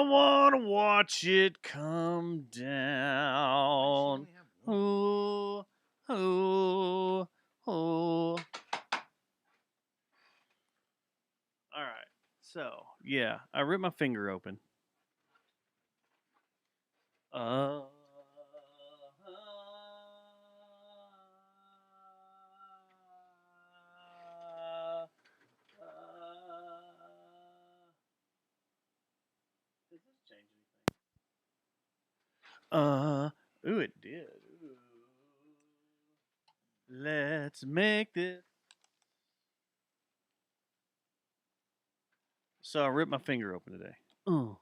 wanna watch it come down. Ooh, ooh, ooh. All right. So, yeah, I ripped my finger open. Uh, does this change anything? Ooh, it did. Ooh. Let's make this. So I ripped my finger open today. Uh.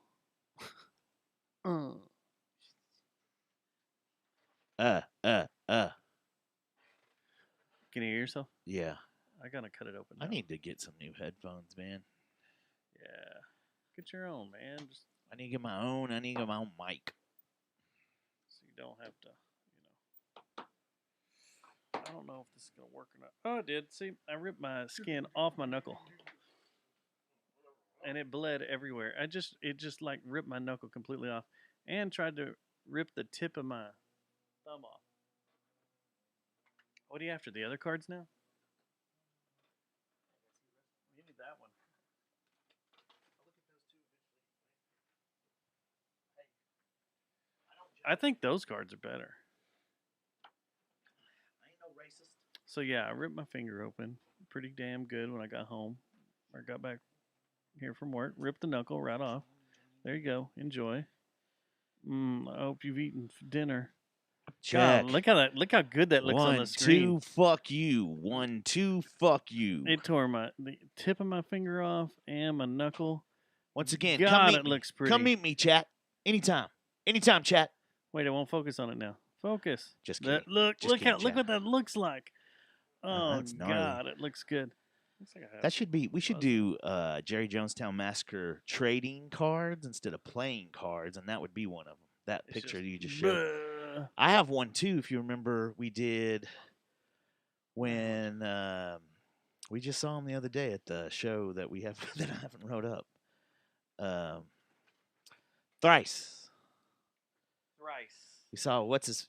Can you hear yourself? Yeah. I gotta cut it open now. I need to get some new headphones, man. Yeah. Get your own, man. Just I need to get my own. I need to get my own mic. so you don't have to, I don't know if this is gonna work or not. Oh, it did. See, I ripped my skin off my knuckle. And it bled everywhere. It just like ripped my knuckle completely off and tried to rip the tip of my thumb off. What are you after? The other cards now? You need that one. I think those cards are better. I ain't no racist. So yeah, I ripped my finger open pretty damn good when I got home or got back here from work. Ripped the knuckle right off. There you go. Enjoy. I hope you've eaten dinner. Check. God, look how good that looks on the screen. 1, 2, fuck you. 1, 2, fuck you. It tore the tip of my finger off and my knuckle. Once again, God, come meet it me. looks pretty. Come meet me, chat. Anytime. Anytime, chat. Wait, I won't focus on it now. Focus. Just kidding. Look kidding, look what that looks like. Oh that's gnarly. God, it looks good. Looks like I have That should be. We should do Jerry Jonestown Massacre trading cards instead of playing cards, and that would be one of them. That picture you just showed. I have one too. If you remember, we did when we just saw him the other day at the show that we have that I haven't wrote up. Thrice. You saw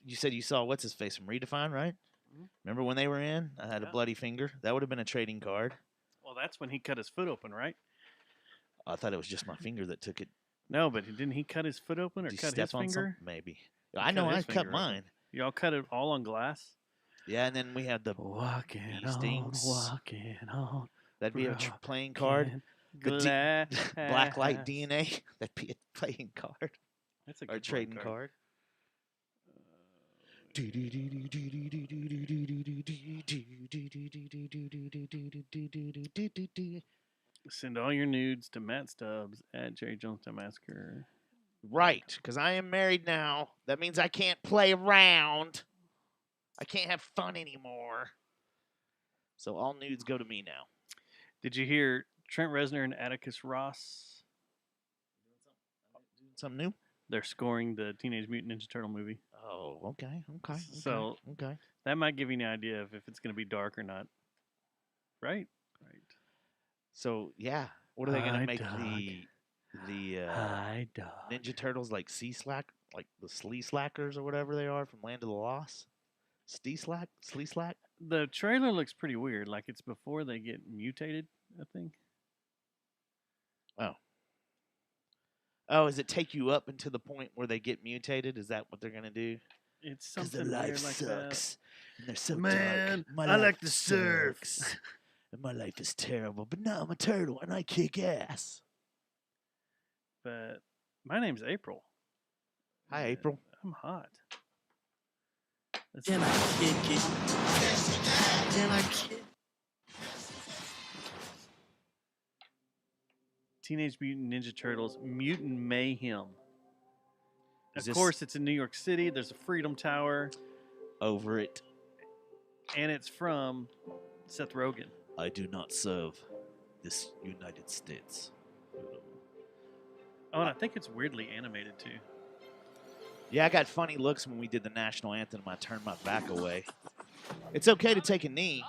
You said you saw what's his face from Redefine, right? Mm-hmm. Remember when they were in? I had a bloody finger. That would have been a trading card. Well, that's when he cut his foot open, right? I thought it was just my finger that took it. No, but didn't he cut his foot open or cut his finger? Maybe. I know I cut mine. Y'all cut it all on glass? Yeah, and then we had the walking stings. Walking on. That'd be a playing card. Blacklight DNA. That'd be a playing card. That's a good trading card. Send all your nudes to Matt Stubbs at Jerry Jonestown Massacre. Right, because I am married now. That means I can't play around. I can't have fun anymore. So all nudes go to me now. Did you hear Trent Reznor and Atticus Ross? Doing something new? They're scoring the Teenage Mutant Ninja Turtle movie. Oh, okay. So that might give you an idea of if it's going to be dark or not. Right. So yeah, what are they going to make the Ninja Turtles like Sea Slack, like the Slee Slackers or whatever they are from Land of the Lost? Slee Slack? The trailer looks pretty weird. Like it's before they get mutated, I think. Oh, does it take you up into the point where they get mutated? Is that what they're gonna do? It's something their life weird like sucks, that. And they're so Man, dark. I like to surf. And my life is terrible, but now I'm a turtle and I kick ass. But my name's April. Hi, April. I'm hot. Can I kick it? Can I kick? Teenage Mutant Ninja Turtles Mutant Mayhem. Of course, it's in New York City. There's a Freedom Tower. Over it. And it's from Seth Rogen. I do not serve this United States. Oh, and I think it's weirdly animated, too. Yeah, I got funny looks when we did the national anthem. I turned my back away. It's okay to take a knee.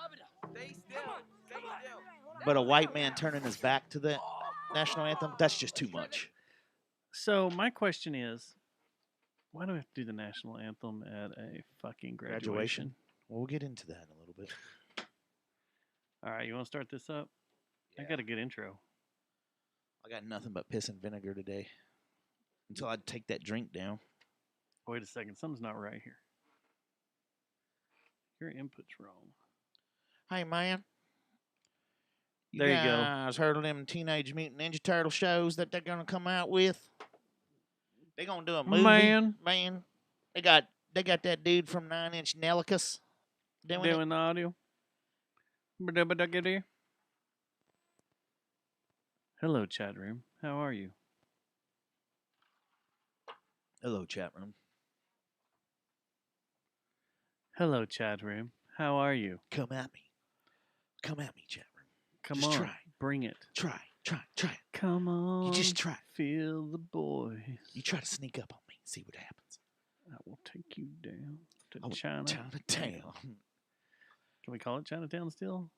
But a white man turning his back to the national anthem, that's just too much. So my question is, why do we have to do the national anthem at a fucking graduation? Well, we'll get into that in a little bit. All right, you want to start this up? I got a good intro. I got nothing but piss and vinegar today. Until I take that drink down. Wait a second, something's not right here. Your input's wrong. Hey, man. There you go. guys heard of them Teenage Mutant Ninja Turtle shows that they're going to come out with? They're going to do a movie. Man. They got that dude from 9 Inch Nails Doing the audio. Hello, chat room. How are you? Hello, chat room. Hello, chat room. How are you? Come at me. Come at me, chat room. Come Just on. try. Bring it. Try it. Come on. You just try. Feel the boys. You try to sneak up on me and see what happens. I will take you down to Chinatown. Can we call it Chinatown still?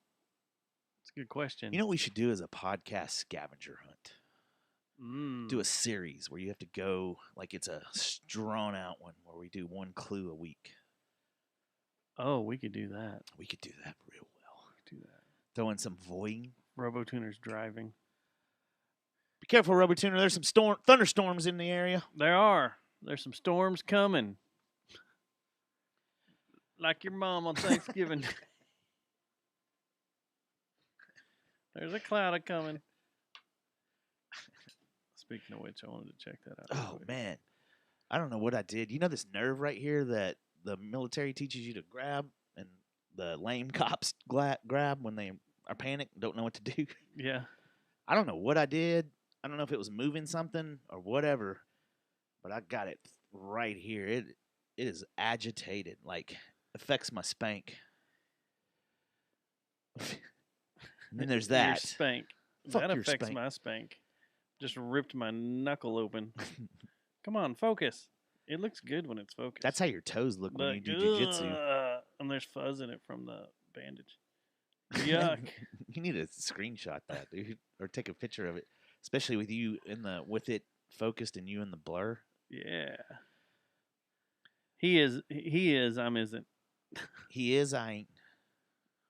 It's a good question. You know what we should do is a podcast scavenger hunt. Do a series where you have to go, like it's a drawn out one where we do one clue a week. Oh, we could do that. We could do that real well. Do that. Throw in some voying. RoboTuner's driving. Be careful, RoboTuner. There's some thunderstorms in the area. There are. There's some storms coming. Like your mom on Thanksgiving. There's a cloud coming. Speaking of which, I wanted to check that out. Oh, man. I don't know what I did. You know this nerve right here that the military teaches you to grab and the lame cops grab when they are panicked, don't know what to do? Yeah. I don't know what I did. I don't know if it was moving something or whatever, but I got it right here. It is agitated, like affects my spank. And then there's that. Your spank. Fuck that your affects spank. my spank. Just ripped my knuckle open. Come on, focus. It looks good when it's focused. That's how your toes look when But, you do jujitsu. And there's fuzz in it from the bandage. Yuck. You need to screenshot that, dude, or take a picture of it, especially with you with it focused and you in the blur. Yeah. He is. I'm isn't. He is. I ain't.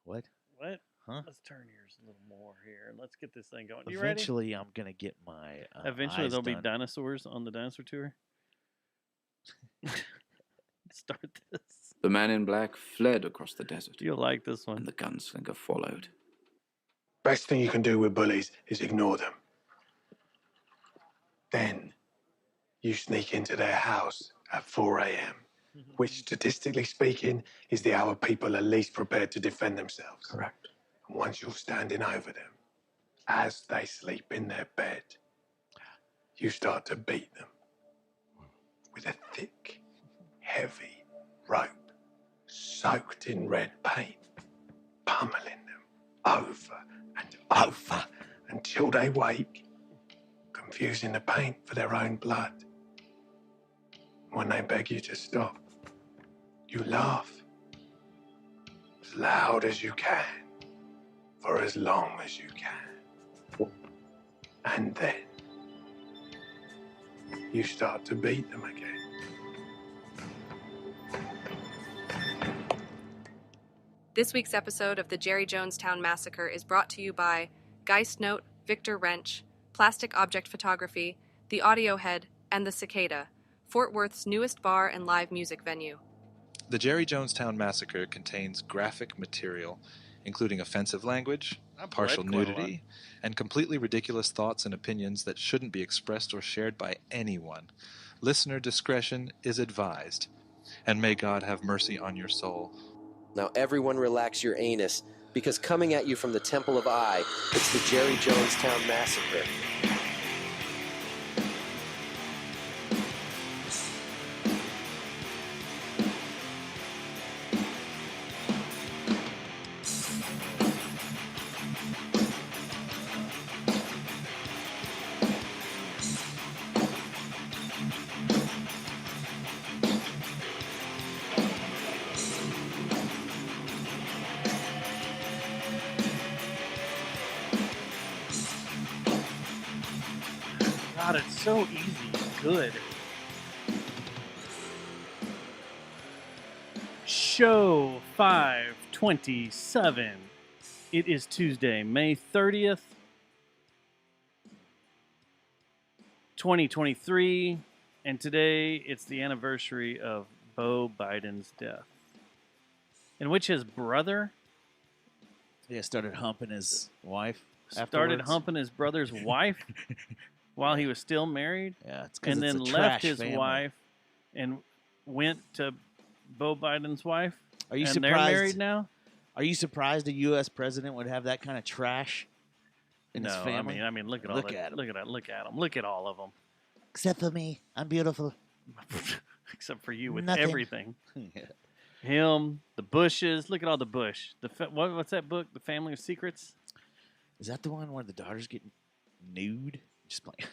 What? What? Huh? Let's turn yours a little more here and let's get this thing going. You Eventually, I'm gonna get my. Eventually, eyes there'll be done. dinosaurs on the dinosaur tour. Start this. The man in black fled across the desert, You'll like this one. and the gunslinger followed. Best thing you can do with bullies is ignore them. Then you sneak into their house at 4 a.m., which statistically speaking is the hour people are least prepared to defend themselves. Correct. And once you're standing over them, as they sleep in their bed, you start to beat them with a thick, heavy rope soaked in red paint, pummeling them over and over until they wake, confusing the paint for their own blood. When they beg you to stop, you laugh as loud as you can for as long as you can. And then you start to beat them again. This week's episode of the Jerry Jonestown Massacre is brought to you by Geist Note, Victor Wrench, Plastic Object Photography, The Audio Head, and The Cicada, Fort Worth's newest bar and live music venue. The Jerry Jonestown Massacre contains graphic material, including offensive language, partial nudity, and completely ridiculous thoughts and opinions that shouldn't be expressed or shared by anyone. Listener discretion is advised. And may God have mercy on your soul. Now everyone relax your anus, because coming at you from the Temple of I, it's the Jerry Jonestown Massacre. God, it's so easy. good? Show 527. It is Tuesday, May 30th, 2023, and today it's the anniversary of Beau Biden's death, in which his brother Yeah, started humping his wife. started afterwards. humping his brother's wife while he was still married, Yeah, it's 'cause and it's then a left trash his family. wife and went to Beau Biden's wife. Are you and surprised? they're married now? Are you surprised a U.S. president would have that kind of trash in his family? I mean, look at all Look that. at 'em. Look at that. Look at them. Look at all of them, Except for me, I'm beautiful. except for you with Nothing. everything. Him, the Bushes. Look at all the Bush. What's that book? The Family of Secrets. Is that the one where the daughters get nude? Just playing.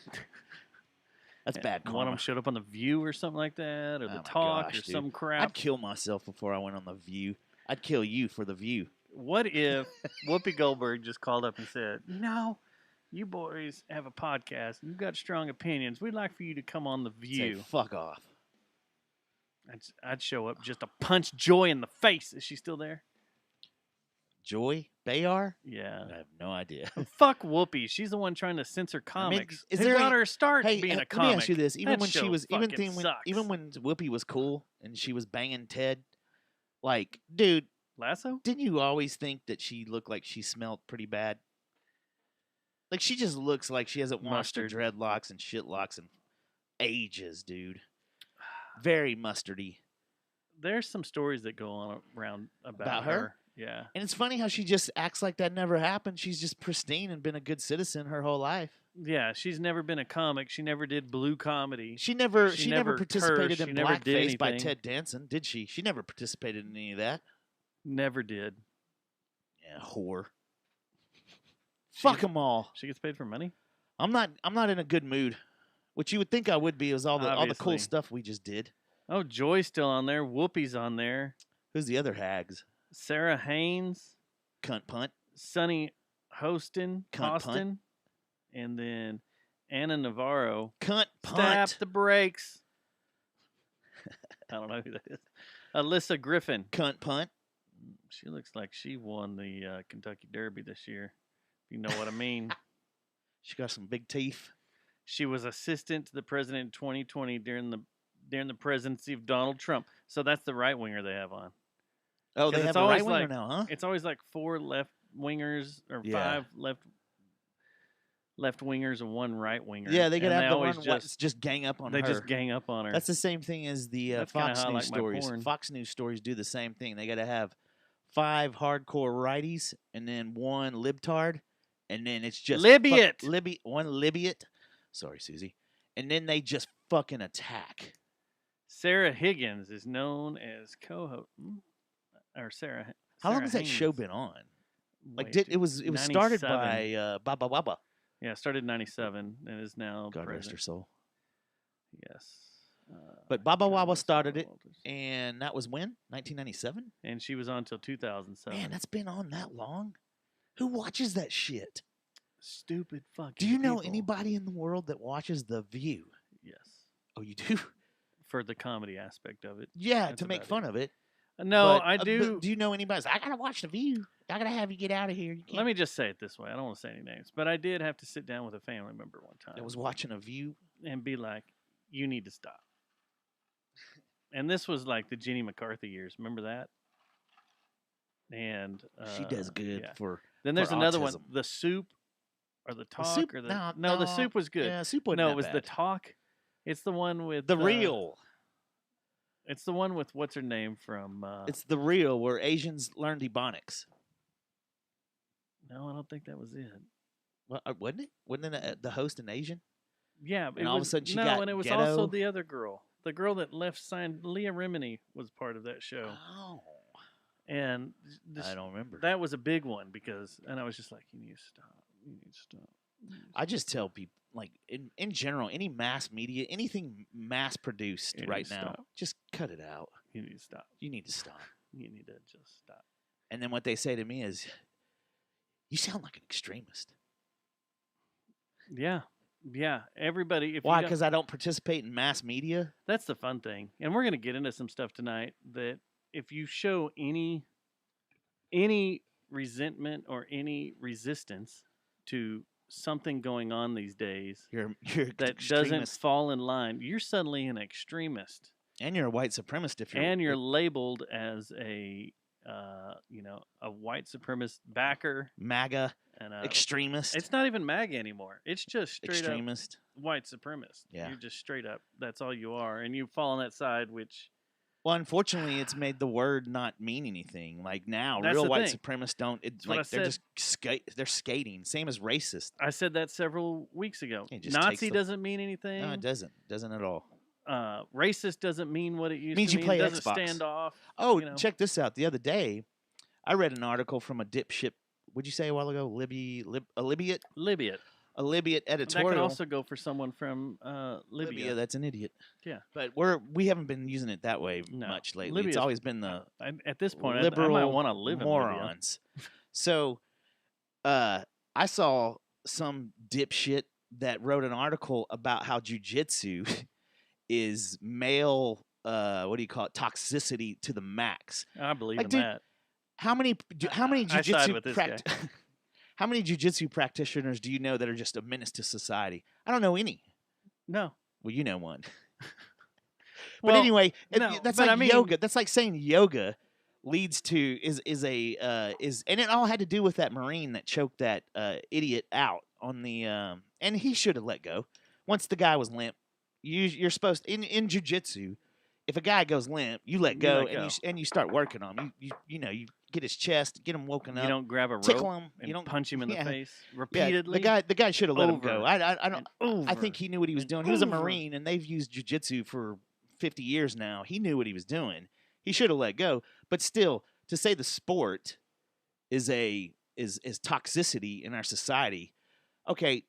That's bad karma. One of them showed up on the View or something like that, or Oh the my Talk, gosh, or dude. some crap. I'd kill myself before I went on the View. I'd kill you for the View. What if Whoopi Goldberg just called up and said, you boys have a podcast. You've got strong opinions. We'd like for you to come on The Say, View. fuck off. I'd show up just to punch Joy in the face. Is she still there? Joy Bayar? Yeah. I have no idea. Fuck Whoopi. She's the one trying to censor comics. is Who there got any- her start Hey, being a let comic? me ask you this: even That when she show was, fucking sucks. even when Whoopi was cool and she was banging Ted, like, dude, Lasso? didn't you always think that she looked like she smelled pretty bad? Like, she just looks like she hasn't washed her Mustard. dreadlocks and shitlocks in ages, dude. Very mustardy. There's some stories that go on around about About her? Yeah. And it's funny how she just acts like that never happened. She's just pristine and been a good citizen her whole life. Yeah, she's never been a comic. She never did blue comedy. She never She never never participated cursed. in She never did blackface by anything. Ted Danson, did she? She never participated in any of that. Never did. Yeah, whore. Fuck them all. She gets paid for money? I'm not in a good mood. What you would think I would be is all the cool Obviously. stuff we just did. Oh, Joy's still on there. Whoopi's on there. Who's the other hags? Sarah Haynes, Cunt punt. Sonny Hostin, Cunt punt. Hostin, and then Anna Navarro. Cunt Stop punt. the brakes. I don't know who that is. Alyssa Griffin. Cunt punt. She looks like she won the Kentucky Derby this year. If you know what I mean. She got some big teeth. She was assistant to the president in 2020 during the presidency of Donald Trump. So that's the right winger they have on. Oh, 'Cause they it's have a always right winger like- now, huh? It's always like 4 left wingers or Yeah. 5 left wingers and 1 right winger. Yeah, they could and have the always one just gang up on they her. just gang up on her. That's the same thing as the That's kinda Fox how I News like my stories. porn. Fox News stories do the same thing. They got to have 5 hardcore righties and then 1 libtard, and then it's just Libyot. one Libyot. Sorry, Susie. And then they just fucking attack. Sarah Higgins is known as co-host, or Sarah. How long Sarah has that show Haynes. been on? Like, Way it was started 97. by Baba Waba. Yeah, it started in 97 and is now God rest her present. soul. Yes. But Baba God Waba rest started Barbara it, Walters. and that was when 1997. And she was on until 2007. Man, that's been on that long. Who watches that shit? Stupid fucking Do you know people. anybody in the world that watches The View? Yes. Oh, you do? For the comedy aspect of it. Yeah, That's to make about fun of it. No, But, I but do. do you know anybody? I gotta watch The View. I gotta have you get out of here. You can't. Let me just say it this way. I don't want to say any names, but I did have to sit down with a family member one time I was watching A View. and be like, "You need to stop." And this was like the Jenny McCarthy years. Remember that? And She does good yeah. for. Then there's for another one, autism. The Soup, or the Talk, Soup? or the No, The Soup was good. Yeah, Soup wasn't No, that it was The bad. Talk. It's the one with The Real. It's the one with what's her name from? It's The Real, where Asians learn Ebonics. No, I don't think that was it. Well, wasn't it? Wasn't it the host an Asian? Yeah, And all of a sudden she no, got and it was ghetto? also the other girl, the girl that left signed. Leah Remini was part of that show, Oh, and this, I don't remember. that was a big one because, and I was just like, you need to stop. You need to stop. You need to I just tell people, like in general, any mass media, anything mass produced You right need to now, stop. just cut it out. You need to stop. You need to stop. You need to just stop. And then what they say to me is, "You sound like an extremist." Yeah, Yeah, everybody. If Why? you don't- Because I don't participate in mass media. That's the fun thing, and we're gonna get into some stuff tonight. That if you show any resentment or any resistance to something going on these days You're that doesn't fall in line, you're suddenly an extremist, and you're a white supremacist if you're and you're labeled as a a white supremacist backer MAGA and extremist. It's not even MAGA anymore. It's just straight extremist. up white supremacist. Yeah. You're just straight up. That's all you are, and you fall on that side, which. Well, unfortunately, it's made the word not mean anything. Like now, That's real the white thing. supremacists don't. It's what I like they're said. just they're skating. Same as racist. I said that several weeks ago. It just takes Nazi the- doesn't mean anything. No, it doesn't. Doesn't at all. Racist doesn't mean what it used Means to you mean. play It doesn't Xbox. stand off. Oh, you know. check this out. The other day, I read an article from a dipshit. What'd you say a while ago? A Libyot Libya. That editorial. can also go for someone from Libya. That's an idiot. Yeah. But we haven't been using it that way No. much lately. Libya's- It's always been the At this point, liberal I might want to live in Libya. morons. So, I saw some dipshit that wrote an article about how jujitsu is male. What do you call it? Toxicity to the max. I believe Like, in dude, that. How many I side with this guy. how many jujitsu practitioners do you know that are just a menace to society? I don't know any. No. Well, you know one. But Well, anyway, no, that's but like I mean- yoga. That's like saying yoga leads to is and it all had to do with that Marine that choked that idiot out on the and he should have let go once the guy was limp. You're supposed in jujitsu. If a guy goes limp, you let go, let go. and you start working on him. You get his chest, get him woken You up, don't grab a tickle rope him. and You don't punch him in yeah. the face Yeah, repeatedly. the guy should have let him go. Over I don't. and I over think he knew what he was and doing. He was a over. Marine, and they've used jujitsu for 50 years now. He knew what he was doing. He should have let go. But still, to say the sport is toxicity in our society. Okay,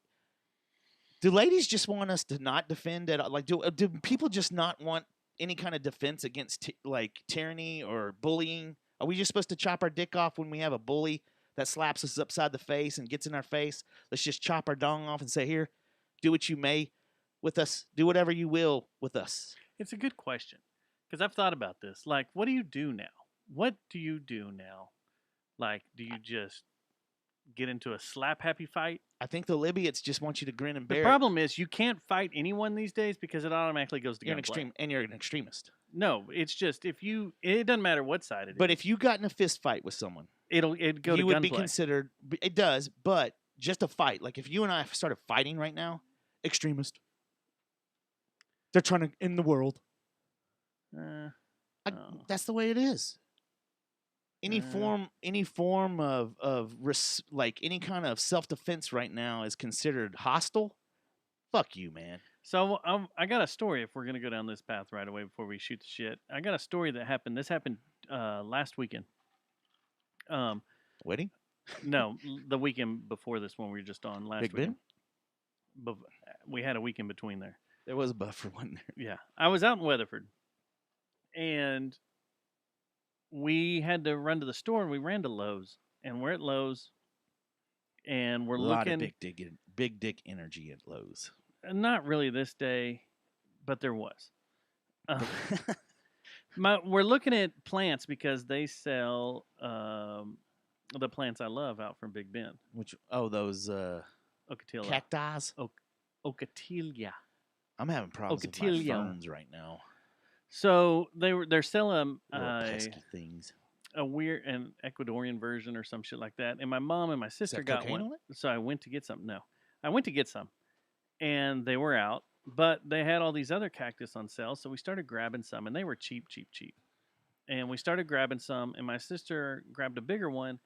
do ladies just want us to not defend at all? Like, do people just not want any kind of defense against like tyranny or bullying? Are we just supposed to chop our dick off when we have a bully that slaps us upside the face and gets in our face? Let's just chop our dong off and say, here, do what you may with us. Do whatever you will with us. It's a good question because I've thought about this. Like, what do you do now? What do you do now? Like, do you just get into a slap happy fight? I think the Libyans just want you to grin and The bear it. problem is you can't fight anyone these days because it automatically goes to You're an gunplay. you're an extremist. No, it's just it doesn't matter what side it is. But if you got in a fist fight with someone, it'd go to you would gunplay. be considered. It does, but just a fight. Like if you and I started fighting right now, extremist. They're trying to end the world. Oh. That's the way it is. Any form of like any kind of self defense right now is considered hostile. Fuck you, man. So I got a story. If we're gonna go down this path right away before we shoot the shit, I got a story that happened. This happened last weekend. Wedding? No, the weekend before this one we were just on last Big Ben? weekend. We had a week in between there. There was a buffer one there. Yeah, I was out in Weatherford, and we had to run to the store, and we ran to Lowe's, and we're at Lowe's, and we're A lot looking. of big dick energy at Lowe's. Not really this day, but there was. We're looking at plants because they sell the plants I love out from Big Ben. Those Ocatilla. cacti? Ocatilla. I'm having problems with my Ocotillo. phones right now. So they're selling Little pesky things. a weird an Ecuadorian version or some shit like that. And my mom and my sister that got cocaine one. on it? So I went to get some. No, I went to get some, and they were out. But they had all these other cactus on sale, so we started grabbing some, and they were cheap. And we started grabbing some, and my sister grabbed a bigger one.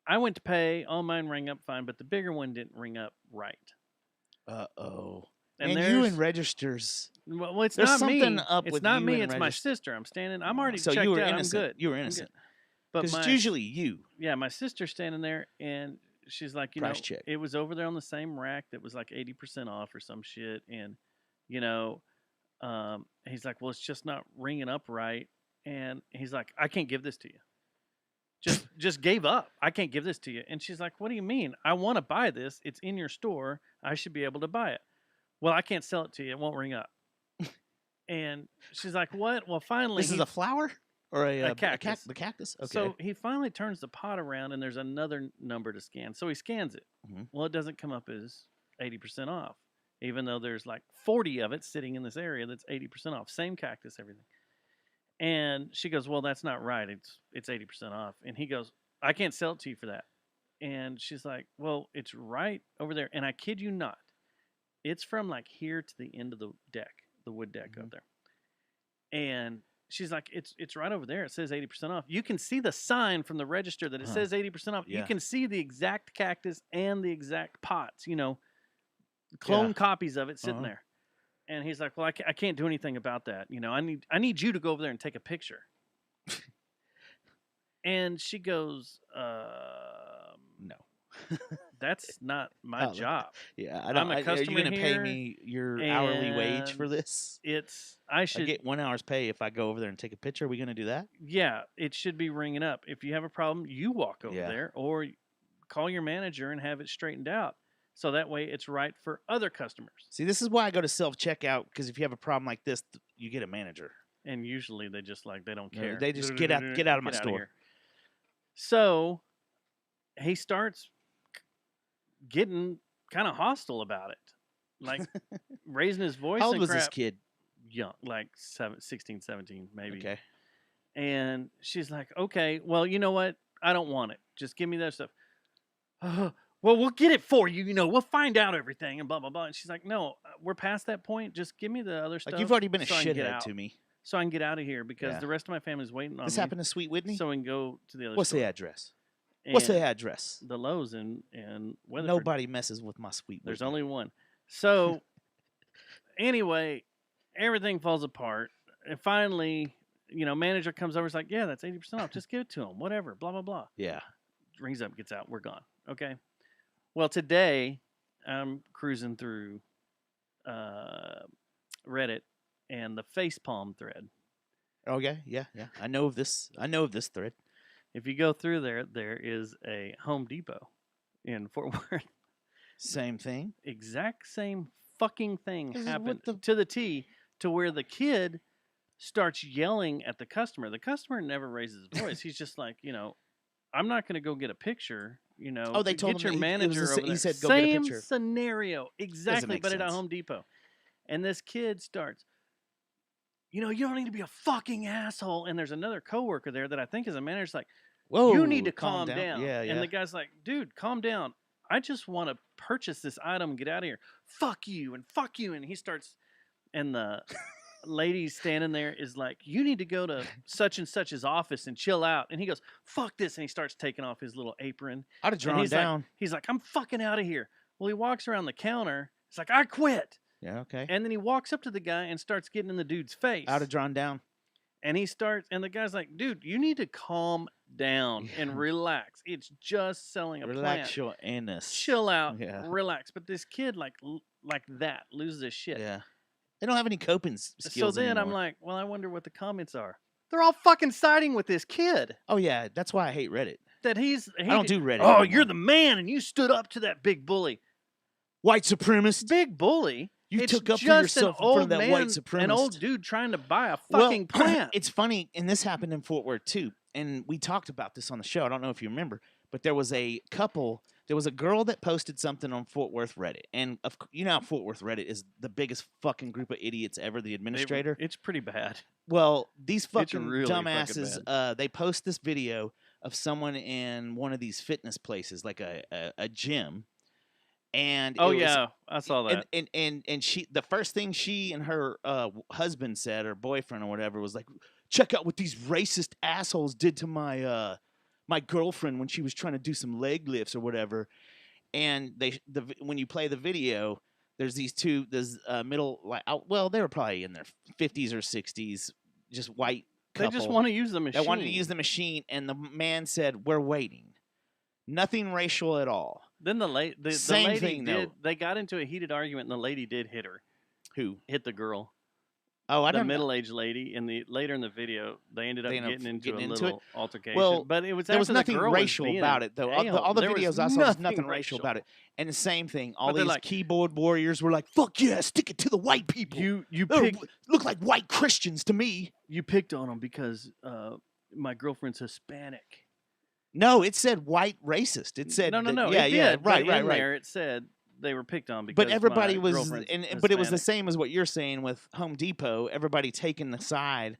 I went to pay, all mine rang up fine, but the bigger one didn't ring up right. Uh-oh. And And you there's- in registers. Well, it's There's not me. something up it's with not you me. and It's my register- sister. I'm standing. I'm already So checked you were out. innocent. I'm good. You were I'm good. innocent. But Because my it's usually you. yeah, my sister's standing there, and she's like, Price check. it was over there on the same rack that was like 80% off or some shit, and he's like, well, it's just not ringing up right, and he's like, I can't give this to you. just gave up. I can't give this to you. And she's like, what do you mean? I want to buy this. It's in your store. I should be able to buy it. Well, I can't sell it to you. It won't ring up. And she's like, what? Well, finally. This is a flower or a cactus. The cactus? Okay. So he finally turns the pot around and there's another number to scan. So he scans it. Mhm. Well, it doesn't come up as 80% off, even though there's like 40 of it sitting in this area that's 80% off. Same cactus, everything. And she goes, well, that's not right. It's 80% off. And he goes, I can't sell it to you for that. And she's like, well, it's right over there. And I kid you not, it's from like here to the end of the deck, the wood deck up there. And she's like, it's right over there. It says 80% off. You can see the sign from the register that it says 80% off. Yeah. You can see the exact cactus and the exact pots, clone copies of it sitting there. And he's like, well, I can't do anything about that. I need you to go over there and take a picture. And she goes, no. That's not my job. Yeah, I'm a customer Are you going to pay here, me your hourly wage for and this? I should I get 1 hour's pay if I go over there and take a picture. Are we going to do that? Yeah, it should be ringing up. If you have a problem, you walk over there or call your manager and have it straightened out. So that way it's right for other customers. See, this is why I go to self-checkout, because if you have a problem like this, you get a manager. And usually they just they don't Yeah, care. they just get out of my store. Here. So he starts getting kind of hostile about it. Like raising his voice. How old and was crap. this kid? Young, like 16, 17, maybe. Okay. And she's like, okay, well, you know what? I don't want it. Just give me that stuff. Well, we'll get it for you. We'll find out everything and blah, blah, blah. And she's like, no, we're past that point. Just give me the other stuff. Like, you've already been a so I can get shithead out. to me. So I can get out of here because Yeah. the rest of my family's waiting on This me. happened to Sweet Whitney? So we can go to the other What's store. the address? What's the And address? The Lowe's in Weatherford. Nobody messes with my Sweet Whitney. There's only one. So anyway, everything falls apart. And finally, manager comes over. It's like, yeah, that's 80% off. Just give it to him. Whatever. Blah, blah, blah. Yeah. Rings up, gets out. We're gone. Okay. Well, today I'm cruising through Reddit and the facepalm thread. Okay. Yeah. I know of this thread. If you go through there is a Home Depot in Fort Worth. Same thing. Exact same fucking thing This is happened what the- to the T, to where the kid starts yelling at the customer. The customer never raises his voice. He's just like, I'm not going to go get a picture. Oh, they told get him your that it was manager the over he there. said go get a Same picture. scenario, exactly, make but at a sense. Home Depot. And this kid starts, you don't need to be a fucking asshole. And there's another coworker there that I think is a manager. It's like, Whoa, you need to calm down. Yeah. And the guy's like, dude, calm down. I just want to purchase this item and get out of here. Fuck you and fuck you. And he starts, and the lady standing there is like, you need to go to such and such's office and chill out. And he goes, fuck this. And he starts taking off his little apron. I'd have And drawn he's down. he's like, I'm fucking out of here. Well, he walks around the counter. He's like, I quit. Yeah. Okay. And then he walks up to the guy and starts getting in the dude's face. I'd have drawn down. And and the guy's like, dude, you need to calm down and relax. It's just selling a Relax plant. your anus. Chill out, Yeah. relax. But this kid, like that, loses his shit. Yeah. They don't have any coping skills So then I'm anymore. like, well, I wonder what the comments are. They're all fucking siding with this kid. Oh yeah, that's why I hate Reddit. That I don't do Reddit Oh, anymore. you're the man, and you stood up to that big bully. White supremacist. Big bully. You It's took up for just yourself an in front of old that man, white supremacist. An old dude trying to buy a fucking plant. It's funny, and this happened in Fort Worth too. And we talked about this on the show. I don't know if you remember, but there was a couple. There was a girl that posted something on Fort Worth Reddit, and how Fort Worth Reddit is the biggest fucking group of idiots ever. The administrator. It's pretty bad. Well, these fucking really fucking dumbasses, they post this video of someone in one of these fitness places, like a gym. And Oh it was- yeah, I saw that. and she, the first thing she and her husband said, or boyfriend or whatever, was like, check out what these racist assholes did to my my girlfriend when she was trying to do some leg lifts or whatever. And when you play the video, there's these two, middle, they were probably in their 50s or 60s, just white couple. They just want to use the machine. They wanted to use the machine, and the man said, we're waiting. Nothing racial at all. Then the lady Same thing, did. though. They got into a heated argument, and the lady did hit her. Who? Hit the girl. Oh, I the don't know. middle-aged lady later in the video, they ended up They ended up getting into getting a into little altercation. Well, but it was there was after the nothing girl racial was being about an it, though. a-hole. All the There was videos I saw, there's nothing racial racial about it. And the same thing, all But they're these like- keyboard warriors were like, "Fuck yeah, stick it to the white people. You They picked look like white Christians to me." you picked on them because my girlfriend's Hispanic. No, it said white racist. It said no. Yeah, it yeah, did, right, but right, in right. there it said they were picked on because But everybody my was, girlfriend's but it was the Hispanic. same as what you're saying with Home Depot. Everybody taking the side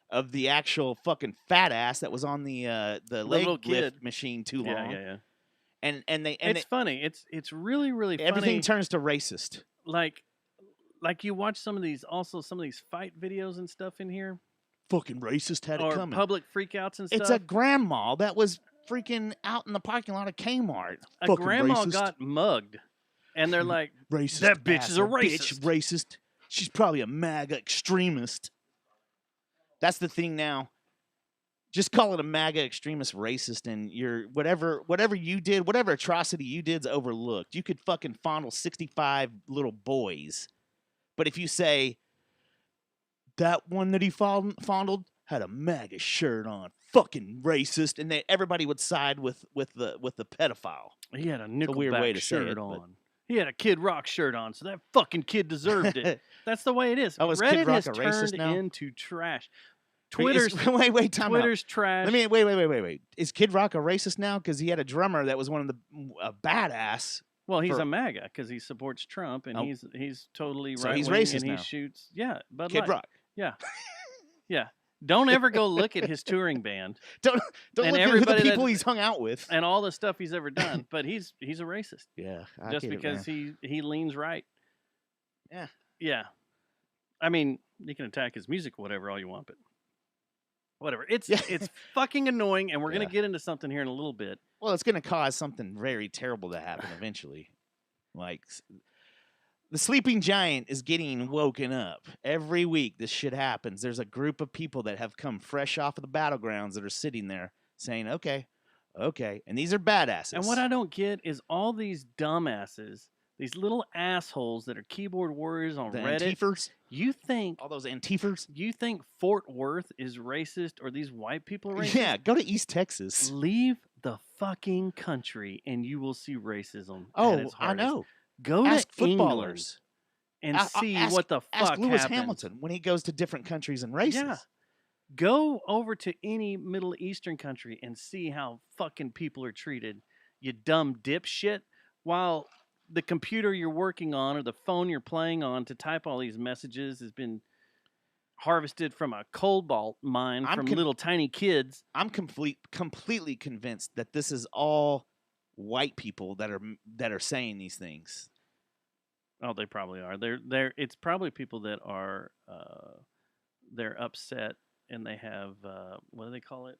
of the actual fucking fat ass that was on the leg little lift kid. machine too Yeah, long. yeah. And they It's funny. It's really really everything funny. turns to racist. like you watch some of these fight videos and stuff in here, Fucking racist had it or coming. public freakouts and stuff. It's a grandma that was freaking out in the parking lot of Kmart. a Fucking grandma racist. got mugged, and they're like, Racist. That bitch is a asshole. racist. Bitch, racist. She's probably a MAGA extremist. That's the thing now. Just call it a MAGA extremist racist, and you're whatever you did, whatever atrocity you did's overlooked. You could fucking fondle 65 little boys, but if you say that one that he fondled had a MAGA shirt on, fucking racist, and everybody would side with the pedophile. he had a a weird way Nickelback to say shirt it, but- on. He had a Kid Rock shirt on, so that fucking kid deserved it. That's the way it is. Oh, is Reddit Kid Rock has a racist turned now? into trash. Wait, is- Twitter's wait, time out. Twitter's trash. Let me wait. Is Kid Rock a racist now? Because he had a drummer that was one of the a badass. Well, he's for- a MAGA because he supports Trump, and Oh. he's totally So right. he's wing, racist and he now. shoots. Yeah, but Kid Rock. Yeah, yeah. Don't ever go look at his touring band Don't And look at who the everybody that- people he's hung out with. and all the stuff he's ever done. But he's a racist Yeah, I just get it, because man. he leans right. Yeah. Yeah. I mean, you can attack his music, whatever, all you want, but whatever. It's Yeah. it's fucking annoying, and we're Yeah. gonna get into something here in a little bit. Well, it's going to cause something very terrible to happen eventually. Like the sleeping giant is getting woken up every week. This shit happens. There's a group of people that have come fresh off of the battlegrounds that are sitting there saying, "Okay, and these are badasses." And what I don't get is all these dumbasses, these little assholes that are keyboard warriors on the Reddit. Antifers, You think all those Antifers. Fort Worth is racist or these white people are racist? Yeah, go to East Texas. Leave the fucking country and you will see racism. at Oh, its I hardest. know. Go Ask to England footballers. and A- see ask- what the fuck Ask Lewis happens. Hamilton when he goes to different countries and races. Yeah. Go over to any Middle Eastern country and see how fucking people are treated, you dumb dipshit. While the computer you're working on or the phone you're playing on to type all these messages has been harvested from a cobalt mine I'm from con- little tiny kids. I'm completely convinced that this is all white people that are saying these things. Oh, they probably are. They're. It's probably people that are. They're upset and they have. What do they call it?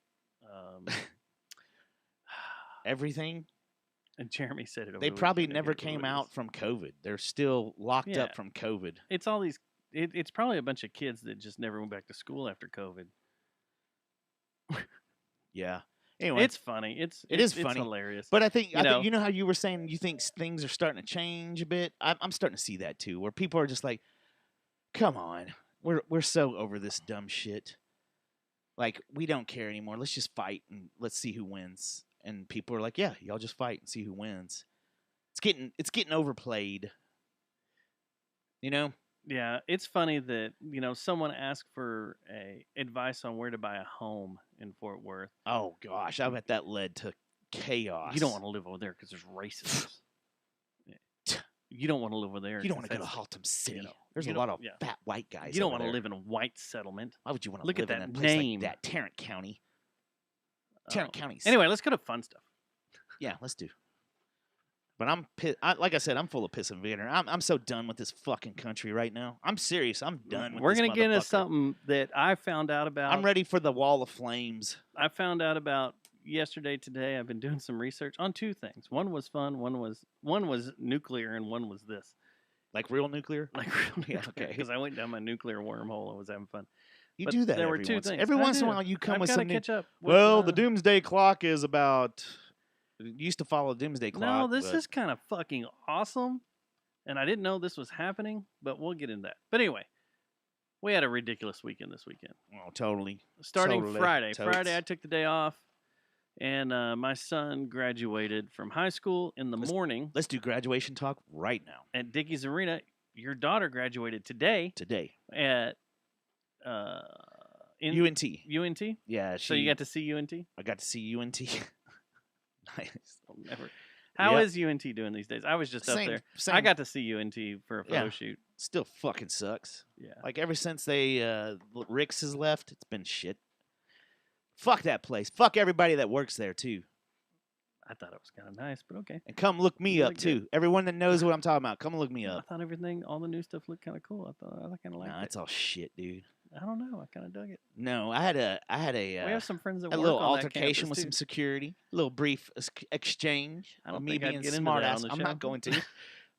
Everything. And Jeremy said it. Over They the probably weekend, I never forget what came it out is. from COVID. They're still locked Yeah. up from COVID. It's all these. It's probably a bunch of kids that just never went back to school after COVID. Yeah. Anyway, It's funny. It is it's funny. hilarious. but I think you know- you know how you were saying you think things are starting to change a bit. I'm starting to see that too, where people are just like, "Come on, we're so over this dumb shit. Like we don't care anymore. Let's just fight and let's see who wins." And people are like, "Yeah, y'all just fight and see who wins." It's getting overplayed. You know? Yeah, it's funny that someone asked for advice on where to buy a home in Fort Worth. Oh gosh, I bet that led to chaos. You don't want to live over there because there's racists. You don't want to live over there. You don't 'cause want to go to that's- Haltom City. know, There's you a don't- lot of yeah. fat white guys. You don't want to live in a white settlement. Why would you want to Look live at in a that place name. like that? Tarrant County. Tarrant Oh. County. Anyway, let's go to fun stuff. Yeah, let's do. But I'm like I said, I'm full of piss and vinegar. I'm so done with this fucking country right now. I'm serious. I'm done with We're this gonna get into motherfucker. something that I found out about. I'm ready for the wall of flames. I found out about yesterday, today. I've been doing some research on two things. One was fun. One was nuclear, and one was this. Like real nuclear? Like real Yeah, nuclear. okay. Because I went down my nuclear wormhole and was having fun. You But do that there were every two once. things. Every I once in a do. while you come I've with gotta some new. catch up. with, Well, the doomsday clock is about. It used to follow doomsday clock. No, this but- is kind of fucking awesome, and I didn't know this was happening. But we'll get into that. But anyway, We had a ridiculous weekend this weekend. Oh, totally. Starting Totally. Friday. Totes. Friday, I took the day off, and my son graduated from high school in the morning Let's do graduation talk right now. at Dickies Arena. Your daughter graduated today Today. at in UNT. UNT. Yeah. So you got to see UNT? I got to see UNT. Nice. I'll never. How Yep. is UNT doing these days? I was just up Same- there. same. I got to see UNT for a photo Yeah. shoot. Still fucking sucks. Yeah. Like ever since Rick's has left, it's been shit. Fuck that place. Fuck everybody that works there too. I thought it was kind of nice, but okay. And come look me Really up good. too. Everyone that knows what I'm talking about, come look me I up. thought everything, all the new stuff looked kind of cool. I kind of liked Nah, it. it's all shit, dude. I don't know. I kind of dug it. No, I had a we have some friends that a work little on that altercation campus, with too. some security, a little brief exchange. I don't of me think I'd being get into smart that on ass. the I'm show. not going to.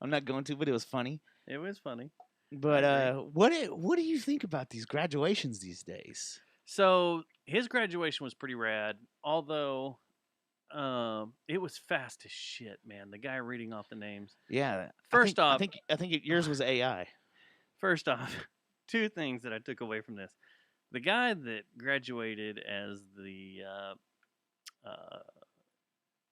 I'm not going to, but it was funny. It was funny. But agree. what do you think about these graduations these days? So his graduation was pretty rad, although it was fast as shit, man. The guy reading off the names. Yeah. First off- I think yours was AI. First off, two things that I took away from this. The guy that graduated as the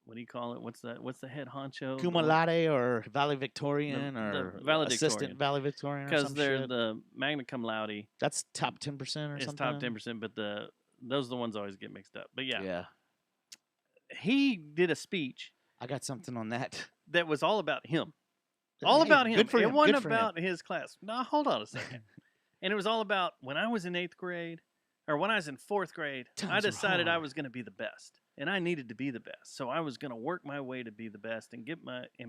what do you call it? What's the head honcho? Cum laude or valedictorian or the valedictorian. assistant valedictorian or Because some they're shit. the magna cum laude. That's top 10% or It's something. top 10%, but those are the ones always get mixed up. But yeah, Yeah. he did a speech I got something on that. that was all about him. All Hey, about him. Good for It him. wasn't Good for him. about his class. No, hold on a second. And it was all about when I was in 8th grade, or when I was in 4th grade, I Times were decided I hard. was going to be the best. And I needed to be the best. So I was going to work my way to be the best and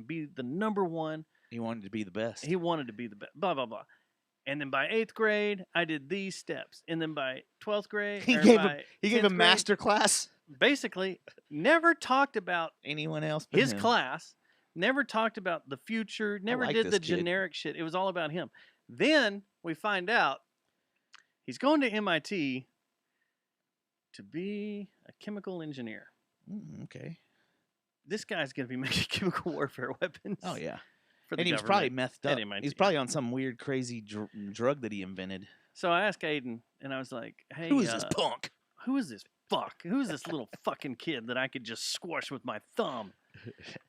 be the number one. He wanted to be the best. He wanted to be the best. Blah, blah, blah. And then by 8th grade, I did these steps. And then by 12th grade, He or gave by he gave 10th a grade, master class. basically never talked about Anyone else but his him. class, never talked about the future, never like did this the kid. generic shit. It was all about him. Then we find out he's going to MIT to be a chemical engineer. Okay. This guy's going to be making chemical warfare weapons. Oh yeah. For the And he was probably government methed at up. MIT. He's probably on some weird, crazy drug that he invented. So I asked Aiden, and I was like, "Hey, Who is this punk? Who is this fuck? Who is this little fucking kid that I could just squash with my thumb?"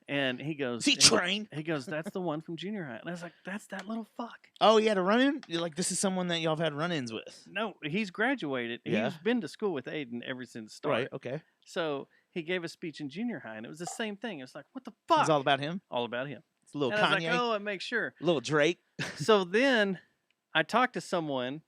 And he goes, Is he trained? He goes, "That's the one from junior high." And I was like, "That's that little fuck." Oh, he had a run-in? You're like, this is someone that y'all have had run-ins with. No, he's graduated. Yeah. He's been to school with Aiden ever since start. Right, okay. So he gave a speech in junior high, and it was the same thing. It was like, what the fuck? It's all about him. All about him. It's a little And I was Kanye, like, oh, and make sure. little Drake. So then I talked to someone.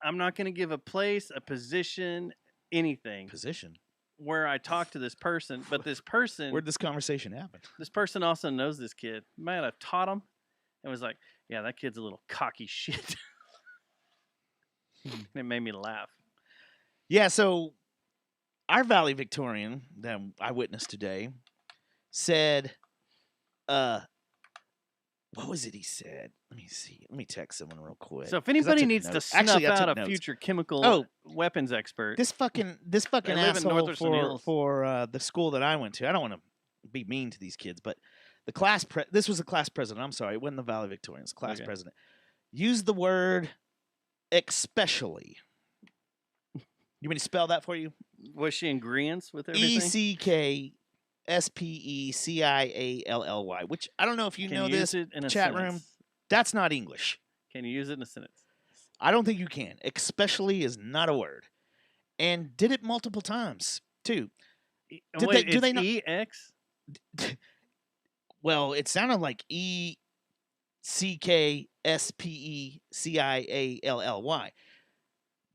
I'm not going to give a place, a position, anything, Position. where I talked to this person. But this person, Where'd this conversation happen? this person also knows this kid. Man, I taught him, and was like, yeah, that kid's a little cocky shit. And it made me laugh. Yeah, so our valedictorian that I witnessed today said, what was it he said? Let me see. Let me text someone real quick. So if 'cause I anybody took needs to notes. snuff Actually, I out took a notes. future chemical Oh. weapons expert, This fucking live in asshole Northwestern Hills. for the school that I went to. I don't want to be mean to these kids, but the this was the class president. I'm sorry, it wasn't the valedictorians. Class Okay. president used the word especially. You want me to spell that for you? was she in agreeance with E everything? C K S P E C I A L L Y. Which I don't know if you Can know you this. use it in a chat sentence? room? That's not English. Can you use it in a sentence? I don't think you can. Especially is not a word, and did it multiple times too. Did Wait, they- do it's they not- EX? Well, it sounded like E C K S P E C I A L L Y.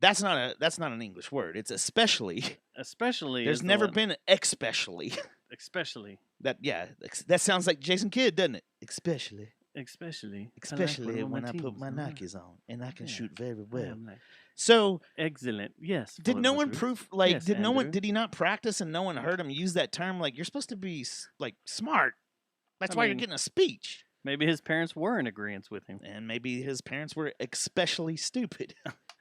That's not an English word. It's especially. Especially. There's is the never one- been especially. Especially. That sounds like Jason Kidd, doesn't it? Especially. Especially. Especially when I put teeth. my Mhm. Nikes on and I can Yeah. shoot very Yeah, well. I'm like, So excellent. Yes. did full no of one truth. proof like Yes, did no one Andrew. did he not practice and no one heard him use that term? Like you're supposed to be like smart. That's why you're mean, getting a speech. Maybe his parents were in agreement with him. And maybe his parents were especially stupid.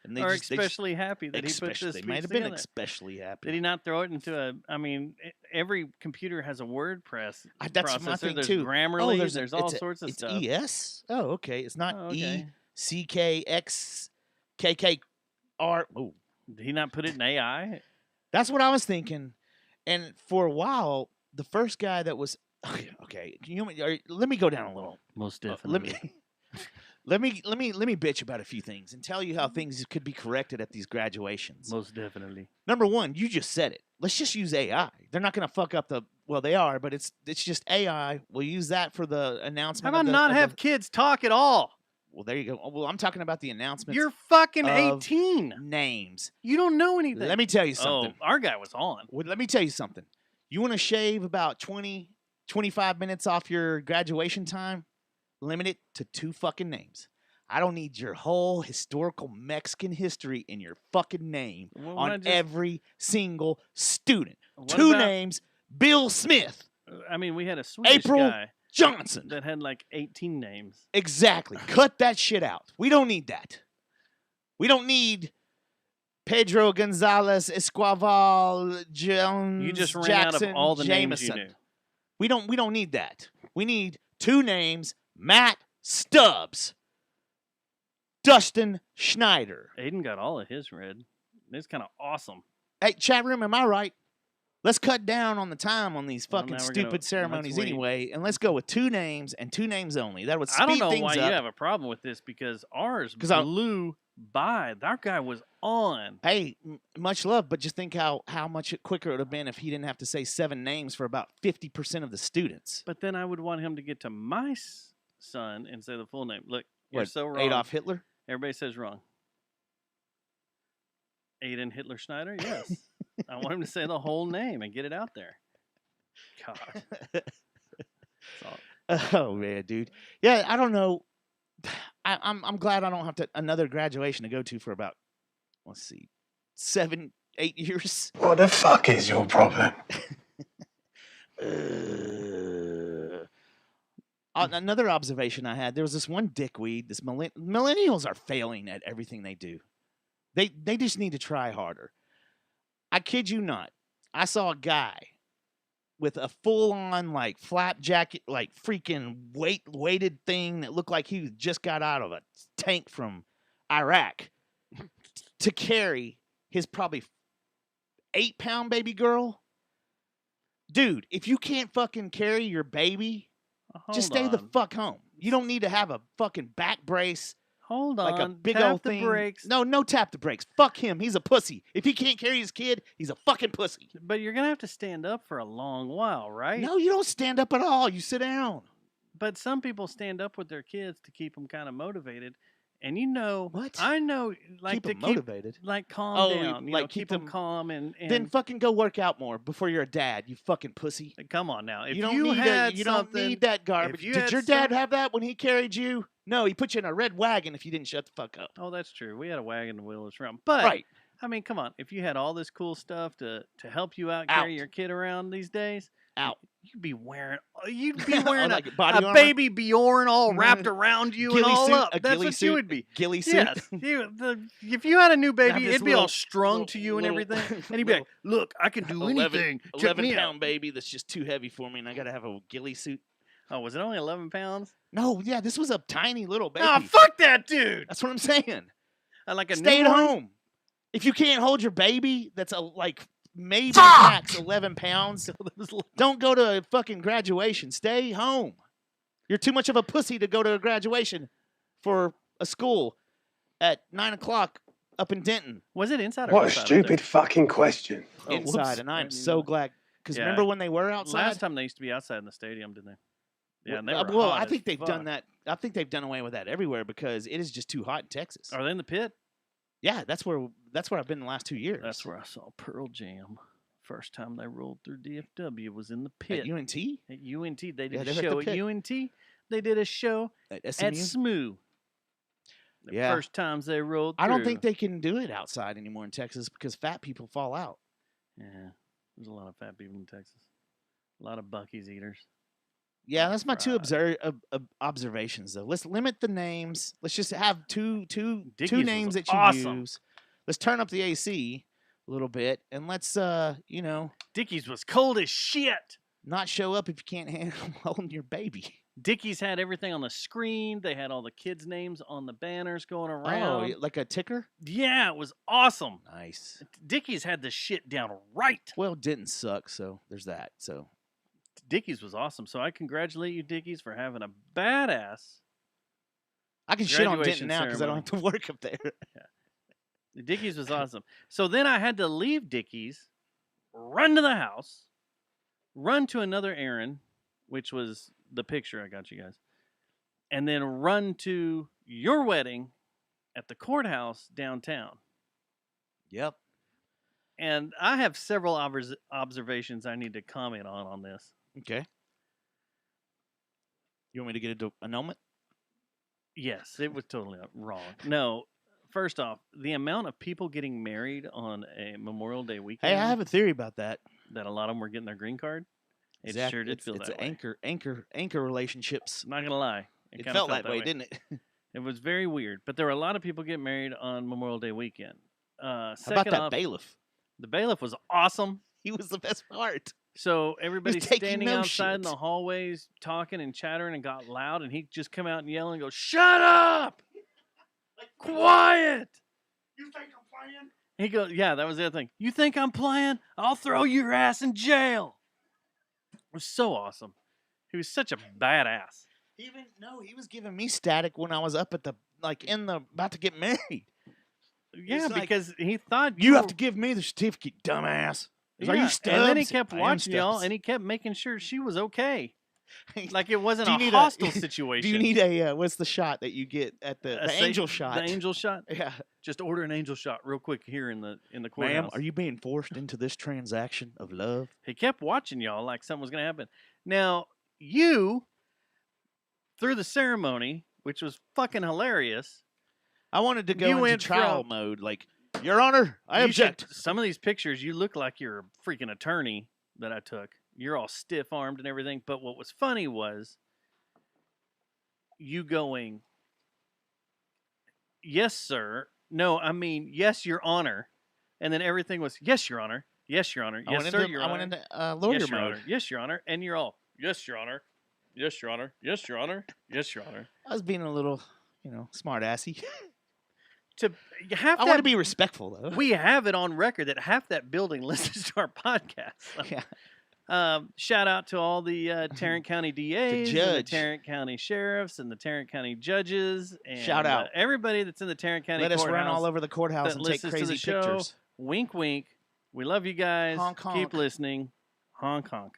And Or they just especially happy that he put especially, this they might speech have been together. especially happy. Did he not throw it into a? I mean, every computer has a WordPress That's processor. my thing There's too. Grammarly. there's all it's sorts of it's stuff. ES. Oh, okay. It's not Oh, okay. ECKX KKR. Ooh, Did he not put it in AI? that's what I was thinking. And for a while, the first guy that was okay. Let me go down a little. Most Let definitely. me let me bitch about a few things and tell you how things could be corrected at these graduations. Most definitely. Number one, you just said it. Let's just use AI. They're not going to fuck up the. Well, they are, but it's just AI. We'll use that for the How announcement. about not have kids talk at all? Well, there you go. Well, I'm talking about the announcements. You're fucking of 18. Names. You don't know anything. Let me tell you something. Oh, our guy was on. Well, let me tell you something. You want to shave about 20, 25 minutes off your graduation time? Limit it to 2 fucking names. I don't need your whole historical Mexican history in your fucking name Well, why on not just- every single student. What 2 about- names: Bill Smith, I mean, we had a Swedish April guy Johnson. that had like 18 names. Exactly. Cut that shit out. We don't need that. We don't need Pedro Gonzalez Esquivel Jones. You just ran Jackson, out of all the names Jameson. you knew. We don't need that. We need 2 names: Matt Stubbs, Dustin Schneider. Aiden got all of his read. It's kind of awesome. Hey, chat room, am I right? Let's cut down on the time on these Well, fucking now we're stupid gonna- ceremonies let's wait. anyway, and let's go with 2 names and 2 names only. That would speed I don't know things why up. you have a problem with this because ours 'Cause I- blew by. Our guy was on. Hey, much love, but just think how much quicker it would have been if he didn't have to say 7 names for about 50% of the students. But then I would want him to get to my son and say the full name. Look, you're What, so wrong. Adolf Hitler? Everybody says wrong. Aiden Hitler Schneider? Yes. I want him to say the whole name and get it out there. God. Oh man, dude. Yeah, I don't know. I'm glad I don't have to another graduation to go to for about 7, 8 years. What the fuck is your problem? Another observation I had: there was this one dickweed. This millennials are failing at everything they do. They just need to try harder. I kid you not. I saw a guy with a full-on like flap jacket, like freaking weighted thing that looked like he just got out of a tank from Iraq to carry his probably 8-pound baby girl. Dude, if you can't fucking carry your baby, just stay the fuck home. You don't need to have a fucking back brace. Hold Like on. a big Tap old the thing. brakes. No tap the brakes. Fuck him. He's a pussy. If he can't carry his kid, he's a fucking pussy. But you're going to have to stand up for a long while, right? No, you don't stand up at all. You sit down. But some people stand up with their kids to keep them kind of motivated. And you know, What? I know, like Keep to 'em motivated. like calm Oh, down, like keep keep them them- calm and Then fucking go work out more before you're a dad. You fucking pussy. come on now. If You don't you need had you don't something, need that garbage. you Did had your dad some- have that when he carried you? No, he put you in a red wagon if you didn't shut the fuck up. Oh, that's true. We had a wagon to wheel us around. But Right. I mean, come on. If you had all this cool stuff to help you out, Out. carry your kid around these days, Out. you'd be wearing a, Like body a armor? baby Bjorn all wrapped around you and Ghillie all suit, up. a That's ghillie what suit, you would be. Ghillie suit. Yes. If you had a new baby, this it'd be all little- strung to you and little- everything. And he'd be like, look, I can do anything. Check me out. 11-pound baby that's just too heavy for me, and I gotta have a ghillie suit. Oh, was it only 11 pounds? No, yeah, this was a tiny little baby. Oh, fuck that dude. That's what I'm saying. I like a Stay at newborn? home. If you can't hold your baby, that's maybe max 11 pounds. Don't go to a fucking graduation. Stay home. You're too much of a pussy to go to a graduation for a school at 9 o'clock up in Denton. Was it inside or What a outside? stupid fucking question. Oh, inside, whoops. and I'm I so didn't- glad. Because Yeah. remember when they were outside? Last time they used to be outside in the stadium, didn't they? Yeah, and they were well, hot I as think they've done fuck. that. I think they've done away with that everywhere because it is just too hot in Texas. Are they in the pit? Yeah, that's where I've been the last 2 years. That's where I saw Pearl Jam. First time they rolled through DFW was in the pit. At UNT, At UNT. They did Yeah, a they were at the show at pit. UNT. They did a show at at SMU. SMU. The Yeah. first times they rolled through. I don't think they can do it outside anymore in Texas because fat people fall out. Yeah, there's a lot of fat people in Texas. A lot of Buc-ee's eaters. Yeah, that's my two Right. observations though. Let's limit the names. Let's just have two Dickies was names that you awesome. use. Let's turn up the AC a little bit and let's Dickies was cold as shit. not show up if you can't handle holding your baby. Dickies had everything on the screen. They had all the kids' names on the banners going Oh, around. like a ticker? Yeah, it was awesome. Nice. Dickies had the shit down right. Well, it didn't suck, so there's that. So Dickies was awesome. So I congratulate you, Dickies, for having a badass. I can shit on Graduation Denton now because I don't have to work up there. Dickies was awesome. So then I had to leave Dickies, run to the house, run to another errand, which was the picture I got you guys, and then run to your wedding at the courthouse downtown. Yep. And I have several observations I need to comment on this. Okay. You want me to get a annulment? Yes, it was totally wrong. No, first off, the amount of people getting married on a Memorial Day weekend. Hey, I have a theory about that. That a lot of them were getting their green card. It sure did feel that way. Anchor relationships. I'm not gonna lie, It kinda felt that way, didn't it? It was very weird, but there were a lot of people getting married on Memorial Day weekend. How about that bailiff? The bailiff was awesome. He was the best part. So everybody's taking standing no outside in shit. the hallways talking and chattering and got loud, and he just come out and yell and go, "Shut up! Quiet!" You think I'm playing? He goes, "Yeah, that was the other thing. You think I'm playing? I'll throw your ass in jail." It was so awesome. He was such a badass. He was giving me static when I was up at the about to get married. Yeah, It's like, because he thought You have were- to give me the certificate, dumbass. Are Yeah, you Stubbs? and then he kept I am watching y'all, Stubbs. and he kept making sure she was okay. Like it wasn't Do you a need hostile situation. Do you need a what's the shot that you get at the A angel shot? The angel shot. Yeah. Just order an angel shot real quick here in the Ma'am, courthouse. are you being forced into this transaction of love? He kept watching y'all like something was going to happen. Now you, through the ceremony, which was fucking hilarious. I wanted to go You into went trial from- mode, like, Your Honor, I You should- object. some of these pictures, you look like you're a freaking attorney that I took. You're all stiff armed and everything. But what was funny was you going, "Yes, sir." No, I mean, "Yes, Your Honor." And then everything was, "Yes, Your Honor. Yes, Your Honor. Yes, sir, Your I Honor. went into lawyer Yes, Your mode. Honor. Yes, Your Honor." And you're all, "Yes, Your Honor. Yes, Your Honor. Yes, Your Honor. Yes, Your Honor." I was being a little, smart assy. You have I to want to be respectful, though. We have it on record that half that building listens to our podcast. So, Yeah. shout out to all the Tarrant County DAs, and the judge. Tarrant County sheriffs, and the Tarrant County judges, and Shout out. everybody that's in the Tarrant County Let us run courthouse all over the courthouse that and take listens to the crazy show. pictures. Wink, wink. We love you guys. Honk, Keep honk. listening. Honk, honk.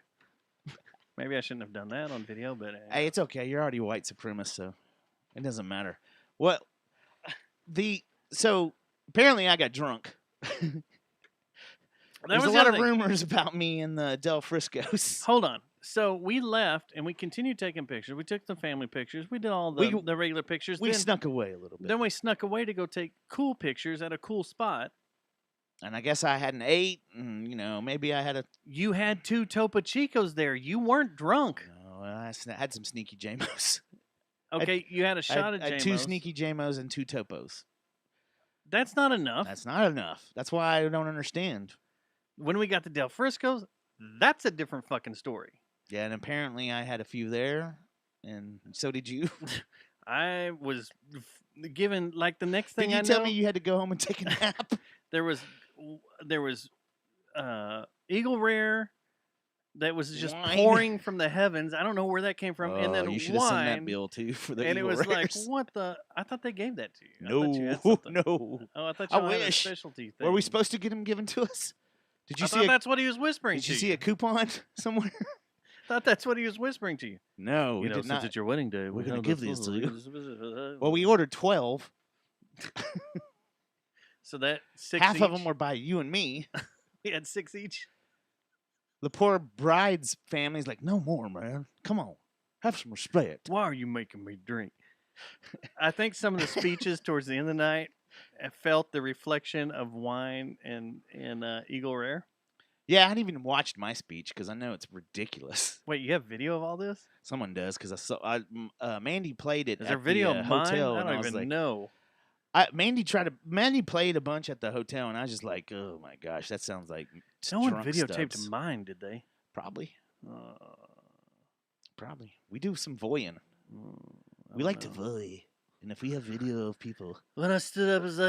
Maybe I shouldn't have done that on video, but Hey, it's okay. You're already white supremacist, so it doesn't matter. What so apparently I got drunk. There's a was the lot other of thing. rumors about me in the Del Frisco's. Hold on. So we left and we continued taking pictures. We took some family pictures. We did all the regular pictures. We Then- snuck away a little bit. Then we snuck away to go take cool pictures at a cool spot. And I guess I hadn't ate, and maybe I had a. You had 2 Topo Chicos there. You weren't drunk. No, I had some sneaky JMOs. Okay, you had a shot I had of 2 JMOs. sneaky JMOs and 2 Topos. That's not enough. That's not enough. That's why I don't understand. When we got to Del Frisco's, that's a different fucking story. Yeah, and apparently I had a few there, and so did you. I was given like the next thing Did you I tell know, me you had to go home and take a nap? there was Eagle Rare that was just Wine. pouring from the heavens. I don't know where that came from. and then you should have sent that wine. bill too for the And it Eagle was like, Rares. what the? I thought they gave that to you. I thought you had No, something. no. Oh, I thought I you had a wish. specialty thing. Were we supposed to get them given to us? Did you I see? thought that's what he was whispering Did to you see a coupon somewhere? thought that's what he was whispering to you. No, we You know, did since not. it's your wedding day, We're we gonna have give this these to you. little- Well, we ordered 12. So that 6 Half each. of them were by you and me. We had 6 each. The poor bride's family's like, no more, man. Come on, have some respect. Why are you making me drink? I think some of the speeches towards the end of the night I felt the reflection of wine and Eagle Rare. Yeah, I hadn't even watched my speech because I know it's ridiculous. Wait, you have video of all this? Someone does because I saw. Mandy played it. Is there at video the, of mine? hotel, I and don't was even like, know. Mandy played a bunch at the hotel, and I was just like, oh my gosh, that sounds like No one drunk videotaped Stubbs. mine, did they? Probably. Probably. We do some voying. We like to voy. And if we have video of people. When I stood up, I was like,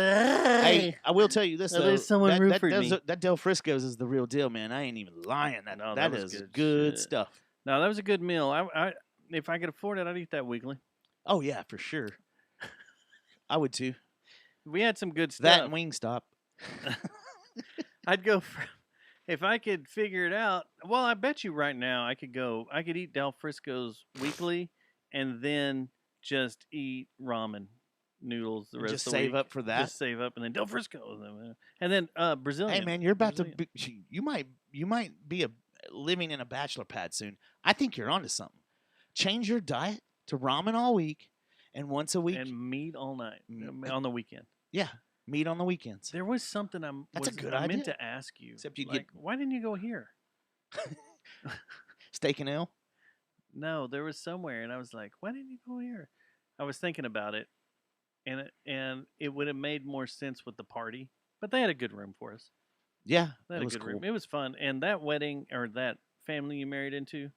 Hey, I will tell you this, At though. least someone root for me. That Del Frisco's is the real deal, man. I ain't even lying. No, that that was is good good shit. stuff. No, that was a good meal. I if I could afford it, I'd eat that weekly. Oh, yeah, for sure. I would, too. We had some good stuff. That and Wingstop. I'd go for, if I could figure it out. Well, I bet you right now I could eat Del Frisco's weekly and then just eat ramen noodles the And rest just of the save week. up for that. Just save up and then Del Frisco's and then Brazilian. Hey, man, you're about to Brazilian. be, you might be living in a bachelor pad soon. I think you're onto something. Change your diet to ramen all week and once a week. And meat all night on the weekend. Yeah, meat on the weekends. There was something That's a good I meant idea. to ask you. Except you like, why didn't you go here? Steak and ale? No, there was somewhere, and I was like, why didn't you go here? I was thinking about it, and it would have made more sense with the party, but they had a good room for us. Yeah, They had it a was good cool. room. It was fun, and that wedding or that family you married into,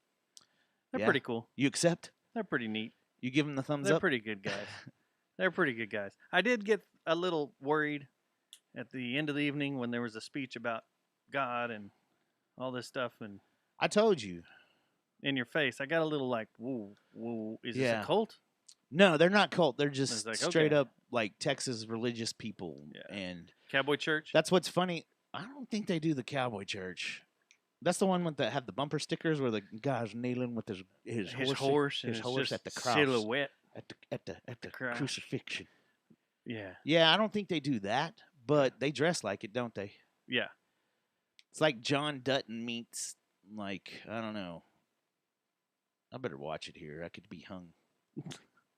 they're Yeah. pretty cool. You accept? They're pretty neat. You give them the thumbs They're up? pretty good guys. They're pretty good guys. I did get a little worried at the end of the evening when there was a speech about God and all this stuff, and I told you. in your face, I got a little like, whoa, is this Yeah. a cult? No, they're not cult. They're just like, straight okay. up like Texas religious people. Yeah. And Cowboy church? that's what's funny. I don't think they do the cowboy church. That's the one with that have the bumper stickers where the guy's kneeling with his his horse, horse, and his it's horse just at the cross, silhouette. at the cross. crucifixion. Yeah, Yeah, I don't think they do that, but they dress like it, don't they? yeah. It's like John Dutton meets like I don't know. I better watch it here. I could be hung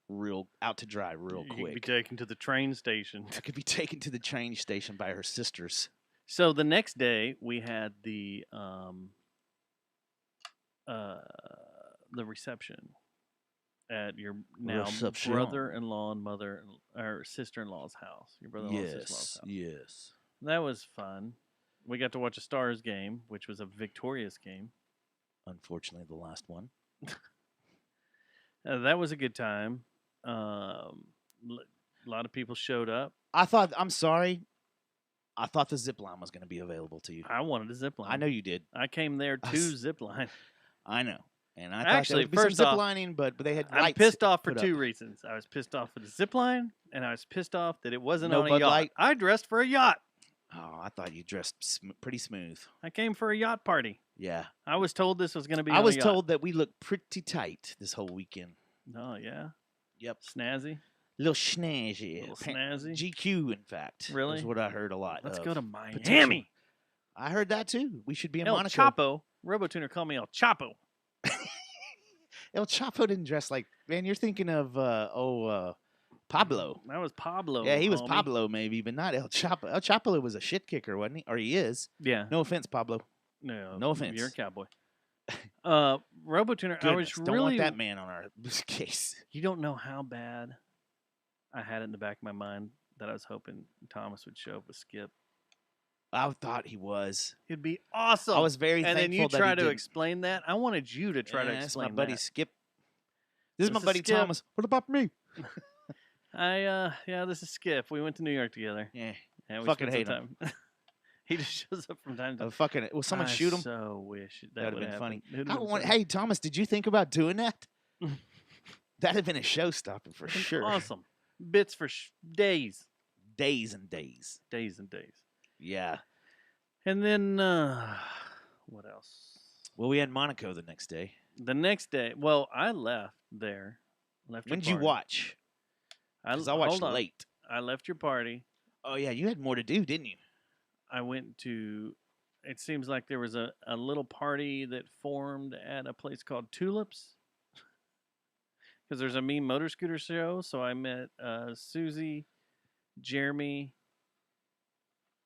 real out to dry real You could be quick. taken to the train station. I could be taken to the train station by her sisters. So the next day we had the reception at your now Reception. brother-in-law and mother or sister-in-law's house. Your brother-in-law and sister-in-law's house. yes. That was fun. We got to watch a Stars game, which was a victorious game. Unfortunately, the last one. That was a good time. A lot of people showed up. I'm sorry. I thought the zip line was going to be available to you. I wanted a zip line. I know you did. I came there I to s- zip line. I know. And I Actually, thought there would first be some off, zip lining, but they had I'm lights pissed off for put two up. reasons. I was pissed off for the zip line, and I was pissed off that it wasn't No on a Bud yacht. Light? I dressed for a yacht. Oh, I thought you dressed pretty smooth. I came for a yacht party. Yeah. I was told this was going to be I on was a yacht. told that we looked pretty tight this whole weekend. Oh, yeah? Yep. Snazzy? Little snazzy. Little snazzy? GQ, in fact. Really? Is what I heard a lot Let's of. go to Miami. potential. I heard that too. We should be in El Monaco. Chapo. RoboTuner called me El Chapo. El Chapo didn't dress like, man, you're thinking of, Pablo. That was Pablo. Yeah, he was homie. Pablo maybe, but not El Chapo. El Chapo was a shit kicker, wasn't he? Or he is. Yeah. No offense, Pablo. No offense. You're a cowboy. RoboTuner, I was Goodness, don't really... want that man on our case. You don't know how bad I had it in the back of my mind that I was hoping Thomas would show up with Skip. I thought he was. It'd be awesome. I was very and then thankful you that try he to didn't. explain that. I wanted you to try to That's explain my buddy that. Skip. This is my This is buddy Skip. Thomas. What about me? This is Skip. We went to New York together. Yeah. Yeah, we Fucking spent some hate time. He just shows up from time to time. Fucking. Will someone I shoot him? so wish that That'd would have been funny. It'd I have been want, funny. hey, Thomas, did you think about doing that? That'd have been a showstopper for It'd been sure. Awesome. Bits for days. Days and days. Days and days. Yeah. And then, what else? Well, we had Monaco the next day. The next day, well, I left there. Left your When did you party. watch? Because I watched hold on. late. I left your party. Oh, yeah, you had more to do, didn't you? I went to, it seems like there was a little party that formed at a place called Tulips. Because there's a Mean Motor Scooter show. So I met Susie, Jeremy,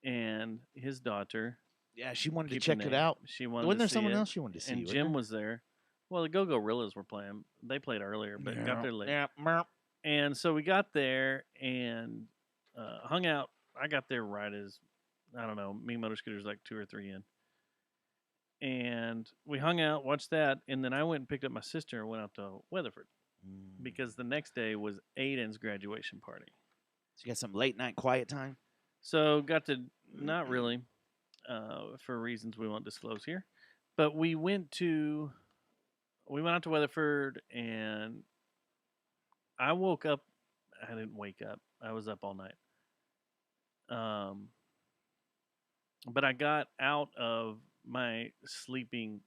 and his daughter. Yeah, she wanted to Keep the check it name. out. She wanted Wasn't to there see someone it. else you wanted to see? And wasn't Jim there? was there. Well, the Go-Go Rillas were playing. They played earlier, but got there late. Yeah, merp. And so we got there and hung out. I got there right as, I don't know, Mean Motor Scooter's like 2 or 3 in. and we hung out, watched that, and then I went and picked up my sister and went out to Weatherford because the next day was Aiden's graduation party. So you got some late night quiet time? So got to not really, for reasons we won't disclose here, but we went out to Weatherford, and I woke up. I didn't wake up. I was up all night. But I got out of my sleeping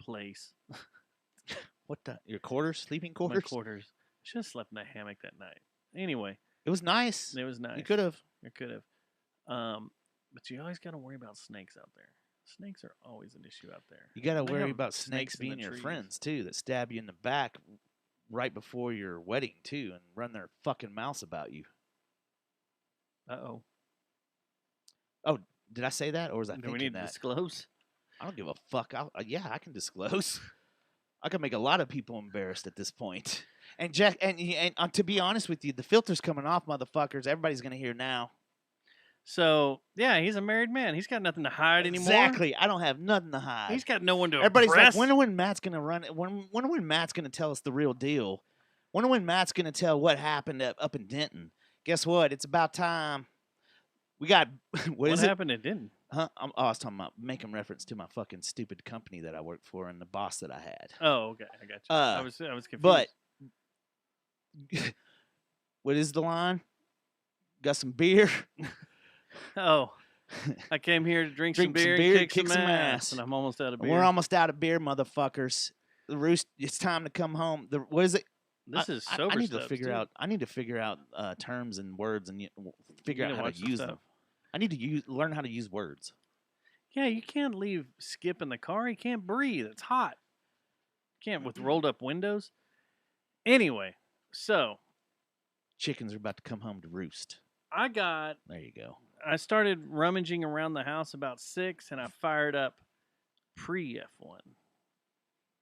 place. What the? Your quarters? Sleeping My quarters? quarters. Should have slept in a hammock that night. Anyway, It was nice. it was nice. You could have. I could have. But you always got to worry about snakes out there. Snakes are always an issue out there. You got to They worry have about snakes in the being your trees. friends, too, that stab you in the back right before your wedding, too, and run their fucking mouths about you. Uh-oh. Oh, did I say that, or was I Do thinking we need to that? disclose? I don't give a fuck. Yeah, I can disclose. I can make a lot of people embarrassed at this point. And Jack, and to be honest with you, the filter's coming off, motherfuckers. Everybody's gonna hear now. So, yeah, he's a married man. He's got nothing to hide anymore. Exactly. I don't have nothing to hide. He's got no one to Everybody's impress. like, when Matt's gonna run it? When Matt's gonna tell us the real deal? When Matt's gonna tell what happened up in Denton? Guess what? It's about time. We got What is it? happened? It didn't. Huh? I was talking about making reference to my fucking stupid company that I worked for and the boss that I had. Oh, okay. I got you. I was confused. But what is the line? Got some beer? Oh, I came here to drink some beer, and kick some ass, and I'm almost out of beer. We're almost out of beer, motherfuckers. The roost. It's time to come home. What is it? This is sober I need stuff, to figure too. out. I need to figure out terms and words and figure You out gotta how watch to some use stuff. them. I need to learn how to use words. Yeah, you can't leave Skip in the car. He can't breathe. It's hot. Can't with rolled up windows. Anyway, so Chickens are about to come home to roost. There you go. I started rummaging around the house about 6, and I fired up pre F1.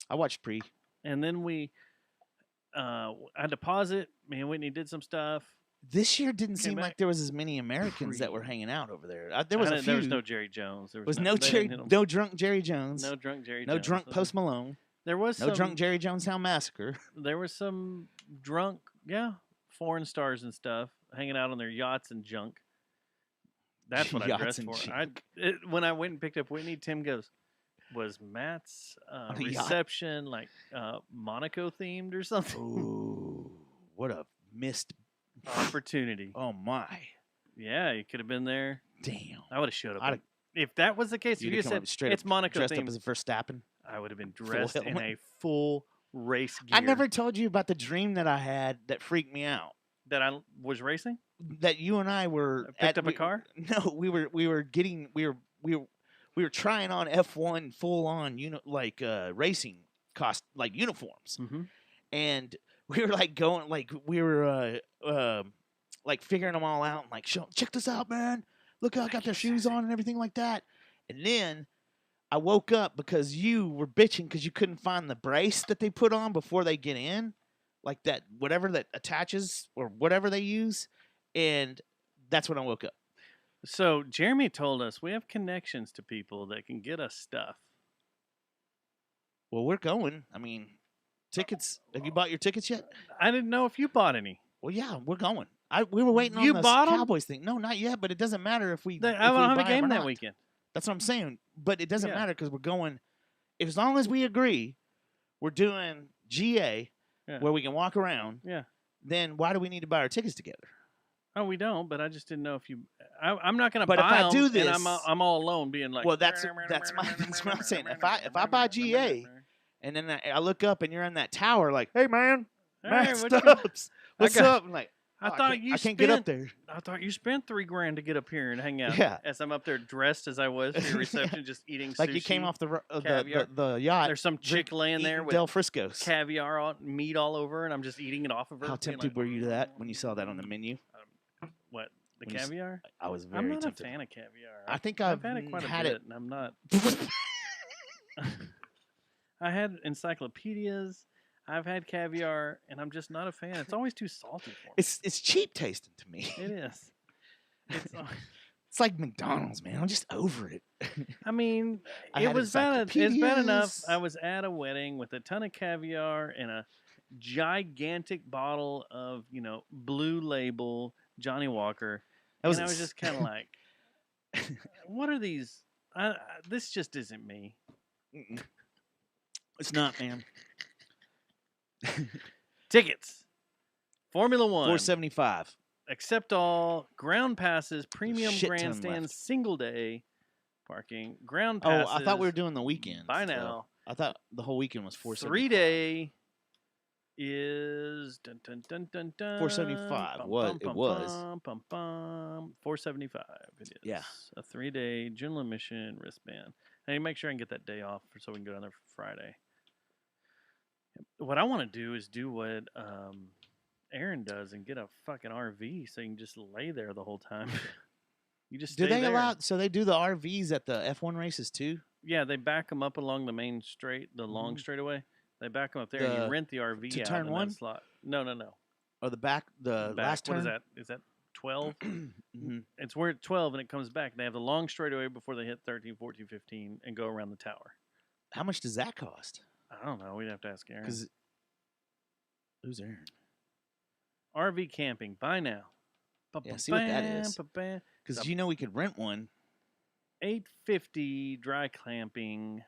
I watched Pre. And then I deposit. Me and Whitney did some stuff. This year didn't Came seem back. like there was as many Americans that were Pre. hanging out over there. There was a few. There was no Jerry Jones. There was no, no they Jerry, didn't hit 'em. no drunk Jerry Jones. No drunk Jerry No Jones. drunk Post Malone. There was No some drunk Jerry Jonestown Massacre. There was some drunk, foreign stars and stuff hanging out on their yachts and junk. That's what I Yachts dressed and for. When I went and picked up Whitney, Tim goes, "Was Matt's On a yacht? reception like Monaco themed or something?" Ooh, what a missed Opportunity. Oh my! Yeah, you could have been there. Damn. I would have showed up. I'd have- If that was the case, if You'd you have just come up said straight it's up Monaco dressed up themed, as a Verstappen. I would have been dressed in helmet. a full race gear. I never told you about the dream that I had that freaked me out. that I was racing. That you and I were Picked up a car? No, we were trying on F1 full on racing uniforms, Mm-hmm. and we were figuring them all out and check this out, man. Look how I got their shoes on and everything like that. And then I woke up because you were bitching because you couldn't find the brace that they put on before they get in, like that whatever that attaches or whatever they use, and that's when I woke up. So Jeremy told us we have connections to people that can get us stuff. Well, we're going. I mean, tickets. Have you bought your tickets yet? I didn't know if you bought any. Well, yeah, we're going. We were waiting You on the bought 'em? Cowboys thing. No, not yet, but it doesn't matter if we. I if don't we have buy a 'em game or that not. weekend. That's what I'm saying. But it doesn't Yeah. matter because we're going. As long as we agree, we're doing GA, Yeah. where we can walk around. Yeah. Then why do we need to buy our tickets together? Oh, we don't. But I just didn't know if you. I'm not going to But if buy I 'em, do and this- I'm all alone, being like. Well, that's what I'm saying. If I buy GA, and then I look up and you're in that tower, like, hey man, Hey, Matt what you- Stubbs, what's got- up? I'm like, I "Oh, thought can't- you I can't get up there. I thought you spent $3,000 to get up here and hang out. Yeah. As I'm up there dressed as I was for your reception, just eating Like sushi. you came off the caviar. yacht. There's some chick laying there with Del Frisco's. caviar meat all over, and I'm just eating it off of her. How being tempted like, were you to that when you saw that on the menu? What, the When you s- caviar? I was very I'm not tempted. a fan of caviar. I think I've I've had it quite a had bit, it. and I'm not. I had encyclopedias. I've had caviar, and I'm just not a fan. It's always too salty for me. It's cheap tasting to me. It is. It's, It's like McDonald's, man. I'm just over it. I mean, I it had was bad. It's bad enough. encyclopedias. I was at a wedding with a ton of caviar and a gigantic bottle of, Blue Label Johnny Walker. That was And I was just kind of like, what are these? This just isn't me. Mm-mm. It's not, man. Tickets. Formula One. $475. Accept all. Ground passes. Premium Shit ton grandstand. left. Single day parking. Ground Oh, passes. I thought we were doing the weekend. By now. I thought the whole weekend was $475. 3-day is dun, dun, dun, dun, dun, $475. bum, What bum, it bum, was. bum, bum, $475. It is. Yeah. A 3-day general admission wristband. I need to make sure I can get that day off so we can go down there for Friday. What I want to do is do what Aaron does and get a fucking RV so you can just lay there the whole time. You just Do stay they there. allow? So they do the RVs at the F1 races too? Yeah, they back them up along the main straight, the long straightaway. They back them up there, and you The- rent the RV to out turn in one? that slot. No. Or the back? The Back. last turn? What is that? Is that 12? Mhm. It's where it's 12 and it comes back. They have the long straightaway before they hit 13, 14, 15 and go around the tower. How much does that cost? I don't know. We'd have to ask Aaron. Because who's Aaron? RV camping. Buy now. Yeah, see what that is. Ba-bam. Because The- you know we could rent one. $850 dry clamping.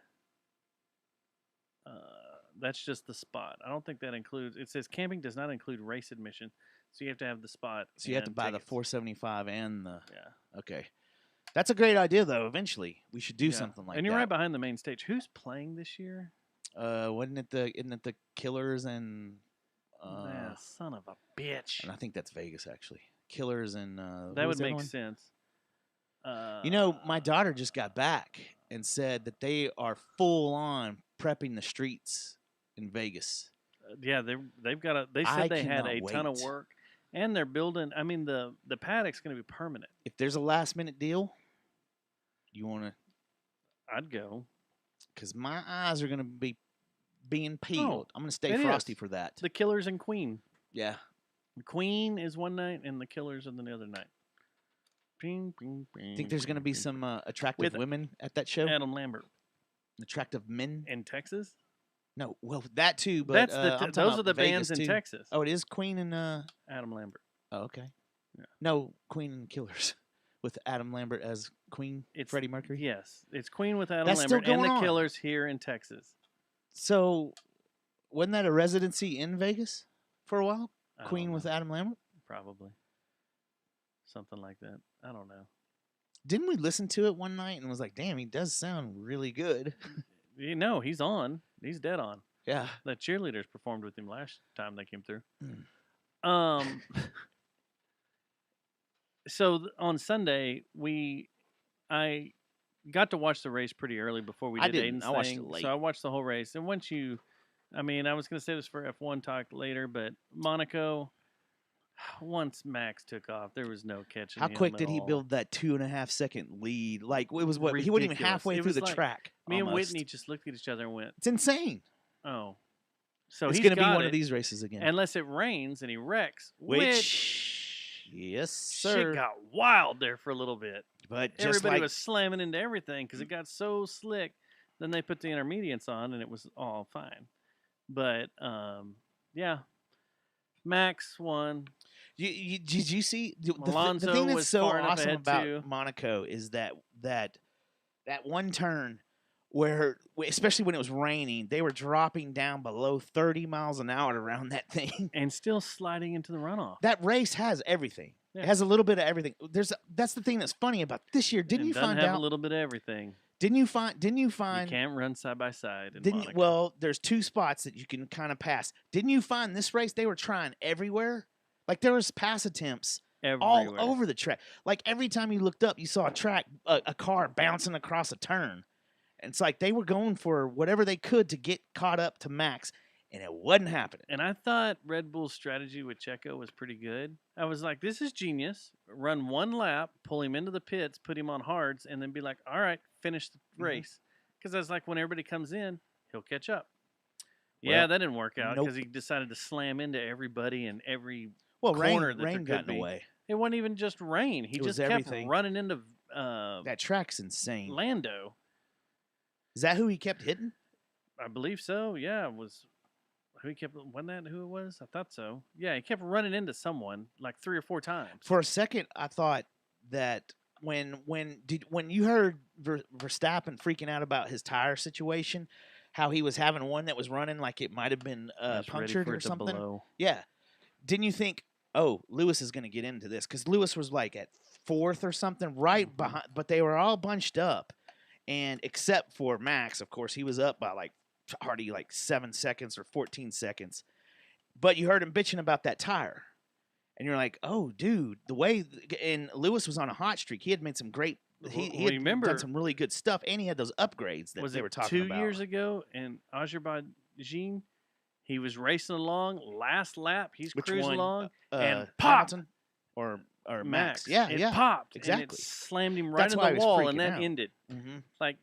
That's just the spot. I don't think that includes. It says camping does not include race admission, so you have to have the spot. So you have to and buy tickets. the $475 and the. Yeah. Okay. That's a great idea, though. Eventually, we should do Yeah. something like and you're that. right behind the main stage. Who's playing this year? Isn't it the Killers and? Yeah, son of a bitch. And I think that's Vegas actually. Killers and. That who was would the other make one? sense. You know, my daughter just got back and said that they are full on prepping the streets in Vegas. Yeah, they've got a. They said I they had cannot a ton of wait. work, and they're building. I mean, the paddock's going to be permanent. If there's a last minute deal, you want to, I'd go. because my eyes are going to be being peeled. I'm going to stay it frosty is. for that. The Killers and Queen. Yeah. The Queen is one night, and the Killers are the other night. Bing, bing, bing, Think there's going to be bing, some attractive With women at that show? bing. Adam Lambert Attractive men? in Texas. No, well, that too, but That's I'm talking those about are the Vegas, bands in too. Texas. Oh, it is Queen and Adam Lambert. oh, okay. Yeah. No, Queen and Killers with Adam Lambert as Queen, It's Freddie Mercury. Yes, it's Queen with Adam That's still Lambert and the going on. Killers here in Texas. So, wasn't that a residency in Vegas for a while? I don't Queen with know. Adam Lambert? Probably something like that. I don't know. Didn't we listen to it one night and was like, damn, he does sound really good? You know, he's on. He's dead on. Yeah. The cheerleaders performed with him last time they came through. Mm. So on Sunday I got to watch the race pretty early before we I did didn't. Aiden's I watched it thing. late. So I watched the whole race, and once I was going to say this for F1 talk later, but Monaco. Once Max took off, there was no catching How him quick at did he all. build that 2.5 second lead? Like, it was what? He wasn't even Ridiculous. halfway It through was the like track. Me and almost. Whitney just looked at each other and went, It's insane. "Oh, so It's he's going to be got one it, of these races again. unless it rains and he wrecks." Which, yes, shit sir. got wild there for a little bit. But just Everybody like, was slamming into everything because it got so slick. Then they put the intermediates on and it was all fine. But yeah, Max won. did you see the Alonso thing that's was so far enough awesome ahead, about too. Monaco is that one turn where, especially when it was raining, they were dropping down below 30 miles an hour around that thing. And still sliding into the runoff. That race has everything. Yeah. It has a little bit of everything. That's the thing that's funny about this year. Didn't And you doesn't find have out? a little bit of everything. Didn't you find? You can't run side by side. In Didn't Monaco. well? There's two spots that you can kind of pass. Didn't you find this race? They were trying everywhere. Like there was pass attempts all Everywhere. over the track. Like every time you looked up, you saw a car bouncing across a turn. And it's like they were going for whatever they could to get caught up to Max, and it wasn't happening. And I thought Red Bull's strategy with Checo was pretty good. I was like, this is genius. Run one lap, pull him into the pits, put him on hards, and then be like, all right, finish the race. Because I was like, when everybody comes in, he'll catch up. Yeah, Well, that didn't work out nope. because he decided to slam into everybody and every Well, corner rain that there got could in the be. way. It wasn't even just rain. He It was just kept everything. running into That track's insane. Lando. Is that who he kept hitting? I believe so. Yeah, it was who he kept. Wasn't that who it was? I thought so. Yeah, he kept running into someone like 3 or 4 times. For a second, I thought that when you heard Verstappen freaking out about his tire situation, how he was having one that was running like it might have been Just ready punctured for or it to something. blow. Yeah. Didn't you think, oh, Lewis is going to get into this? Because Lewis was like at 4th or something, right behind, but they were all bunched up. And except for Max, of course, he was up by like hardly like 7 seconds or 14 seconds. But you heard him bitching about that tire. And you're like, oh, dude, the way – and Lewis was on a hot streak. He had made some great – he had remember, done some really good stuff, and he had those upgrades that was they it were talking 2 about. years ago in Azerbaijan? He was racing along, last lap, he's Which cruising one? along, and pop! Hamilton or Max. Yeah, Yeah, it popped. And exactly. it slammed him right That's in why the he was wall, freaking and that out. ended. Mm-hmm. Like,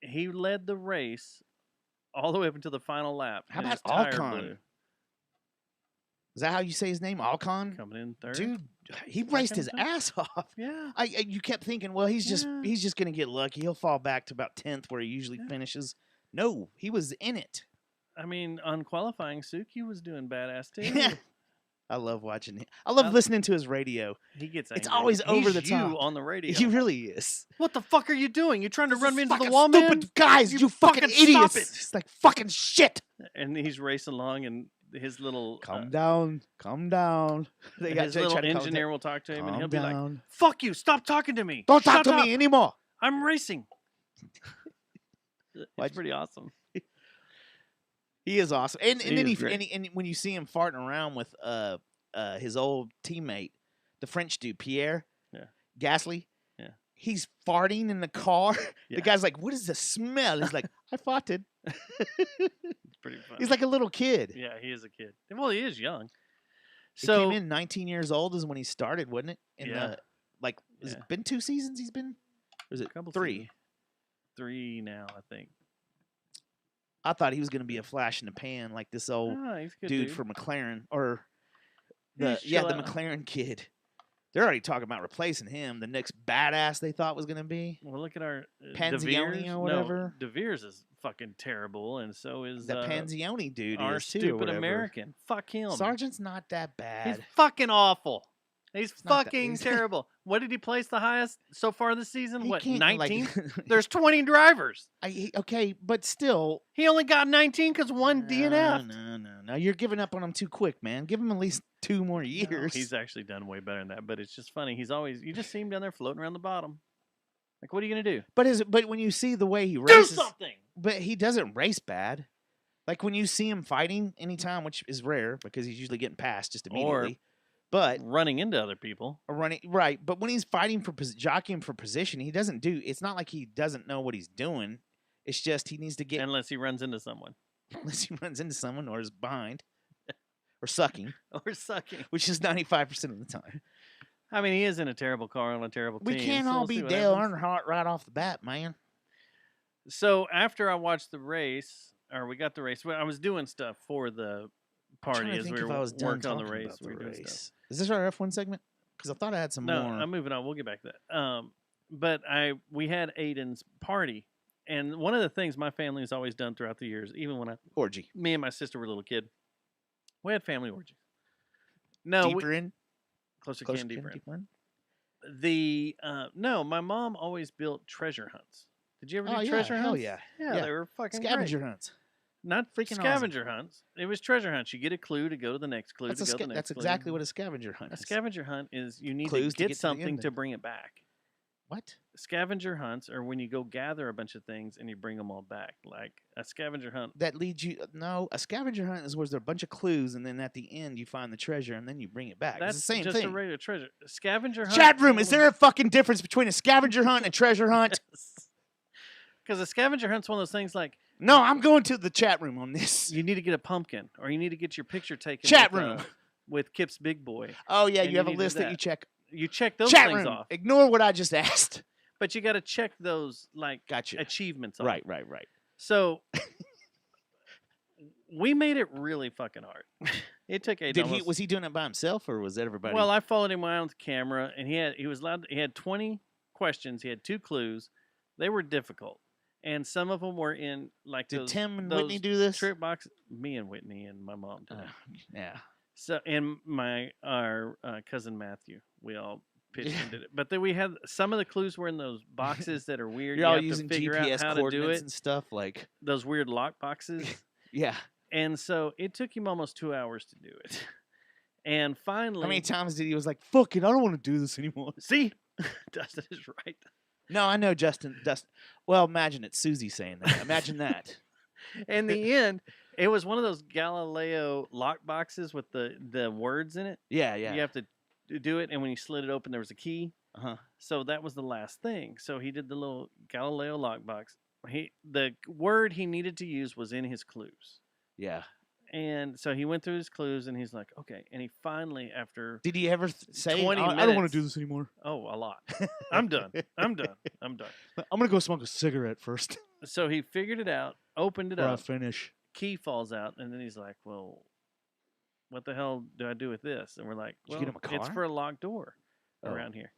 he led the race all the way up until the final lap. How and about his tire Alcon? blew. Is that how you say his name, Alcon? Coming in third. Dude, he raced his Second? ass off. Yeah. You kept thinking, well, he's just Yeah. gonna get lucky. He'll fall back to about 10th where he usually finishes. No, he was in it. I mean, on qualifying, Suki was doing badass too. I love watching him. I love listening to his radio. He gets angry. It's always over the He's top. you on the radio. He really is. What the fuck are you doing? You're trying to run me into the Fucking wall, stupid man? guys, you fucking fucking stop idiots. it. It's like fucking shit. And he's racing along, and his little Calm down. They got his they little try to calm engineer down. will talk to him, and Calm he'll be like, down. "Fuck you! Stop talking to me! Don't talk Shut to up. me anymore. I'm racing." It's Why'd you- pretty awesome. He is awesome. And He then is great. and when you see him farting around with his old teammate, the French dude, Pierre Gasly. Yeah. He's farting in the car. Yeah. The guy's like, "What is the smell?" He's like, "I farted." It's pretty fun. He's like a little kid. yeah, he is a kid. Well, he is young. He So came in 19 years old is when he started, wasn't it? In Yeah. the like, has Yeah. it been 2 seasons he's been? Or is it Couple 3? seasons. 3 now, I think. I thought he was going to be a flash in the pan like this old Ah, he's a good dude from McLaren or the He's the chill out. McLaren kid. They're already talking about replacing him. The next badass they thought was going to be Well, look at our Panzioni DeVeers. or whatever. No, DeVeers is fucking terrible, and so is the Panzioni dude. our is too, or stupid whatever. American. Fuck him. Sargent's not that bad. He's fucking awful. He's not that- fucking he's- terrible. What did he place the highest so far this season? He What, can't, 19? like- There's 20 drivers. Okay, but still, He only got 19 because one DNF. No. You're giving up on him too quick, man. Give him at least 2 more No, years. he's actually done way better than that, but it's just funny. He's always, you just see him down there floating around the bottom. Like, what are you going to do? But when you see the way he Do races, something! but he doesn't race bad. Like when you see him fighting anytime, which is rare because he's usually getting passed just immediately. But Running into other people. or running right, but when he's fighting for jockeying for position, he doesn't do. It's not like he doesn't know what he's doing. It's just he needs to get Unless he runs into someone. unless he runs into someone or is behind or sucking, Or sucking. which is 95% of the time. I mean, he is in a terrible car on a terrible We team. can't so all we'll be see what Dale happens. Earnhardt right off the bat, man. So after I watched the race, or we got the race, well, I was doing stuff for the I'm trying party to as think we if were I was done working on the talking race. about We were the doing stuff. race. Is this our F1 segment? Because I thought I had some No, more. I'm moving on. We'll get back to that. But we had Aiden's party, and one of the things my family has always done throughout the years, even when orgy. me and my sister were a little kid, we had family orgies. No, Deeper in, closer closer can in, deeper in. deeper in. The no, my mom always built treasure hunts. Did you ever do Oh, yeah, treasure hell hunts? yeah. yeah, Yeah. they were fucking Scavenger great. hunts. Not Freaking awesome. scavenger hunts. It was treasure hunts. You get a clue to go to the next clue That's, to go to the next that's clue. exactly what a scavenger hunt A is. scavenger hunt is. You need Clues to to get get to the something ending. to bring it back. What? Scavenger hunts are when you go gather a bunch of things and you bring them all back. Like a scavenger hunt. That leads you. No, a scavenger hunt is where there's a bunch of clues, and then at the end you find the treasure, and then you bring it back. That's it's the same just thing. a regular treasure. A scavenger hunt. Chat room. Is there a fucking difference between a scavenger hunt and a treasure hunt? Because a scavenger hunt's one of those things like No, I'm going to the chat room on this. you need to get a pumpkin or you need to get your picture taken. Chat with, room. with Kip's Big Boy. Oh yeah, and you you have a need to do list that that. you check. You check those Chat things room. off, Ignore what I just asked. but you got to check those like Gotcha. achievements off. Right. So we made it really fucking hard. It took 8 Did he? almost- Was he doing it by himself, or was everybody? Well, I followed him around the camera, and he had 20 questions. He had 2 clues. They were difficult, and some of them were in like Did those, Tim and those Whitney do this? trip boxes. Me and Whitney and my mom did. Yeah. So and our cousin Matthew, we all pitched and did it. But then we had some of the clues were in those boxes that are weird. You're You all have using to figure GPS out how to do coordinates it. and stuff like. Those weird lock boxes. Yeah. And so it took him almost 2 hours to do it. And finally, How many times did he was like, "Fuck it, I don't want to do this anymore." see, Dustin is right. No, I know Dustin. Well, imagine it. Susie saying that. Imagine that. In the end, it was one of those Galileo lock boxes with the words in it. Yeah, yeah. You have to do it, and when you slid it open, there was a key. Uh-huh. So that was the last thing. So he did the little Galileo lockbox. The word he needed to use was in his clues. Yeah. And so he went through his clues, and he's like, okay. And he finally, after Did he ever say, 20 I don't want to minutes- do this anymore? oh, a lot. I'm done. I'm done. I'm going to go smoke a cigarette first So he figured it out, opened it before I up, finish. key falls out, and then he's like, well, what the hell do I do with this? And we're like, Did you well, get him a it's car? for a locked door Oh. around here.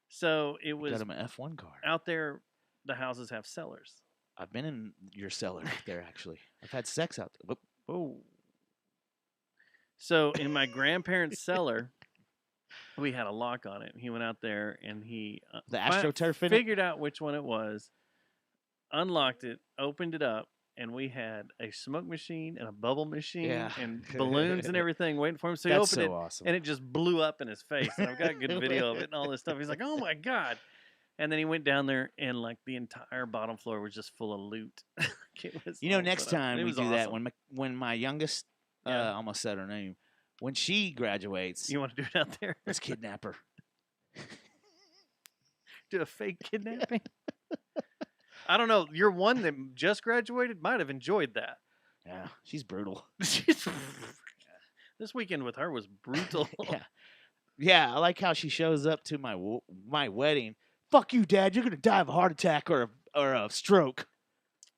So it was Got him an F1 car. out there. The houses have cellars. I've been in your cellar there, actually. I've had sex out there. Whoop. Oh. So in my grandparents' cellar, we had a lock on it. He went out there and he The AstroTurf in it? figured out which one it was, unlocked it, opened it up, and we had a smoke machine and a bubble machine Yeah. and balloons and everything waiting for him. So he That's opened so it awesome. and it just blew up in his face. And I've got a good video of it and all this stuff. He's like, "Oh my god!" And then he went down there and like the entire bottom floor was just full of loot. It was You know, all next set up. time It we was do that, awesome. when my youngest, Yeah. almost said her name, when she graduates, You want to do it out there? let's kidnap her. Do a fake kidnapping? I don't know. Your one that just graduated might have enjoyed that. Yeah, she's brutal. This weekend with her was brutal. Yeah. Yeah, I like how she shows up to my wedding. Fuck you, Dad. You're gonna die of a heart attack or a stroke.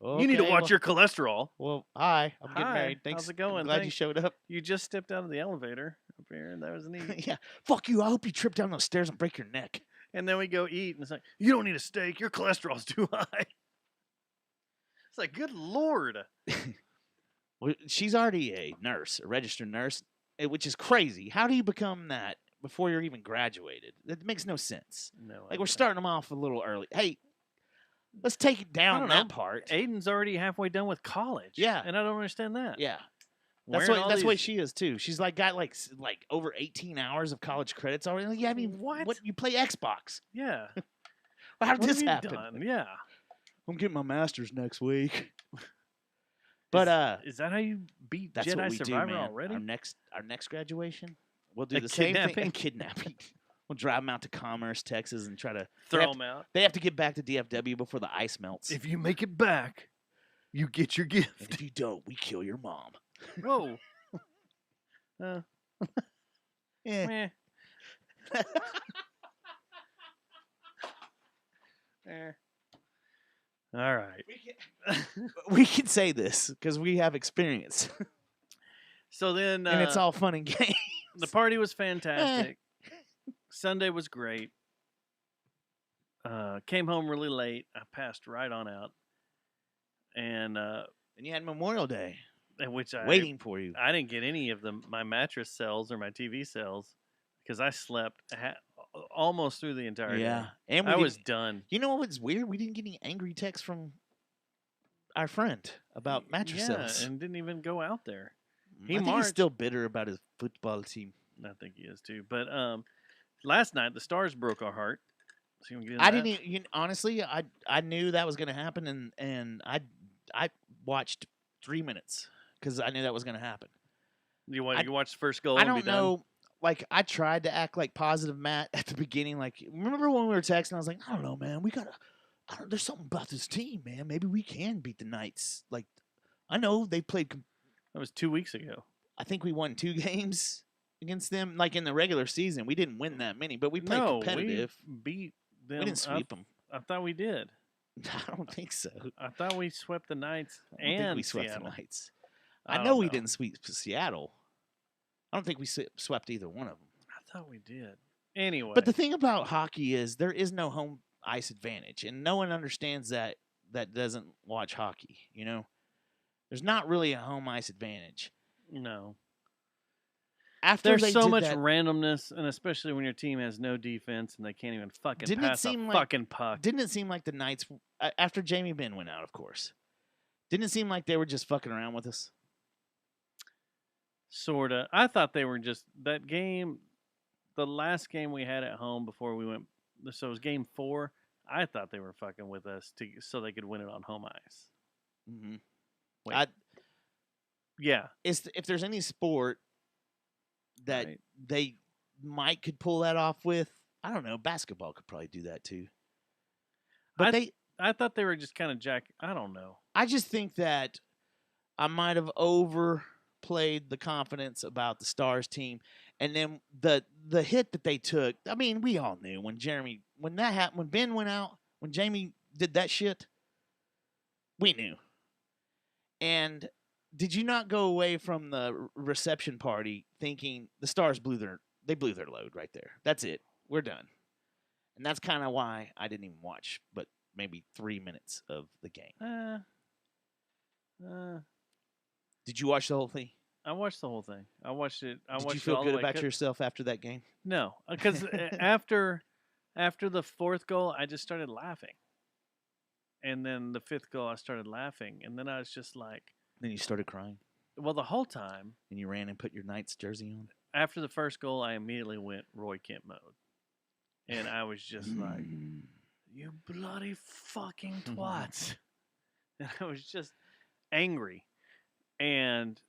You need to Okay, watch well- your cholesterol. Well, hi. I'm getting Hi, married. Thanks. how's it going? I'm glad you Thanks. showed up. You just stepped out of the elevator up here. That was neat. Yeah. Fuck you. I hope you trip down those stairs and break your neck. And then we go eat, and it's like, you don't need a steak. Your cholesterol's too high. It's like, good Lord. Well, she's already a nurse, a registered nurse, which is crazy. How do you become that before you're even graduated? That makes no sense. No, Like, we're starting them off a little early. Hey, let's take it down don't that know. part. Aiden's already halfway done with college. Yeah. And I don't understand that. Yeah. Wearing That's all what these- she is too. She's like got like over 18 hours of college credits already. Like, yeah, I mean, What? you play Xbox? Yeah. How did What this have you happen? done? Yeah. I'm getting my master's next week. But Is that how you beat that's Jedi what we Survivor do, man. already? Our next graduation, we'll do A the same thing. kidnapping? Kidnapping. We'll drive them out to Commerce, Texas, and try to Throw them out. They have to get back to DFW before the ice melts. If you make it back, you get your gift. And if you don't, we kill your mom. Whoa. Yeah. Meh. Eh. All right. We can say this because we have experience, So then and it's all fun and games. the party was fantastic. Sunday was great. Came home really late. I passed right on out. And And you had Memorial Day which waiting for you. I didn't get any of my mattress cells or my TV cells because I slept almost through the entire Yeah, day. and we I was didn't- done. You know what's weird? We didn't get any angry texts from our friend about mattress cells. and didn't even go out there. he I think he's marched. still bitter about his football team. I think he is too. But last night the Stars broke our heart. So you wanna get into I that? didn't. Honestly, I knew that was going to happen, and I watched 3 minutes because I knew that was going to happen. You I- watched the first goal. I and don't be done? know. Like, I tried to act like positive Matt at the beginning. Like, remember when we were texting? I was like, I don't know, man. There's something about this team, man. Maybe we can beat the Knights. Like, I know they played. That was 2 weeks ago. I think we won 2 games against them. Like in the regular season, we didn't win that many, but we played No, competitive. we beat them. We didn't sweep them. I thought we did. I don't think so. I thought we swept the Knights I don't think and we swept Seattle. the Knights. I I don't know we know. didn't sweep Seattle. I don't think we swept either one of them. I thought we did. Anyway, But the thing about hockey is there is no home ice advantage, and no one understands that doesn't watch hockey. You know, there's not really a home ice advantage. No. After There's they so did much that, randomness, and especially when your team has no defense and they can't even fucking Didn't it pass a seem like- fucking puck. didn't it seem like the Knights after Jamie Benn went out, of course, didn't it seem like they were just fucking around with us? Sorta. I thought they were just that game. The last game we had at home before we went, so it was game 4. I thought they were fucking with us so they could win it on home ice. Mm-hmm. Wait. Yeah. If there's any sport that Right. they could pull that off with, I don't know. Basketball could probably do that too. But I thought they were just kind of I don't know. I just think that I might have overplayed the confidence about the Stars team, and then the hit that they took. I mean, we all knew when that happened, when Ben went out, when Jamie did that shit, we knew. And did you not go away from the reception party thinking the Stars blew their load right there? That's it. We're done. And that's kind of why I didn't even watch, but maybe 3 minutes of the game. Did you watch the whole thing? I watched the whole thing. I watched it. Did you feel good about yourself after that game? No, because after the 4th goal, I just started laughing, and then the 5th goal, I started laughing, and then I was just like, Then you started crying, well, the whole time and you ran and put your Knights jersey on. after the 1st goal, I immediately went Roy Kent mode, and I was just like, you bloody fucking twats, and I was just angry, and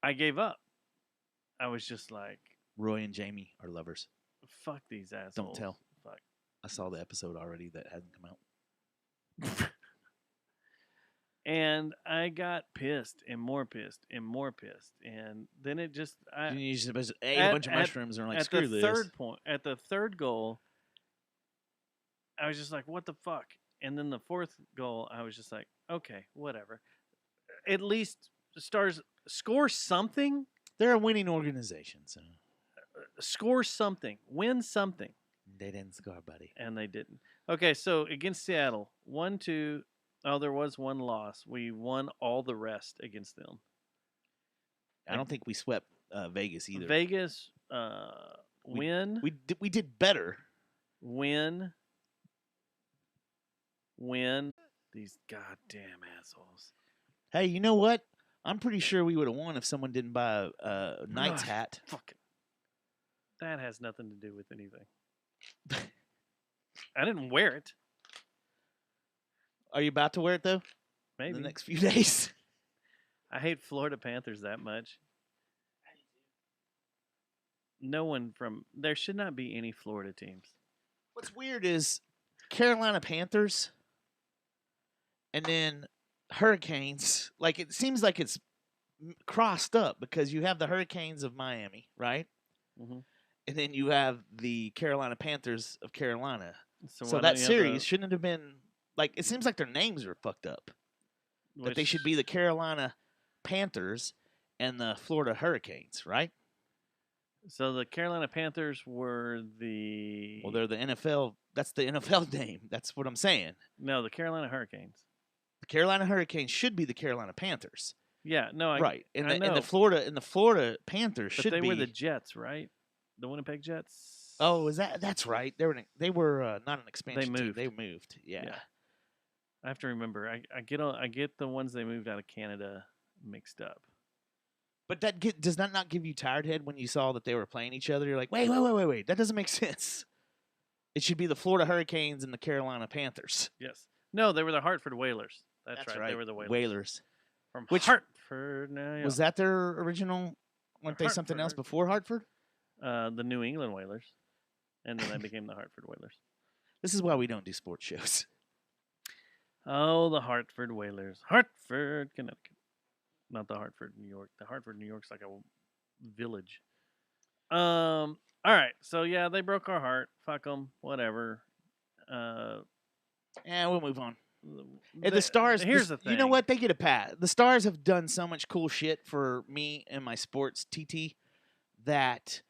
I gave up. I was just like, Roy and Jamie are lovers. fuck these assholes. tell. Fuck. I saw the episode already that hasn't come out. And I got pissed and more pissed and more pissed, and then it just And you just ate a bunch of mushrooms and are like, at screw the this. at the 3rd goal, I was just like, what the fuck? And then the 4th goal, I was just like, okay, whatever. At least the Stars score something, They're a winning organization, so score something, win something, they didn't score, buddy. and they didn't. Okay, so against Seattle, 1-2. Oh, there was one loss. We won all the rest against them. I don't think we swept Vegas either. Vegas, win, We did better. win. These goddamn assholes. Hey, you know what? I'm pretty sure we would have won if someone didn't buy a Knights Ugh, hat. Fucking. That has nothing to do with anything. I didn't wear it. Are you about to wear it though? Maybe. In the next few days. I hate Florida Panthers that much. No one from there should not be any Florida teams. What's weird is Carolina Panthers and then Hurricanes. Like, it seems like it's crossed up because you have the Hurricanes of Miami, right? Mhm. And then you have the Carolina Panthers of Carolina. So, So why that don't you have series shouldn't have been like. It seems like their names are fucked up. That they should be the Carolina Panthers and the Florida Hurricanes, right? So the Carolina Panthers were the Well, they're the NFL. That's the NFL name. That's what I'm saying. no, the Carolina Hurricanes. The Carolina Hurricanes should be the Carolina Panthers, Yeah, no, right? And I the know. Florida Panthers But should they be. were the Jets, right? The Winnipeg Jets. Oh, is that's right? They were not an expansion team. moved. They moved. Yeah. I have to remember. I get the ones they moved out of Canada mixed up. But does that not give you tired head when you saw that they were playing each other? You're like, wait. That doesn't make sense. It should be the Florida Hurricanes and the Carolina Panthers. Yes. No, they were the Hartford Whalers. That's right. They were the Whalers. From Which- Hartford. No, yeah. Was that their original? Weren't they something else Hartford. before Hartford? The New England Whalers, and then they became the Hartford Whalers. This is why we don't do sports shows. Oh, the Hartford Whalers, Hartford, Connecticut, not the Hartford, New York. The Hartford, New York's like a village. All right, so yeah, they broke our heart. Fuck them, whatever. Yeah, we'll move on. The, The Stars. Here's the thing. You know what? They get a pass. The Stars have done so much cool shit for me and my sports TT that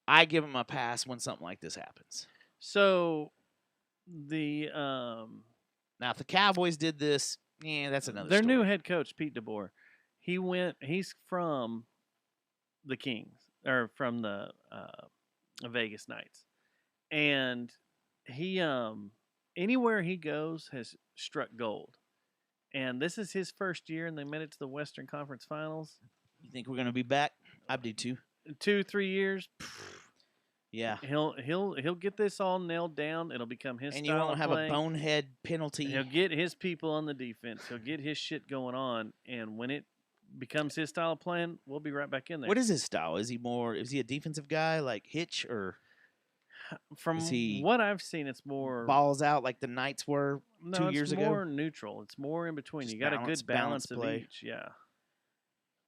I give them a pass when something like this happens. So Now, if the Cowboys did this, yeah, that's another their story. new head coach, Pete DeBoer, he's from the Kings or from the Vegas Knights, and he anywhere he goes has struck gold. And this is his first year, and they made it to the Western Conference Finals. You think we're going to be back? I do too. 2-3 years, Yeah. he'll get this all nailed down. It'll become his And you style won't of have playing. a bonehead penalty. He'll get his people on the defense. He'll get his shit going on, and when it becomes his style of playing, we'll be right back in there. What is his style? Is he a defensive guy like Hitch, or From is he what I've seen, it's more balls out like the Knights were no, 2 it's years more ago? neutral. It's more in between. Just You got a good balance of play. each. Yeah.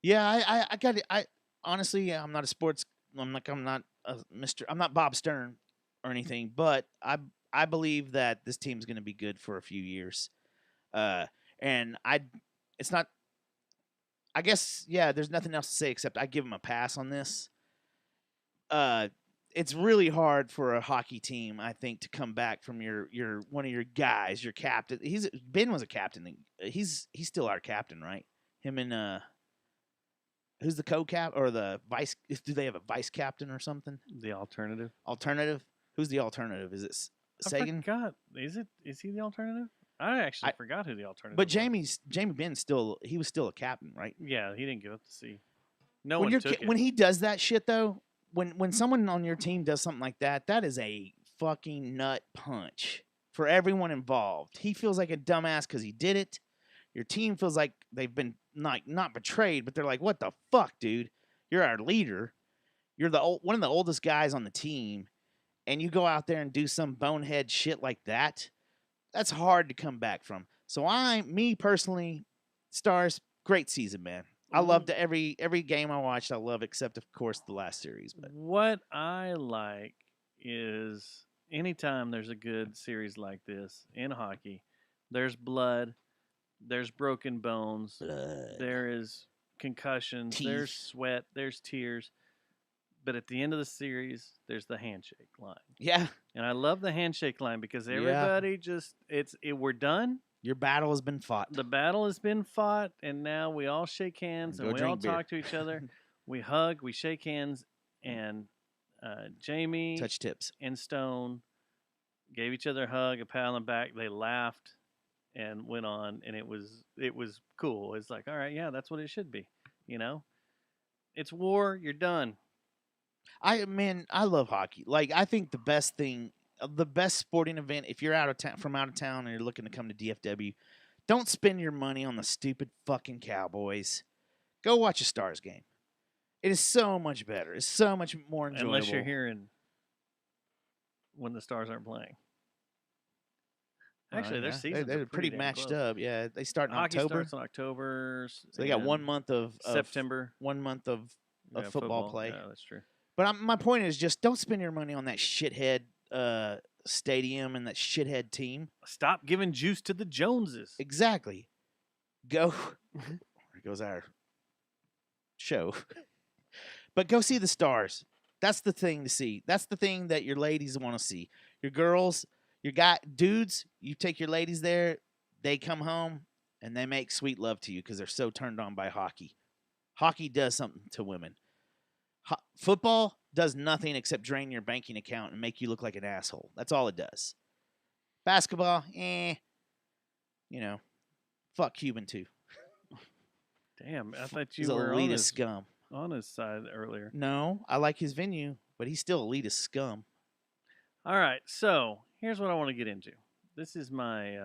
Yeah, I got it. I honestly, I'm not a sports. I'm not a Mr. I'm not Bob Stern or anything, but I believe that this team's going to be good for a few years. And it's not. I guess there's nothing else to say except I give him a pass on this. It's really hard for a hockey team, I think, to come back from your one of your guys, your captain. Ben was a captain. He's still our captain, right? Him and who's the co-cap or the vice? Do they have a vice captain or something? The alternative. Alternative? Who's the alternative? Is it Sagan? I forgot. Is he the alternative? I actually forgot who the alternative But was. Jamie Ben he was still a captain, right? Yeah, he didn't give up the C. No when one took it. When he does that shit though, when someone on your team does something like that, that is a fucking nut punch for everyone involved. He feels like a dumbass because he did it. Your team feels like they've been not betrayed, but they're like, "What the fuck, dude? You're our leader. You're one of the oldest guys on the team, and you go out there and do some bonehead shit like that. That's hard to come back from." So me personally, Stars, great season, man. I loved every game I watched. I love, except of course the last series. But what I like is anytime there's a good series like this in hockey, there's blood, there's broken bones, there is concussions, there's sweat, there's tears. But at the end of the series, there's the handshake line. Yeah. And I love the handshake line because everybody we're done. Your battle has been fought. The battle has been fought, and now we all shake hands and we all talk to each other. We hug, we shake hands, and Jamie touch tips and Stone gave each other a hug, a pat on the back. They laughed and went on, and it was cool. It's like, all right, yeah, that's what it should be. You know, it's war. You're done. I love hockey. Like, I think the best sporting event, if you're out of town and you're looking to come to DFW, don't spend your money on the stupid fucking Cowboys. Go watch a Stars game. It is so much better. It's so much more enjoyable. Unless you're hearing when the Stars aren't playing. Actually, their seasons they're are pretty matched up. Yeah, they start in Hockey October. starts in October. So they got 1 month of September. 1 month of football play. Yeah, that's true. But my point is just don't spend your money on that shithead stadium and that shithead team. Stop giving juice to the Joneses. Exactly. Go. There goes our show. But go see the Stars. That's the thing to see. That's the thing that your ladies want to see. Your girls, your dudes, you take your ladies there, they come home, and they make sweet love to you because they're so turned on by hockey. Hockey does something to women. Football does nothing except drain your banking account and make you look like an asshole. That's all it does. Basketball, fuck Cuban too. Damn, I thought He's you were elitist scum. On his side earlier. No, I like his venue, but he's still elitist scum. All right, so here's what I want to get into. This is my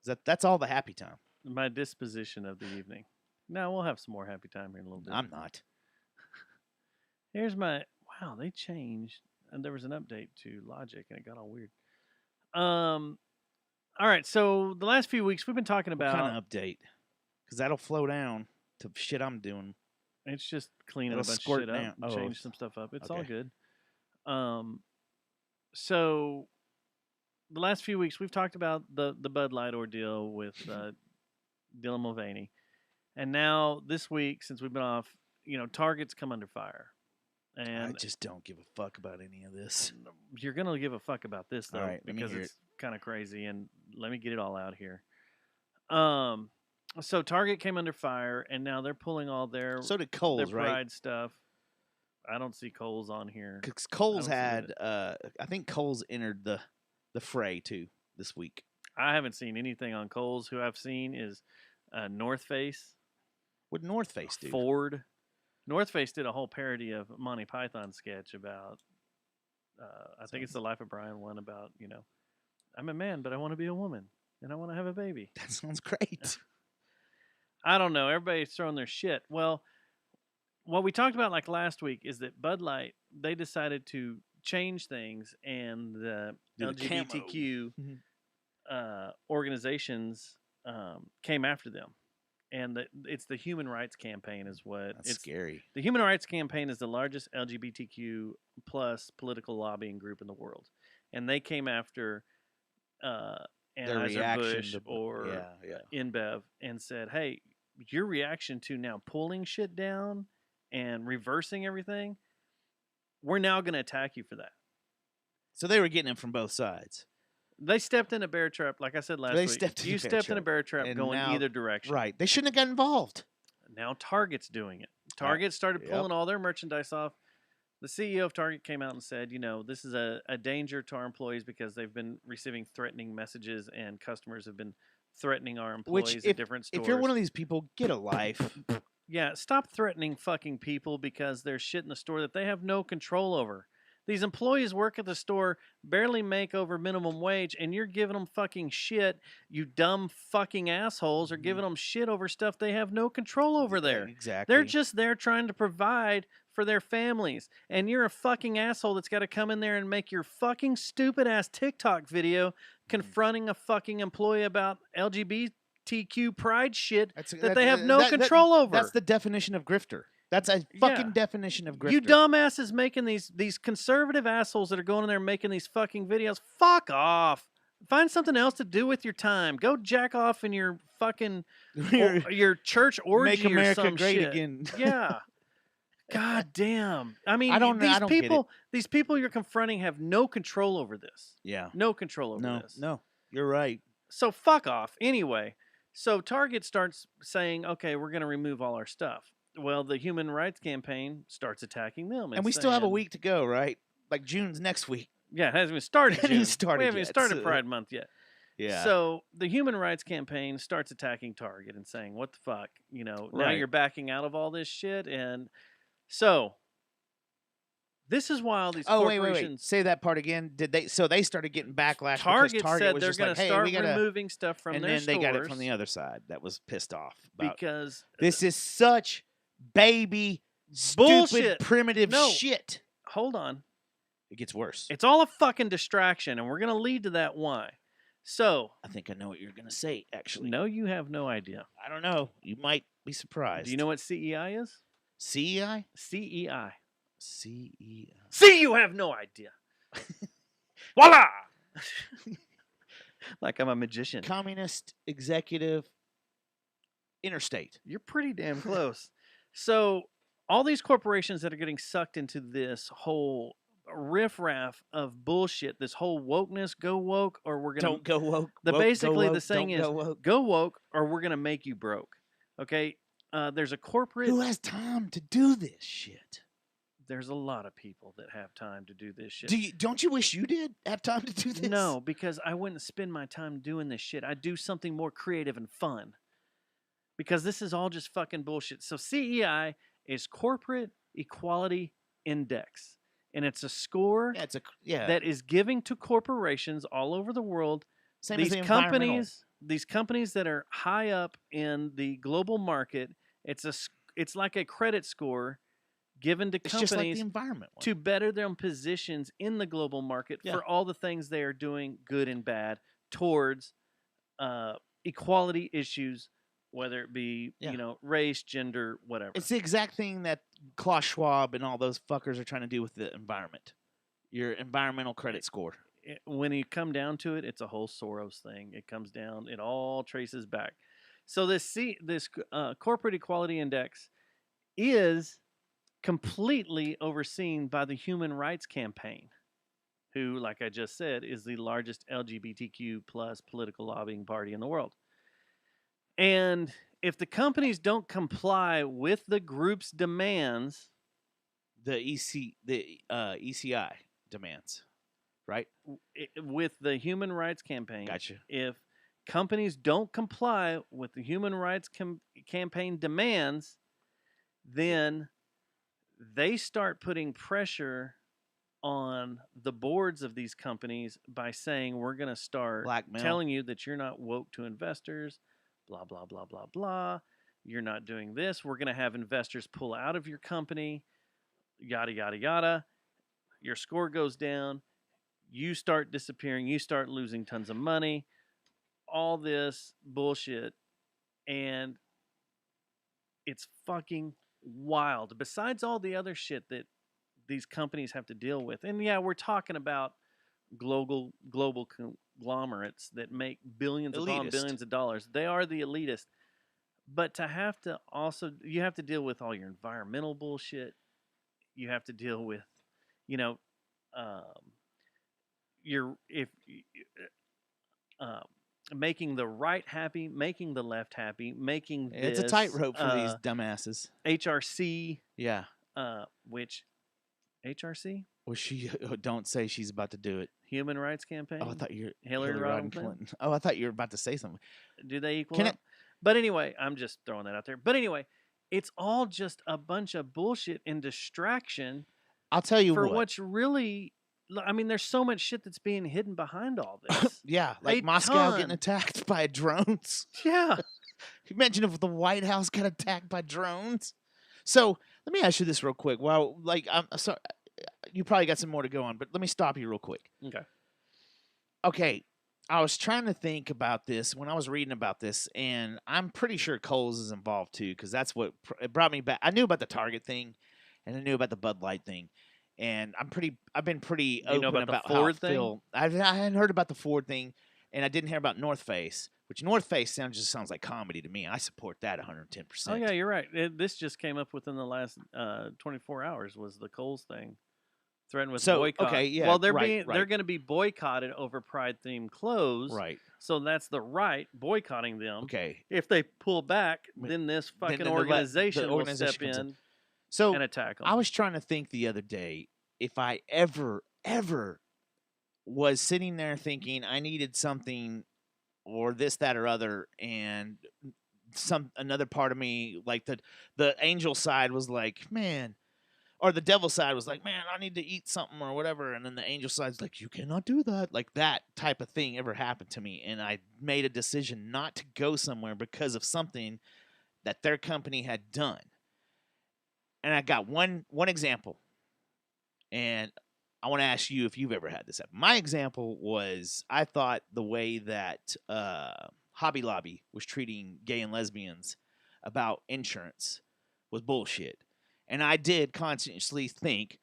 that's all the happy time. My disposition of the evening. No, we'll have some more happy time here in a little bit. I'm not. Here's my they changed and there was an update to Logic and it got all weird. All right, so the last few weeks we've been talking about what kind of update? Because that'll flow down to shit I'm doing. It's just cleaning a bunch of shit up, change some stuff up. It's all good. So the last few weeks we've talked about the Bud Light ordeal with Dylan Mulvaney, and now this week since we've been off, Target's come under fire. I And just don't give a fuck about any of this. you're gonna give a fuck about this though, All right, let me because hear it's kind of crazy. And let me get it all out here. So Target came under fire, and now they're pulling all their So did Kohl's, their right? Pride stuff. I don't see Kohl's on here. Because Kohl's I don't had, see I think Kohl's entered the fray too this week. I haven't seen anything on Kohl's. Who I've seen is North Face, What North Face do? Ford. North Face did a whole parody of Monty Python sketch about. I think it's the Life of Brian one about I'm a man, but I want to be a woman, and I want to have a baby. That sounds great. I don't know. Everybody's throwing their shit. Well, what we talked about like last week is that Bud Light, they decided to change things, and the Do the camo. LGBTQ Mhm. organizations came after them. And it's the Human Rights Campaign is what That's it's. scary. The Human Rights Campaign is the largest LGBTQ plus political lobbying group in the world, and they came after Their Anheuser-Busch reaction to or yeah. InBev and said, "Hey, your reaction to now pulling shit down and reversing everything, we're now going to attack you for that." So they were getting it from both sides. They stepped in a bear trap, like I said last They week. stepped in You a bear stepped in a trap. bear trap And going now- either direction. Right. They shouldn't have got involved. Now Target's doing it. Target started yep. pulling all their merchandise off. The CEO of Target came out and said, this is a danger to our employees because they've been receiving threatening messages and customers have been threatening our employees at different stores. If you're one of these people, get a life. Yeah, stop threatening fucking people because there's shit in the store that they have no control over. These employees work at the store, barely make over minimum wage, and you're giving them fucking shit. You dumb fucking assholes are giving them shit over stuff they have no control over there. Exactly. They're just there trying to provide for their families. And you're a fucking asshole that's got to come in there and make your fucking stupid ass TikTok video confronting a fucking employee about LGBTQ pride shit that they have no control over. That's the definition of grifter. That's a fucking definition of grifter. You dumbasses making these conservative assholes that are going in there making these fucking videos. Fuck off. Find something else to do with your time. Go jack off in your fucking your church orgy Make America or some great shit. again. Yeah. God damn. I mean, I don't get it. These people you're confronting have no control over this. Yeah. No control over this. No. You're right. So fuck off. Anyway, so Target starts saying, okay, we're going to remove all our stuff. Well, the Human Rights Campaign starts attacking them. And we still have a saying- week to go, right? Like June's next week. Yeah, it hasn't even started Hasn't even June. started We haven't even yet, started so- Pride Month yet. Yeah. So the Human Rights Campaign starts attacking Target and saying, what the fuck? Now Right. you're backing out of all this shit. And so this is why all these wait. corporations... Say that part again. Did they? So they started getting backlash Target because Target said was they're just going like, to hey, start we gotta, removing stuff from and their then stores. they got it from the other side that was pissed off about Because this is such baby Bullshit. stupid primitive No. shit. hold on. It gets worse. It's all a fucking distraction, and we're going to lead to that why. So, I think I know what you're gonna say. Actually, no, you have no idea. I don't know. You might be surprised. Do you know what CEI is? CEI? CEI. CEI. See, you have no idea. Voila! Like I'm a magician. Communist Executive Interstate. You're pretty damn close. So, all these corporations that are getting sucked into this whole riffraff of bullshit, this whole wokeness, go woke, or we're gonna Don't go woke. The woke, go basically woke, the saying don't is go woke. go woke, or we're gonna make you broke. Okay, there's a corporate. Who has time to do this shit? There's a lot of people that have time to do this shit. Don't you wish you did have time to do this? No, because I wouldn't spend my time doing this shit. I'd do something more creative and fun. Because this is all just fucking bullshit. So CEI is Corporate Equality Index. And it's a score Yeah, that is giving to corporations all over the world. Same as These the environmental. companies that are high up in the global market, it's like a credit score given to It's just like the companies environment one. to better their positions in the global market Yeah. for all the things they are doing good and bad towards equality issues, whether it be Yeah. race, gender, whatever. It's the exact thing that Klaus Schwab and all those fuckers are trying to do with the environment. Your environmental credit score. When you come down to it, it's a whole Soros thing. It comes down, it all traces back. So this Corporate Equality Index is completely overseen by the Human Rights Campaign, who, like I just said, is the largest LGBTQ plus political lobbying party in the world. And if the companies don't comply with the group's demands, The ECI demands, right? With the Human Rights Campaign, Gotcha. if companies don't comply with the Human Rights Campaign demands, then they start putting pressure on the boards of these companies by saying, we're going to start Blackmail. telling you that you're not woke to investors, blah, blah, blah, blah, blah. You're not doing this. We're going to have investors pull out of your company, yada, yada, yada. Your score goes down. You start disappearing. You start losing tons of money. All this bullshit. And it's fucking wild. Besides all the other shit that these companies have to deal with. And yeah, we're talking about global conglomerates that make billions upon billions of dollars. They are the elitist. But to have to also, you have to deal with all your environmental bullshit. You have to deal with, making the right happy, making the left happy, making this, It's a tightrope for these dumbasses. HRC, Yeah. which HRC, Well, she don't say she's about to do it. Human Rights Campaign. Oh, I thought you're Hillary Rodham Clinton. Oh, I thought you were about to say something. Do they equal Can up? But anyway, I'm just throwing that out there. But anyway, it's all just a bunch of bullshit and distraction. I'll tell you for what. what's really. I mean, there's so much shit that's being hidden behind all this. Yeah, like A Moscow ton. getting attacked by drones. Yeah. Imagine if the White House got attacked by drones. So let me ask you this real quick. Well, I'm sorry, you probably got some more to go on, but let me stop you real quick. Okay. Okay, I was trying to think about this when I was reading about this, and I'm pretty sure Kohl's is involved too, because that's what it brought me back. I knew about the Target thing, and I knew about the Bud Light thing, and I've been pretty open about the about Ford how I feel. I hadn't heard about the Ford thing, and I didn't hear about North Face, which North Face just sounds like comedy to me. I support that 110%. Oh yeah, you're right. This just came up within the last 24 hours. Was the Kohl's thing threatened with boycott? Okay, yeah. Well, they're right. going to be boycotted over Pride themed clothes. Right. So that's the right boycotting them. Okay. If they pull back, then this fucking then the organization will organization step comes in So and attack them. I was trying to think the other day if I ever was sitting there thinking I needed something or this, that, or other, and another part of me, like the angel side was like, man, or the devil side was like, man, I need to eat something or whatever, and then the angel side's like, you cannot do that. Like that type of thing ever happened to me, and I made a decision not to go somewhere because of something that their company had done. And I got one example, and I want to ask you if you've ever had this happen. My example was I thought the way that Hobby Lobby was treating gay and lesbians about insurance was bullshit. And I did consciously think,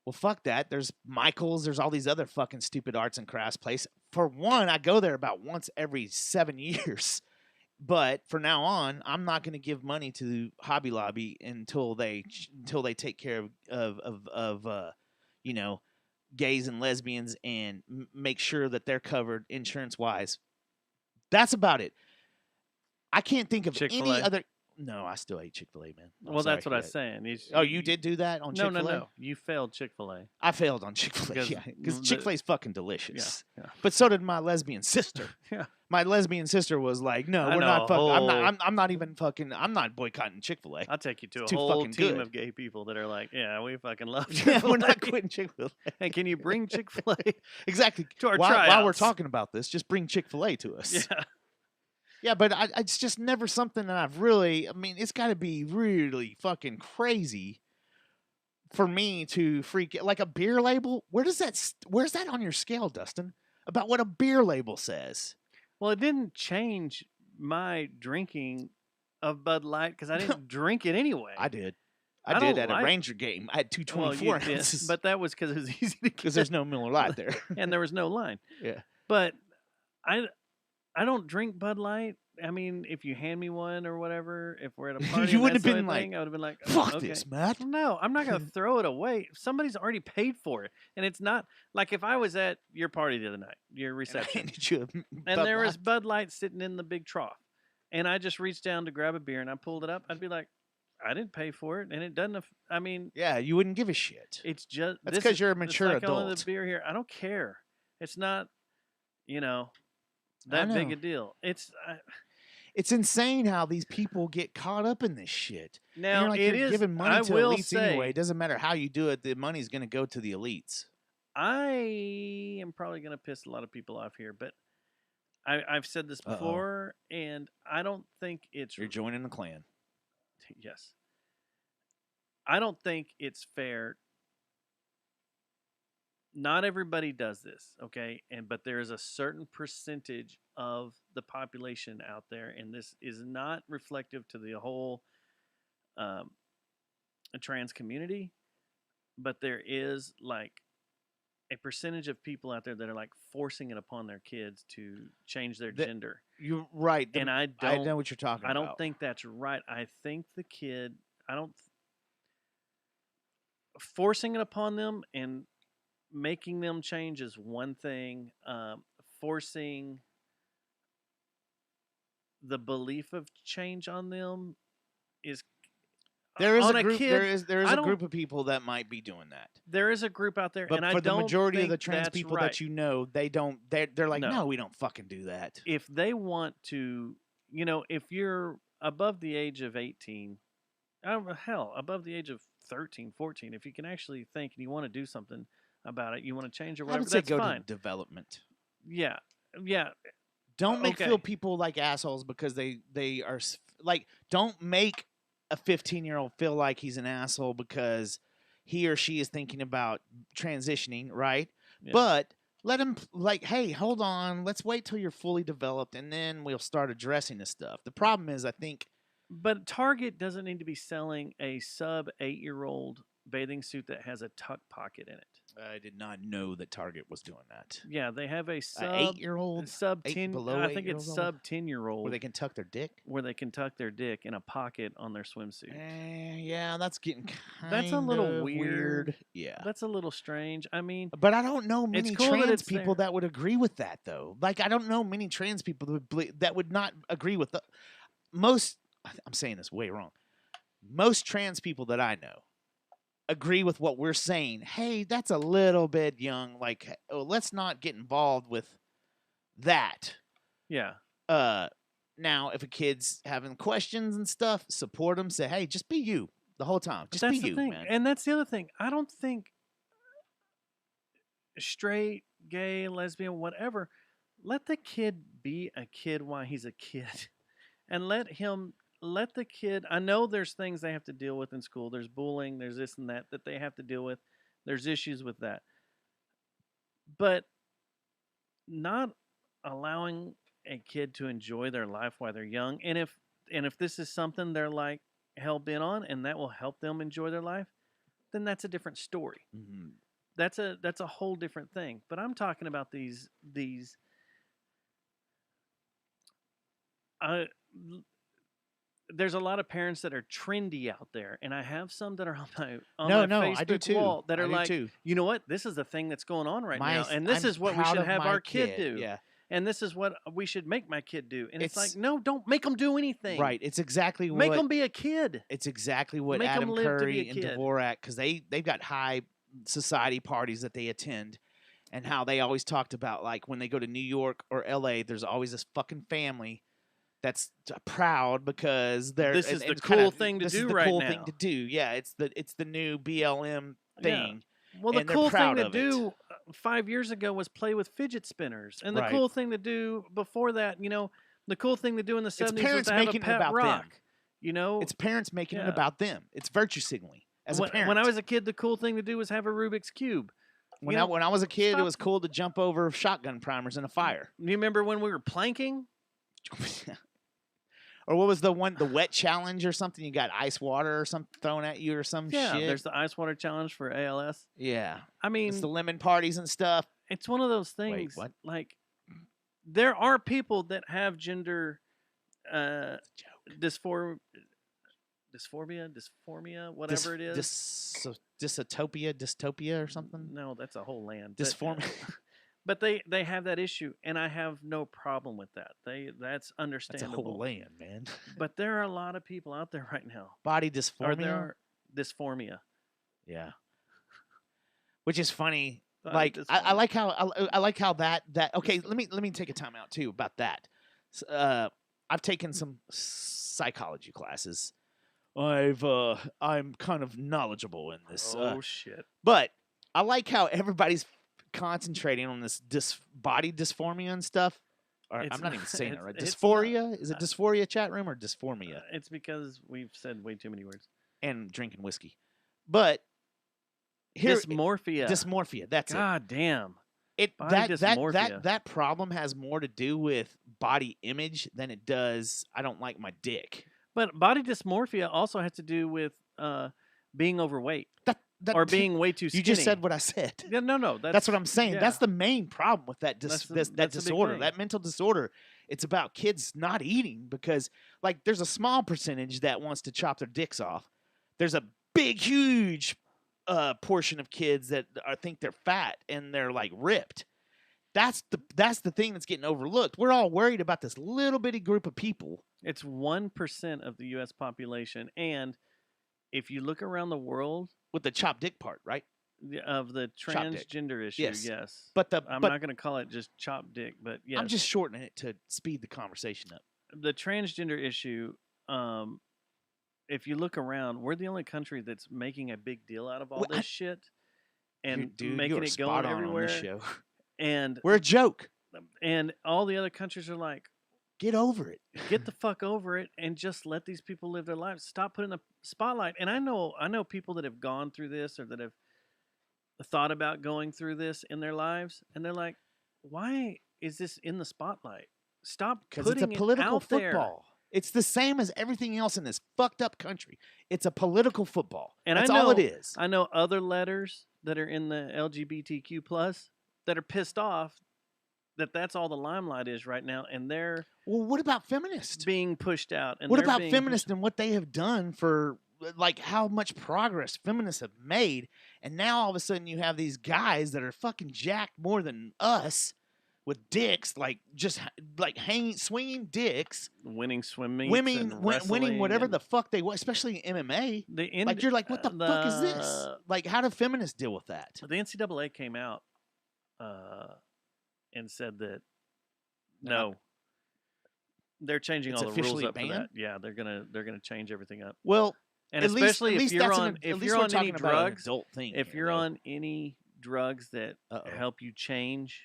well, fuck that. There's Michael's. There's all these other fucking stupid arts and crafts places. For one, I go there about once every 7 years. But for now on, I'm not going to give money to Hobby Lobby until they take care of gays and lesbians and make sure that they're covered insurance wise. That's about it. I can't think of Chick-fil-A. any other. No, I still ate Chick-fil-A, man. I'm well, that's sorry. what I was saying. Oh, you did do that on Chick-fil-A? No. You failed Chick-fil-A. I failed on Chick-fil-A, Because yeah, because the- Chick-fil-A's fucking delicious. Yeah. But so did my lesbian sister. Yeah. My lesbian sister was like, "No, I we're know not a fucking. I'm not even fucking. I'm not boycotting Chick-fil-A. I'll take you to a too whole fucking team good. of gay people that are like, yeah, we fucking love Yeah, Chick-fil-A. we're not quitting Chick-fil-A. Hey, can you bring Chick-fil-A Exactly. to our While we're tryouts? talking about this, just bring Chick-fil-A to us. Yeah. Yeah, but it's just never something that I've really. I mean, it's got to be really fucking crazy for me to freak like a beer label. Where's that on your scale, Dustin? About what a beer label says. Well, it didn't change my drinking of Bud Light because I didn't drink it anyway. I did. I I did don't at a like- Ranger game. I had two Well, 24 you did, ounces. but that was because it was easy to because there's no Miller Lite there. and there was no line. Yeah. But I don't drink Bud Light. I mean, if you hand me one or whatever, if we're at a party, You and wouldn't that's have the been only like, thing, I would have been like, fuck okay. this, Matt. No, I'm not gonna throw it away. Somebody's already paid for it, and it's not like if I was at your party the other night, your reception, Handed you a and Bud there was Light. Bud Light sitting in the big trough, and I just reached down to grab a beer and I pulled it up, I'd be like, I didn't pay for it, and it doesn't. I mean, Yeah, you wouldn't give a shit. it's just That's this 'cause is- you're a it's mature like only adult. the beer here. I don't care. It's not, you know, I that big know. a deal. It's It's insane how these people get caught up in this shit. And now you're like, it you're is. giving money I to will elites say, anyway. It doesn't matter how you do it. The money's going to go to the elites. I am probably going to piss a lot of people off here, but I've said this Uh-oh. before, and I don't think it's You're joining the clan. yes. I don't think it's fair. Not everybody does this, okay? But there is a certain percentage of the population out there, and this is not reflective to the whole trans community, but there is like a percentage of people out there that are like forcing it upon their kids to change their The- gender. You're right. And I I don't know what you're talking I about. don't think that's right. I think the kid, forcing it upon them and making them change is one thing. Forcing the belief of change on them is there is on a group. kid. There is I a don't- group of people that might be doing that. There is a group out there, But and I for the don't majority of think the trans that's people right. that you know, they don't. They're like, No. no, we don't fucking do that. If they want to, if you're above the age of 18, hell, above the age of 13, 14, if you can actually think and you want to do something about it, you want to change or I whatever, would say that's go fine. to development. Yeah. Don't make Okay. feel people like assholes because they are like. Don't make a 15-year-old feel like he's an asshole because he or she is thinking about transitioning, right? Yeah. But let him like, hey, hold on, let's wait till you're fully developed and then we'll start addressing this stuff. The problem is, I think, But Target doesn't need to be selling a sub 8-year-old bathing suit that has a tuck pocket in it. I did not know that Target was doing that. Yeah, they have a An sub 8-year-old sub eight- 10. below I think it's 8-year-old sub 10-year-old where they can tuck their dick. where they can tuck their dick in a pocket on their swimsuit. Yeah, that's getting kind That's a little of weird. Yeah. That's a little strange. I mean, But I don't know many cool that trans it's people there. that would agree with that, though. Like, I don't know many trans people that would not agree with most. I'm saying this way wrong. Most trans people that I know agree with what we're saying. Hey, that's a little bit young. Like, let's not get involved with that. yeah. Now, if a kid's having questions and stuff, support them. Say, hey, just be you the whole time. Just That's be the you, thing. man. And that's the other thing. I don't think straight, gay, lesbian, whatever, let the kid be a kid while he's a kid. And let the kid, I know there's things they have to deal with in school. There's bullying, there's this and that they have to deal with. There's issues with that. But not allowing a kid to enjoy their life while they're young. And if this is something they're like hell bent on and that will help them enjoy their life, then that's a different story. Mhm. That's a whole different thing. But I'm talking about these there's a lot of parents that are trendy out there, and I have some that are on my No, Facebook I do too. wall that I are do like, too. you know what, this is the thing that's going on right now, My- and this I'm is what we proud should of have my our kid do, Yeah. and this is what we should make my kid do, and it's It's- like, no, don't make them do anything. Right. It's exactly Make what them be a kid. it's exactly what Make 'em Adam live to be Curry a and kid. Dvorak, because they've got high society parties that they attend, and how they always talked about, like, when they go to New York or LA, there's always this fucking family that's proud because they're This is and the it's kind cool of- thing to this do is the right cool now. thing to do. Yeah, it's the new BLM Yeah. thing. Well, the and they're cool thing proud to of it. do 5 years ago was play with fidget spinners, and the Right. cool thing to do before that, the cool thing to do in the 70s was parents to have a making it pet about rock. them. You It's parents making it Yeah. about them. It's virtue signaling as a parent. when I was a kid, the cool thing to do was have a Rubik's Cube. when you know, I was a kid, stop- it was cool to jump over shotgun primers in a fire. You remember when we were planking? Or what was the wet challenge or something? You got ice water or something thrown at you or some Yeah, shit. there's the ice water challenge for ALS. Yeah. I mean, It's the lemon parties and stuff. it's one of those Wait, things. what? Like, there are people that have gender dysphoria, whatever it is. Dystopia or something. No, that's a whole land. Dysformia. But they have that issue, and I have no problem with that. That's That's a understandable. whole land, man. But there are a lot of people out there right now. Body Or dysphoria. there are dysphoria. Yeah. Which is funny. Body Like I dysphoria. like how I like how that okay. Let me take a time out too about that. I've taken some psychology classes. I'm kind of knowledgeable in this. Oh shit! But I like how everybody's concentrating on this body dysphoria and stuff. Or, It's I'm not even saying it it's- right. it's Dysphoria? Is it dysphoria chat room or dysphoria? It's because we've said way too many words. And drinking whiskey. But here Dysmorphia. That's God damn. it. Body dysmorphia. That problem has more to do with body image than it does I don't like my dick. But body dysmorphia also has to do with being overweight That or being way too skinny. You just said what I said. Yeah, no. That's what I'm saying. yeah. That's the main problem with that That's the that big disorder, thing. that mental disorder. It's about kids not eating because, like, there's a small percentage that wants to chop their dicks off. There's a big, huge portion of kids that think they're fat and they're like ripped. That's the thing that's getting overlooked. We're all worried about this little bitty group of people. It's 1% of the U.S. population, and if you look around the world With the chop dick part, right? of the Chop dick. transgender issue, Yes. yes. But I'm but not going to call it just chop dick, but yes. I'm just shortening it to speed the conversation up. The transgender issue. If you look around, we're the only country that's making a big deal out of all Well, this shit and Dude, making you are it spot going on everywhere. this show. And We're a joke. all the other countries are like, Get over it. get the fuck over it and just let these people live their lives. Stop putting a spotlight. And I know people that have gone through this or that have thought about going through this in their lives, and they're like, why is this in the spotlight? Stop Because putting it's a political it out there. football. It's the same as everything else in this fucked up country. It's a political football. And That's I know, all it is. I know other letters that are in the LGBTQ plus that are pissed off that that's all the limelight is right now, and they're Well, what about feminists? being pushed out. And What they're about being feminists and what they have done for, like, how much progress feminists have made? And now all of a sudden you have these guys that are fucking jacked more than us with dicks, like just like swinging dicks, winning swim meets winning and winning wrestling whatever and the fuck they want, especially in MMA. the Like you're like, what the fuck is this? the- Like, how do feminists deal with that? The NCAA came out and said that They're not- no, they're changing It's all the rules officially up for that. banned? Yeah, they're gonna change everything up. Well, And at least- especially at least if you're that's on at if least you're we're on talking any about an drugs, adult thing if here, you're though. on any drugs that Uh-oh. help you change,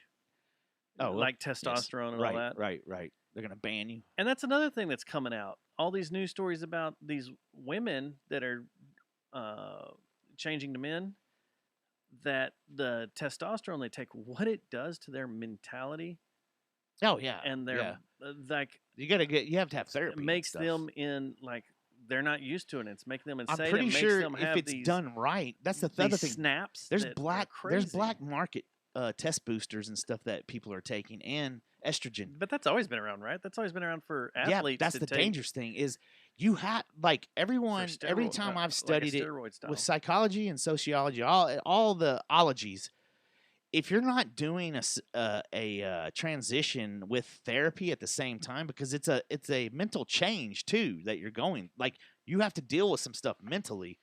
Oh, well, like yes. testosterone and right, all that. right. They're gonna ban you. And that's another thing that's coming out. All these news stories about these women that are changing to men, that the testosterone they take, what it does to their mentality Oh yeah, and their yeah. like You have to have therapy. it and makes stuff. them in like they're not used to it. It's making them I'm insane. pretty it makes sure them if have it's these, done right, that's the these other thing. snaps. There's that are black crazy. market test boosters and stuff that people are taking, and estrogen. But that's always been around, right? That's always been around for Yeah, athletes. that's to the take dangerous thing is you have like everyone. for Every steroid- time like I've a studied it steroid style. with psychology and sociology, all the ologies. If you're not doing a transition with therapy at the same time, because it's a mental change too that you're going, like you have to deal with some stuff mentally,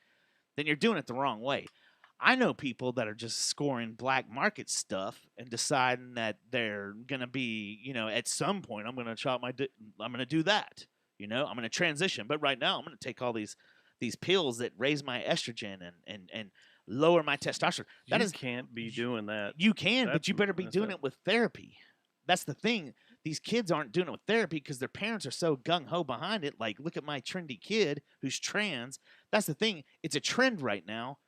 then you're doing it the wrong way. I know people that are just scoring black market stuff and deciding that they're gonna be, at some point I'm gonna chop my dick. I'm gonna do that. I'm gonna transition, but right now I'm gonna take all these pills that raise my estrogen and lower my testosterone. you can't be doing that. You can, but That's you better be messed doing up. it with therapy. That's the thing. These kids aren't doing it with therapy because their parents are so gung-ho behind it. Like, look at my trendy kid who's trans. That's the thing. It's a trend right now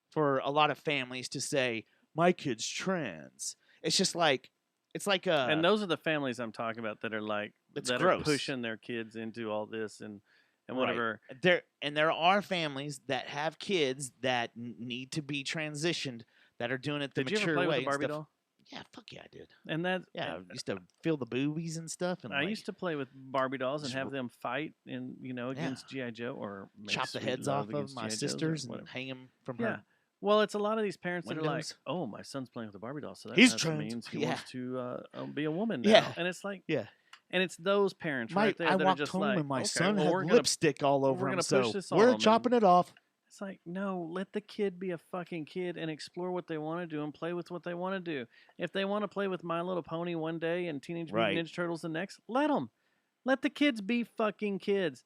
for a lot of families to say, my kid's trans. It's just like, And those are the families I'm talking about that are like It's that gross. are pushing their kids into all this and Right. whatever. there are families that have kids that need to be transitioned that are doing it the Did you ever mature play way. with a and Barbie stuff. doll? Yeah, fuck yeah, I did. And that Yeah, I used to feel the boobies and stuff, and I used to play with Barbie dolls and just have them fight in against GI Joe or make chop the sweet heads love off of against my G.I. Joes or sisters and whatever. hang them from Yeah. her. Well, it's a lot of these parents that are like, windows. "Oh, my son's playing with a Barbie doll, so that He's must trying to- means he yeah. wants to be a woman now." Yeah. And it's like, Yeah. and it's those parents My, right there I that are walked just home like, and my "Okay, son well, had we're gonna lipstick all over we're him, gonna so push this on we're him chopping and- it off. It's like, no, let the kid be a fucking kid and explore what they want to do and play with what they want to do. If they want to play with My Little Pony one day and Teenage Mutant Right. Ninja Turtles the next, let them. Let the kids be fucking kids.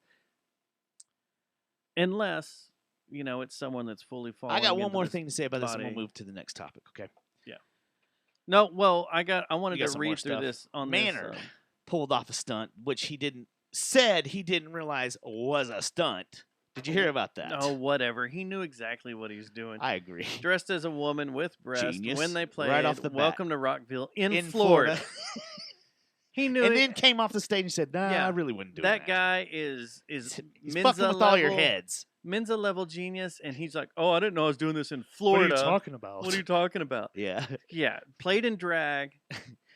Unless, it's someone that's fully falling I got one into more this thing to say about this, and body. we'll move to the next topic. Okay. No, well, I wanted You got to some more read through stuff. this on Maynard this. pulled off a stunt, which he didn't realize was a stunt. Did you hear about that? No, whatever. He knew exactly what he's doing. I agree. Dressed as a woman with breasts Genius. when they played Right off the bat. Welcome to Rockville in Florida. He knew and it. then came off the stage and said, "Nah, Yeah, I really wouldn't do that guy is He's Mensa fucking with all your level- heads. Mensa level genius, and he's like, "Oh, I didn't know I was doing this in What Florida. are you talking about? What are you talking about?" Yeah. Yeah, played in drag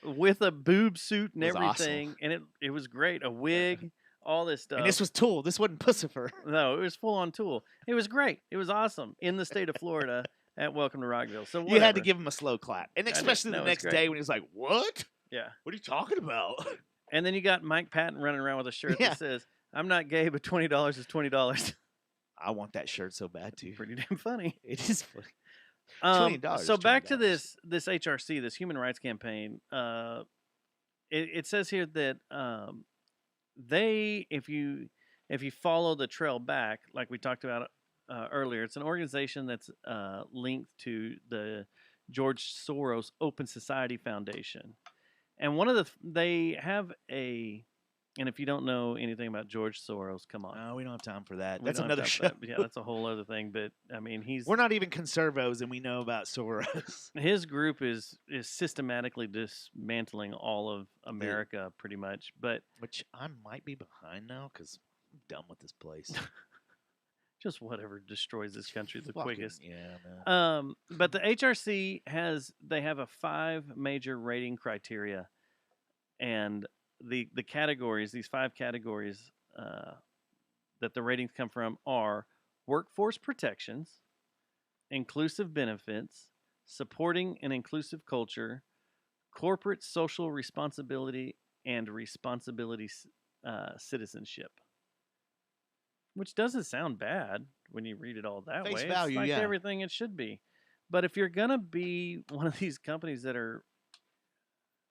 with a boob suit and It was awesome. everything, and it was great. A wig, all this stuff. And this was Tool. This wasn't Pussifer. no, it was full on Tool. It was great. It was awesome in the state of Florida at Welcome to Rockville. So You had to whatever. give him a slow clap, and I did. especially No, the it's next great. day when he was like, "What? Yeah. What are you talking about?" And then you got Mike Patton running around with a shirt Yeah. that says, "I'm not gay, but $20 is $20." I want that shirt so bad too. Pretty damn funny. It is funny. $20 So is back to $20. this HRC, this Human Rights Campaign. It says here that they, if you follow the trail back, like we talked about earlier, it's an organization that's linked to the George Soros Open Society Foundation, and they have a. And if you don't know anything about George Soros, come on. No, we don't have time for that. We That's don't have another time for show. that. Yeah, that's a whole other thing. But I mean, We're not even conservos, and we know about Soros. his group is systematically dismantling all of America, pretty much. But Which I might be behind now because I'm done with this place. just whatever destroys this country the Fucking- quickest. Yeah, man. But the HRC they have a 5 major rating criteria, and the categories, these 5 categories that the ratings come from are workforce protections, inclusive benefits, supporting an inclusive culture, corporate social responsibility, and responsibility citizenship. Which doesn't sound bad when you read it all that Face way. value, it's like yeah. everything it should be. But if you're gonna be one of these companies that are,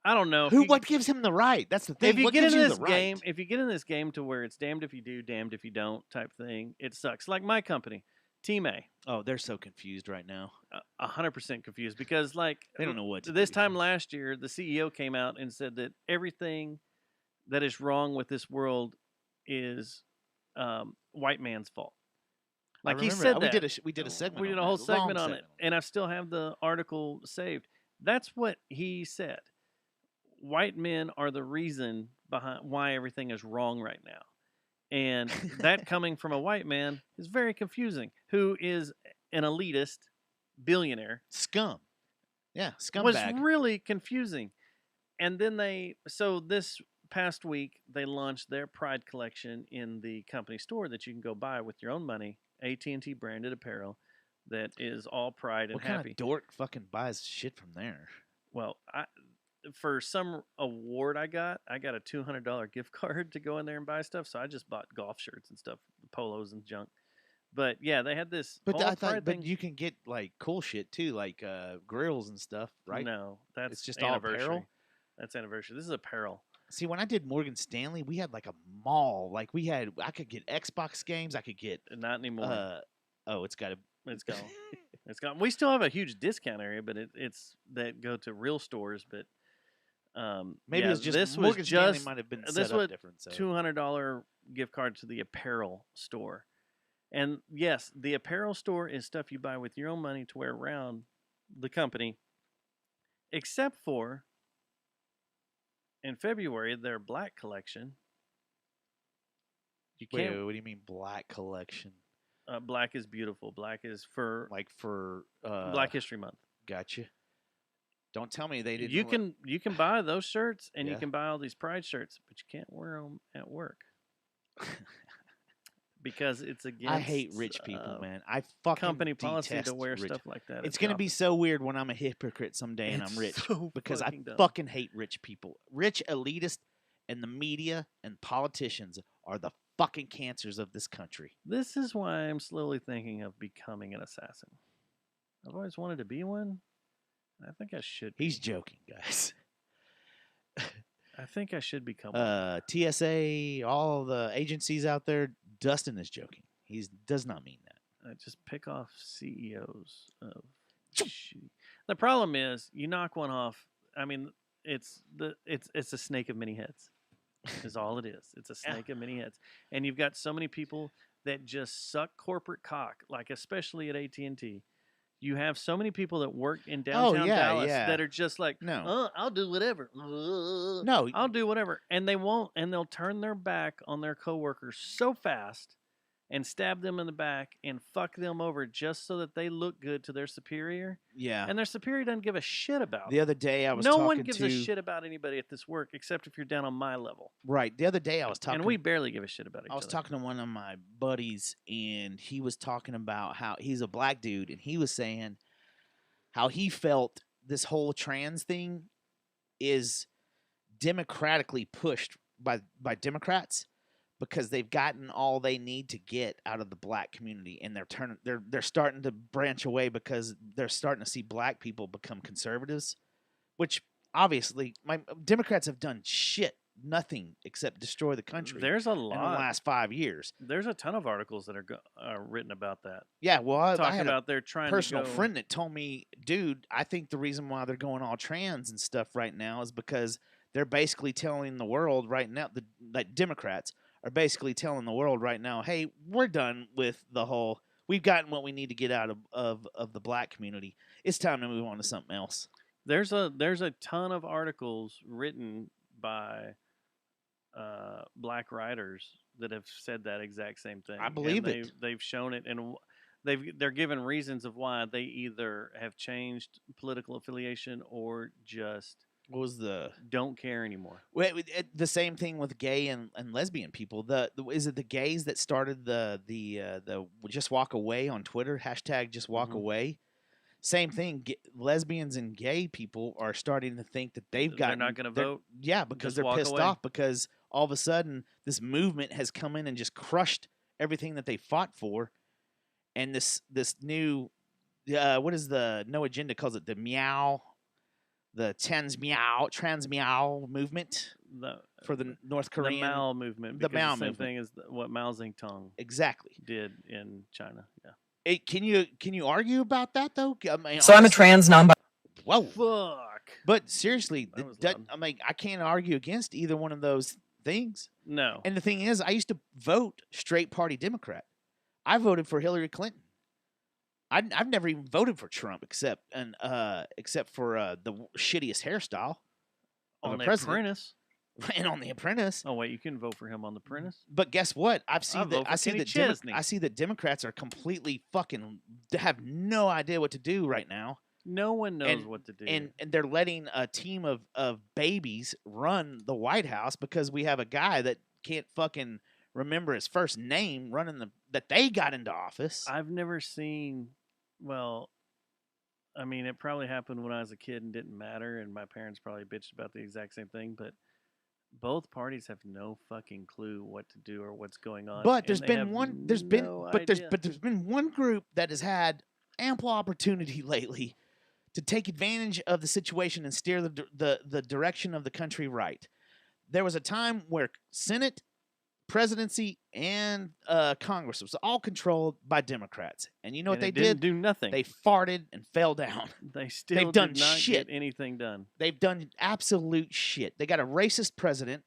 I don't know. What gives him the right? That's the thing. If you What get gives in you this the game, right? if you get in this game to where it's damned if you do, damned if you don't type thing, it sucks. Like my company, Team A, Oh, they're so confused right now. 100% confused because like They don't know what to this do. time last year, the CEO came out and said that everything that is wrong with this world is white man's fault. I Like he remember said that. that. We did a segment. We did on a whole that, segment long on it, and I still have the article saved. That's what he said. White men are the reason behind why everything is wrong right now. And that coming from a white man is very confusing, who is an elitist billionaire. Scum. Yeah, Was scumbag. really confusing. And then this past week, they launched their Pride collection in the company store that you can go buy with your own money, AT&T branded apparel that is all pride and What kind happy. of dork fucking buys shit from there? Well, for some award I got a $200 gift card to go in there and buy stuff. So I just bought golf shirts and stuff, polos and junk. But yeah, they had this But whole I thought, Pride but thing. you can get like cool shit too, like grills and stuff, right? No, that's It's just all anniversary. apparel? That's anniversary. This is apparel. See, when I did Morgan Stanley, we had like a mall. Like I could get Xbox games. I could get. Not anymore. It's got to. It's gone. It's gone. We still have a huge discount area, but it's that go to real stores. But Maybe yeah, it was just this Morgan was Stanley just might have been this set was up different. So $200 gift card to the apparel store. And yes, the apparel store is stuff you buy with your own money to wear around the company, except for in February their black collection. You wait, can't. what do you mean black collection? Black is beautiful. Black is for Like for Black History Month. Gotcha. Don't tell me they didn't. You can buy those shirts and you Yeah. can buy all these pride shirts, but you can't wear them at work because it's against. I hate rich people, man. I fucking Company policy to detest wear rich. stuff like that. It's at gonna the be office. so weird when I'm a hypocrite someday and It's I'm rich so because I fucking dumb. fucking hate rich people. Rich elitists and the media and politicians are the fucking cancers of this country. This is why I'm slowly thinking of becoming an assassin. I've always wanted to be one. I think I should. He's joking, guys. I think I should become one. TSA, all the agencies out there, Dustin is joking. He does not mean that. I just pick off CEOs of shitty. The problem is you knock one off. I mean, it's a snake of many heads. Is all it is. It's a snake of many heads, and you've got so many people that just suck corporate cock. Like especially at AT&T, you have so many people that work in downtown Dallas that are just like, No. oh, I'll do whatever. No. I'll do whatever, and they won't, and they'll turn their back on their coworkers so fast and stab them in the back and fuck them over just so that they look good to their superior. Yeah. And their superior doesn't give a shit about The them. other day I was No talking one gives to a shit about anybody at this work except if you're down on my level. Right. The other day I was talking And we barely give a shit about each I was other. talking to one of my buddies, and he was talking about how he's a black dude, and he was saying how he felt this whole trans thing is democratically pushed by Democrats because they've gotten all they need to get out of the black community, and they're starting to branch away because they're starting to see black people become conservatives, which obviously Democrats have done nothing except destroy the country. There's a in the lot. last 5 years. There's a ton of articles that are written about that. Yeah, well, I Talking had about a they're trying personal to go, friend that told me, dude, I think the reason why they're going all trans and stuff right now is because they're basically telling the world right now, like Democrats are basically telling the world right now, hey, we're done with the whole, we've gotten what we need to get out of the black community. It's time to move on to something else. There's a ton of articles written by black writers that have said that exact same thing. I believe it. They've shown it, and they're given reasons of why they either have changed political affiliation or just What was the don't care anymore. the same thing with gay and lesbian people? Is it the gays that started the just walk away on Twitter hashtag just walk Mhm. away? Same thing. Lesbians and gay people are starting to think that they've got. They're not going to vote. Yeah, because Just they're walk pissed away. off because all of a sudden this movement has come in and just crushed everything that they fought for, and this new what is the No Agenda calls it the trans meow movement for the North The Korean Mao movement. the because Mao the same movement. thing as what Mao Zedong exactly. did in China. Yeah. Can you argue about that though? I mean, So I'm a honestly- trans non. Whoa. Fuck. But seriously, That was loud. I mean, I can't argue against either one of those things. No. And the thing is, I used to vote straight party Democrat. I voted for Hillary Clinton. I've never even voted for Trump except for the shittiest hairstyle of On a The president. Apprentice. And on The Apprentice. Oh wait, you can vote for him on The Apprentice. But guess what? I vote for Kenny Chesney. I see that Democrats are completely fucking have no idea what to do right now. No one knows And- what to do. And they're letting a team of babies run the White House because we have a guy that can't fucking remember his first name running that they got into office. I've never seen. Well, I mean, it probably happened when I was a kid and didn't matter, and my parents probably bitched about the exact same thing. But both parties have no fucking clue what to do or what's going on. But and there's they been have one. no idea. There's been one group that has had ample opportunity lately to take advantage of the situation and steer the direction of the country right. There was a time where Senate, presidency, and Congress was all controlled by Democrats, and you know what And they it didn't did? do nothing. They farted and fell down. They still done did not shit. get anything done. They've done absolute shit. They got a racist president.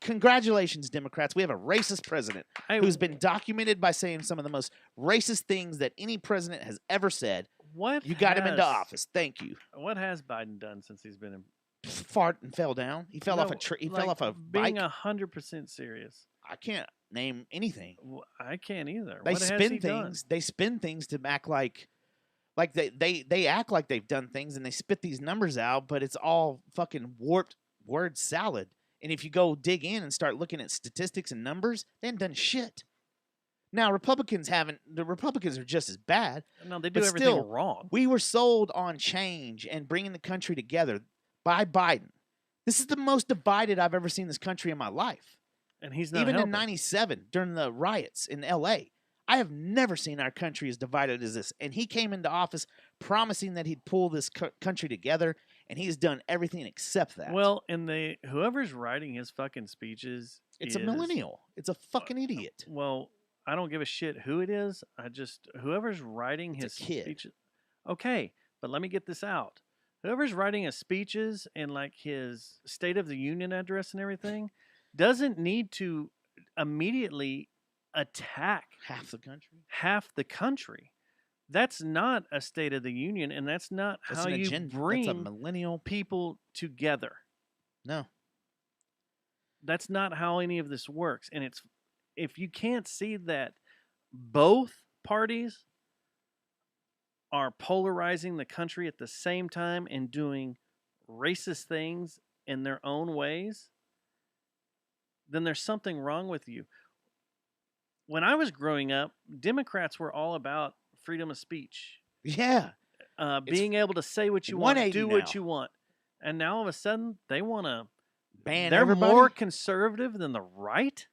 Congratulations, Democrats. We have a racist president who's been documented by saying some of the most racist things that any president has ever said. What You got him into has- office. Thank you. What has Biden done since he's been in? Fart and fell down. He fell off a tree. He fell off a Being bike. 100% serious. I can't name anything. I can't either. They What has spin he done? things. They spin things to act like, Like they act like they've done things and they spit these numbers out, but it's all fucking warped word salad. And if you go dig in and start looking at statistics and numbers, they haven't done shit. Now the Republicans are just as bad. No, they do But everything still, wrong. We were sold on change and bringing the country together by Biden. This is the most divided I've ever seen this country in my life. And he's not Even helping. in '97 during the riots in LA, I have never seen our country as divided as this. And he came into office promising that he'd pull this country together, and he's done everything except that. Well, and whoever's writing his fucking speeches, it's a millennial. It's a fucking idiot. Well, I don't give a shit who it is. Whoever's writing It's his a kid. speeches. Okay, but let me get this out. Whoever's writing his speeches and like his State of the Union address and everything doesn't need to immediately attack Half the country. half the country. That's not a State of the Union, and that's not That's how an you agenda. That's a bring millennial. people together. No. That's not how any of this works. And if you can't see that both parties are polarizing the country at the same time and doing racist things in their own ways, then there's something wrong with you. When I was growing up, Democrats were all about freedom of speech, Yeah. being able to say what you want, 180 do what now. you want. And now all of a sudden, they want to Ban they're everybody. more conservative than the right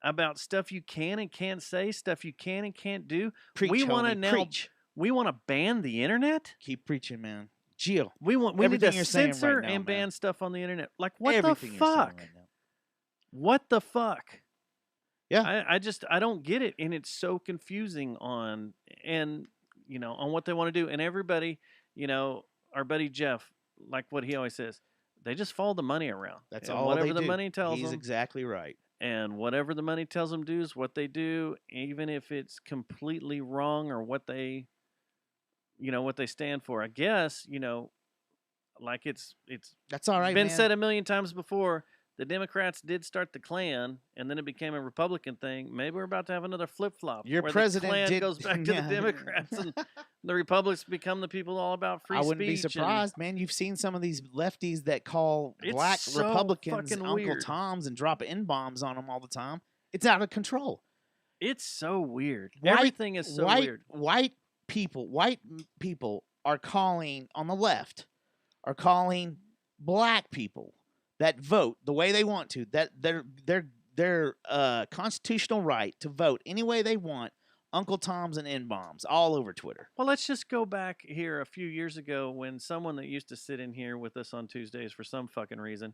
about stuff you can and can't say, stuff you can and can't do. Preach, we want to homie, now. preach. We want to ban the internet. Keep preaching, man. Gio. We need Everything to you're saying right censor now, and man. ban stuff on the internet. Like what Everything the you're saying fuck? right now. What the fuck? Yeah. I don't get it, and it's so confusing on what they want to do. And everybody, our buddy Jeff, like what he always says, they just follow the money around. That's And all whatever they the do. money tells He's them. exactly right. And whatever the money tells them to do is what they do, even if it's completely wrong or what they stand for. I guess, like it's That's all right, been man. said a million times before. The Democrats did start the Klan, and then it became a Republican thing. Maybe we're about to have another flip flop. Your where president the Klan did- goes back to Yeah. the Democrats, and the Republicans become the people all about free I speech. wouldn't be and- surprised, man. You've seen some of these lefties that call It's black so Republicans fucking Uncle weird. Toms and drop N-bombs on them all the time. It's out of control. It's so weird. White- Everything is so weird. White people are calling on the left, are calling black people that vote the way they want to, that their constitutional right to vote any way they want, Uncle Toms and N-bombs all over Twitter. Well, let's just go back here a few years ago when someone that used to sit in here with us on Tuesdays for some fucking reason,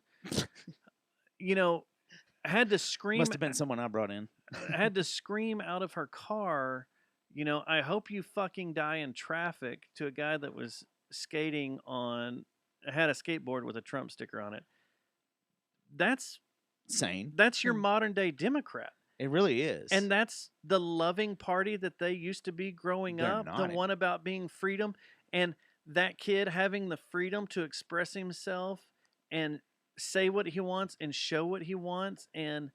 had to scream. Must have been someone I brought in. had to scream out of her car, I hope you fucking die in traffic, to a guy that was skating had a skateboard with a Trump sticker on it. That's Sane. your modern day Democrat. It really is. And that's the loving party that they used to be growing They're up, the not. one about being freedom. And that kid having the freedom to express himself and say what he wants and show what he wants, and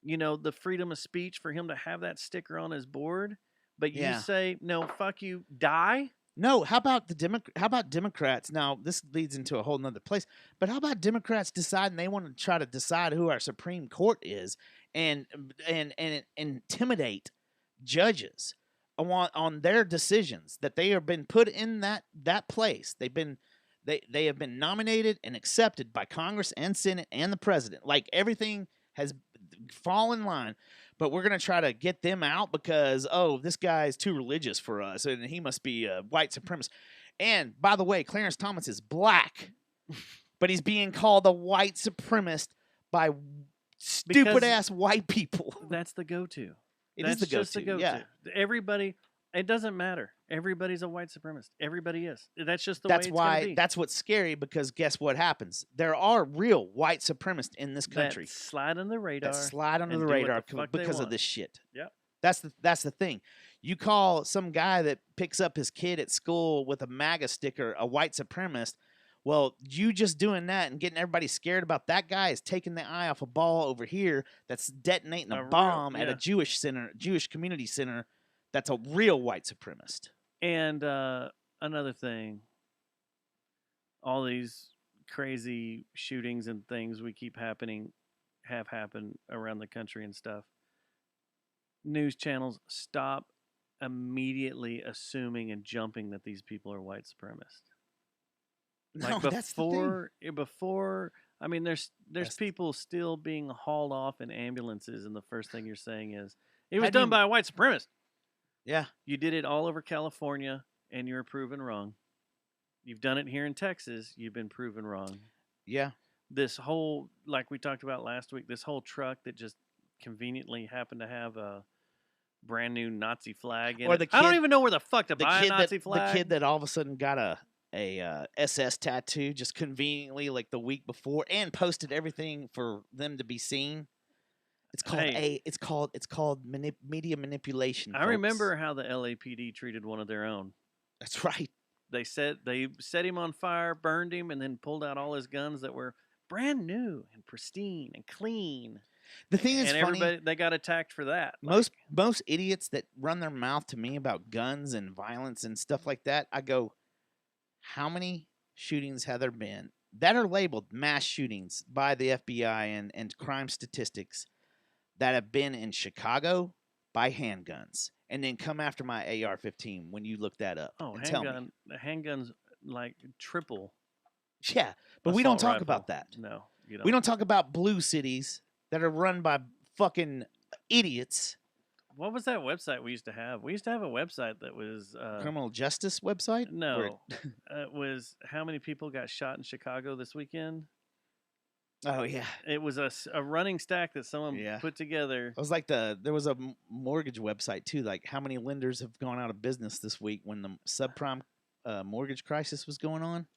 the freedom of speech for him to have that sticker on his board. But you Yeah. say, no, fuck you, die. No, how about Democrats? Now this leads into a whole nother place. But how about Democrats deciding they want to try to decide who our Supreme Court is and intimidate judges on their decisions that they have been put in that place. They have been nominated and accepted by Congress and Senate and the president. Like everything has fallen in line. But we're going to try to get them out because, this guy is too religious for us, and he must be a white supremacist. And, by the way, Clarence Thomas is black, but he's being called a white supremacist by stupid-ass white people. That's the go-to. It is That's the just the go-to, go-to. yeah. Everybody, it doesn't matter. Everybody's a white supremacist. Everybody is. That's just the That's way it's going to why. be. That's what's scary because guess what happens? There are real white supremacists in this country That slide on the radar. that slide under and the do what radar the fuck they because of want. this shit. Yep. That's the thing. You call some guy that picks up his kid at school with a MAGA sticker a white supremacist. Well, you just doing that and getting everybody scared about that guy is taking the eye off a ball over here that's detonating a bomb at a Jewish community center. That's a real white supremacist. And another thing, all these crazy shootings and things we keep have happened around the country and stuff. News channels, stop immediately assuming and jumping that these people are white supremacists. No, Like that's the thing. before, I mean, there's That's- people still being hauled off in ambulances, and the first thing you're saying is it How was do done you- by a white supremacist. Yeah. You did it all over California, and you were proven wrong. You've done it here in Texas. You've been proven wrong. Yeah. This whole, like we talked about last week, this whole truck that just conveniently happened to have a brand new Nazi flag in Or it. the I don't kid- even know where the fuck to The buy a kid Nazi that flag. the kid that all of a sudden got a SS tattoo just conveniently like the week before and posted everything for them to be seen. It's called Hey. it's called media manipulation. I folks. remember how the LAPD treated one of their own. That's right. They set him on fire, burned him, and then pulled out all his guns that were brand new and pristine and clean. The thing is And funny. everybody they got attacked for that. Most idiots that run their mouth to me about guns and violence and stuff like that, I go, how many shootings have there been that are labeled mass shootings by the FBI and crime statistics that have been in Chicago by handguns and then come after my AR-15 when you look that up Oh, and tell me. the handguns like triple. Yeah, but we don't assault talk about rifle. that. No, you don't. We don't talk about blue cities that are run by fucking idiots. What was that website we used to have? We used to have a website that was Criminal justice website? Where- no, it was how many people got shot in Chicago this weekend. Oh yeah. It was a running stack that someone Yeah. put together. It was like there was a mortgage website too, like how many lenders have gone out of business this week when the subprime mortgage crisis was going on.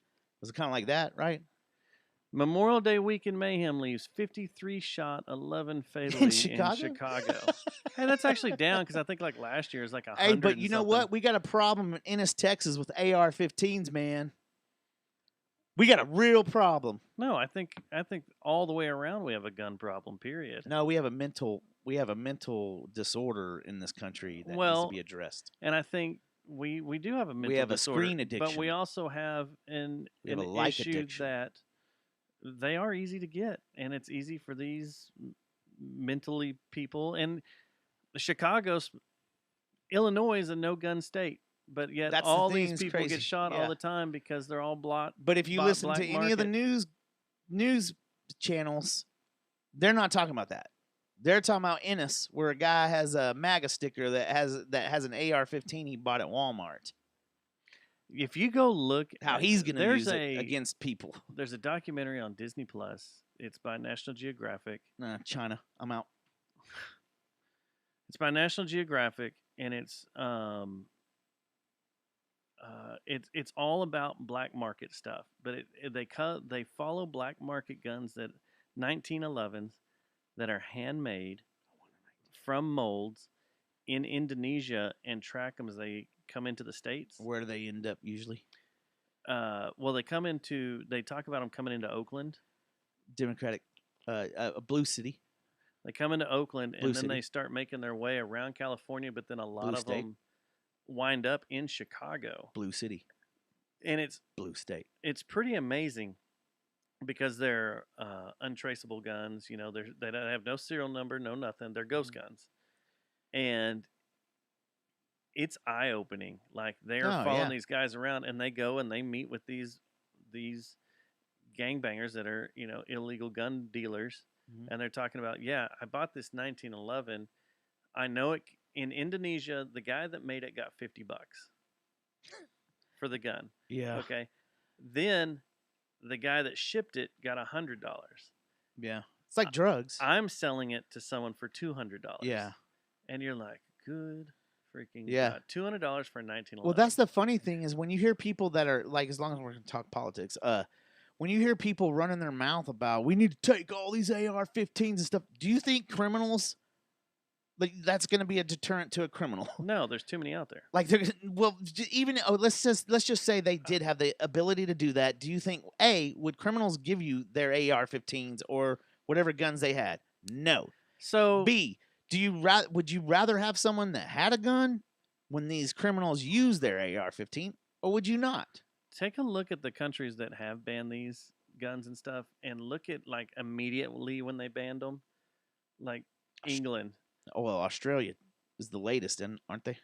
Was it kind of like that, right? Memorial Day weekend mayhem leaves 53 shot, 11 fatally in Chicago. Hey, that's actually down because I think like last year is like 100. Hey, but and you know something. what? We got a problem in Ennis, Texas with AR-15s, man. We got a real problem. No, I think all the way around we have a gun problem. Period. No, we have a mental disorder in this country that needs Well, to be addressed. And I think we do have a mental have a disorder, screen but addiction. we also have We an have a like issue addiction. that they are easy to get, and it's easy for these mentally people. And Chicago's, Illinois is a no-gun state, but yet That's the all thing these that's people crazy. get shot Yeah. all the time because they're all But if you bought listen to black any of the market. news channels, they're not talking about that. They're talking about Ennis, where a guy has a MAGA sticker that has an AR-15 he bought at Walmart. If you go look How at- he's going to there's use it against people. There's a documentary on Disney Plus. It's by National Geographic. China, I'm out. It's by National Geographic, and it's all about black market stuff. But they follow black market guns that 1911s that are handmade from molds in Indonesia and track them as they come into the States. Where do they end up usually? Well, they talk about them coming into Oakland. Democratic, a blue city. They come into Oakland Blue and then City. they start making their way around California, but then a lot Blue of state. them wind up in Chicago. Blue city. And it's Blue state. pretty amazing because they're untraceable guns. You know, they don't have no serial number, no nothing. They're ghost Mm-hmm. guns, and it's eye opening. Like they're Oh, following yeah. these guys around, and they go and they meet with these gangbangers that are illegal gun dealers, Mhm. and they're talking about, yeah, I bought this 1911. I know it in Indonesia. The guy that made it got $50 for the gun. Yeah. Okay. Then the guy that shipped it got $100. Yeah. It's like drugs. I'm selling it to someone for $200. Yeah. And you're like, good freaking Yeah. God. $200 for 1911. Well, that's the funny thing is when you hear people that are like, as long as we're going to talk politics, when you hear people running their mouth about we need to take all these AR-15s and stuff, do you think criminals, like that's going to be a deterrent to a criminal? No, there's too many out there. Like, let's just say they did have the ability to do that. Do you think would criminals give you their AR-15s or whatever guns they had? No. So B, would you rather have someone that had a gun when these criminals use their AR-15, or would you not? Take a look at the countries that have banned these guns and stuff, and look at like immediately when they banned them, like England. Oh, well, Australia is the latest, aren't they?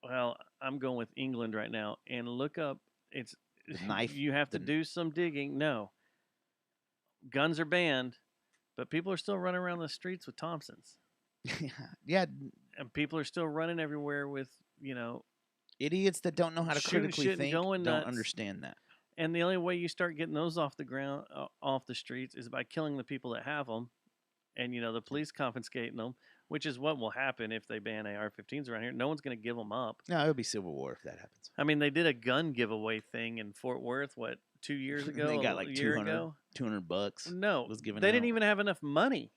Well, I'm going with England right now, and look up. It's knife, You have to do some digging. No, guns are banned, but people are still running around the streets with Thompsons, Yeah, and people are still running everywhere with idiots that don't know how to shooting critically shit and think going don't nuts. understand that. And the only way you start getting those off the ground, off the streets, is by killing the people that have them, and the police confiscating them, which is what will happen if they ban AR-15s around here. No one's going to give them up. No, it'll be civil war if that happens. I mean, they did a gun giveaway thing in Fort Worth, 2 years ago? They got like a year ago? $200 No, was given they out. didn't even have enough money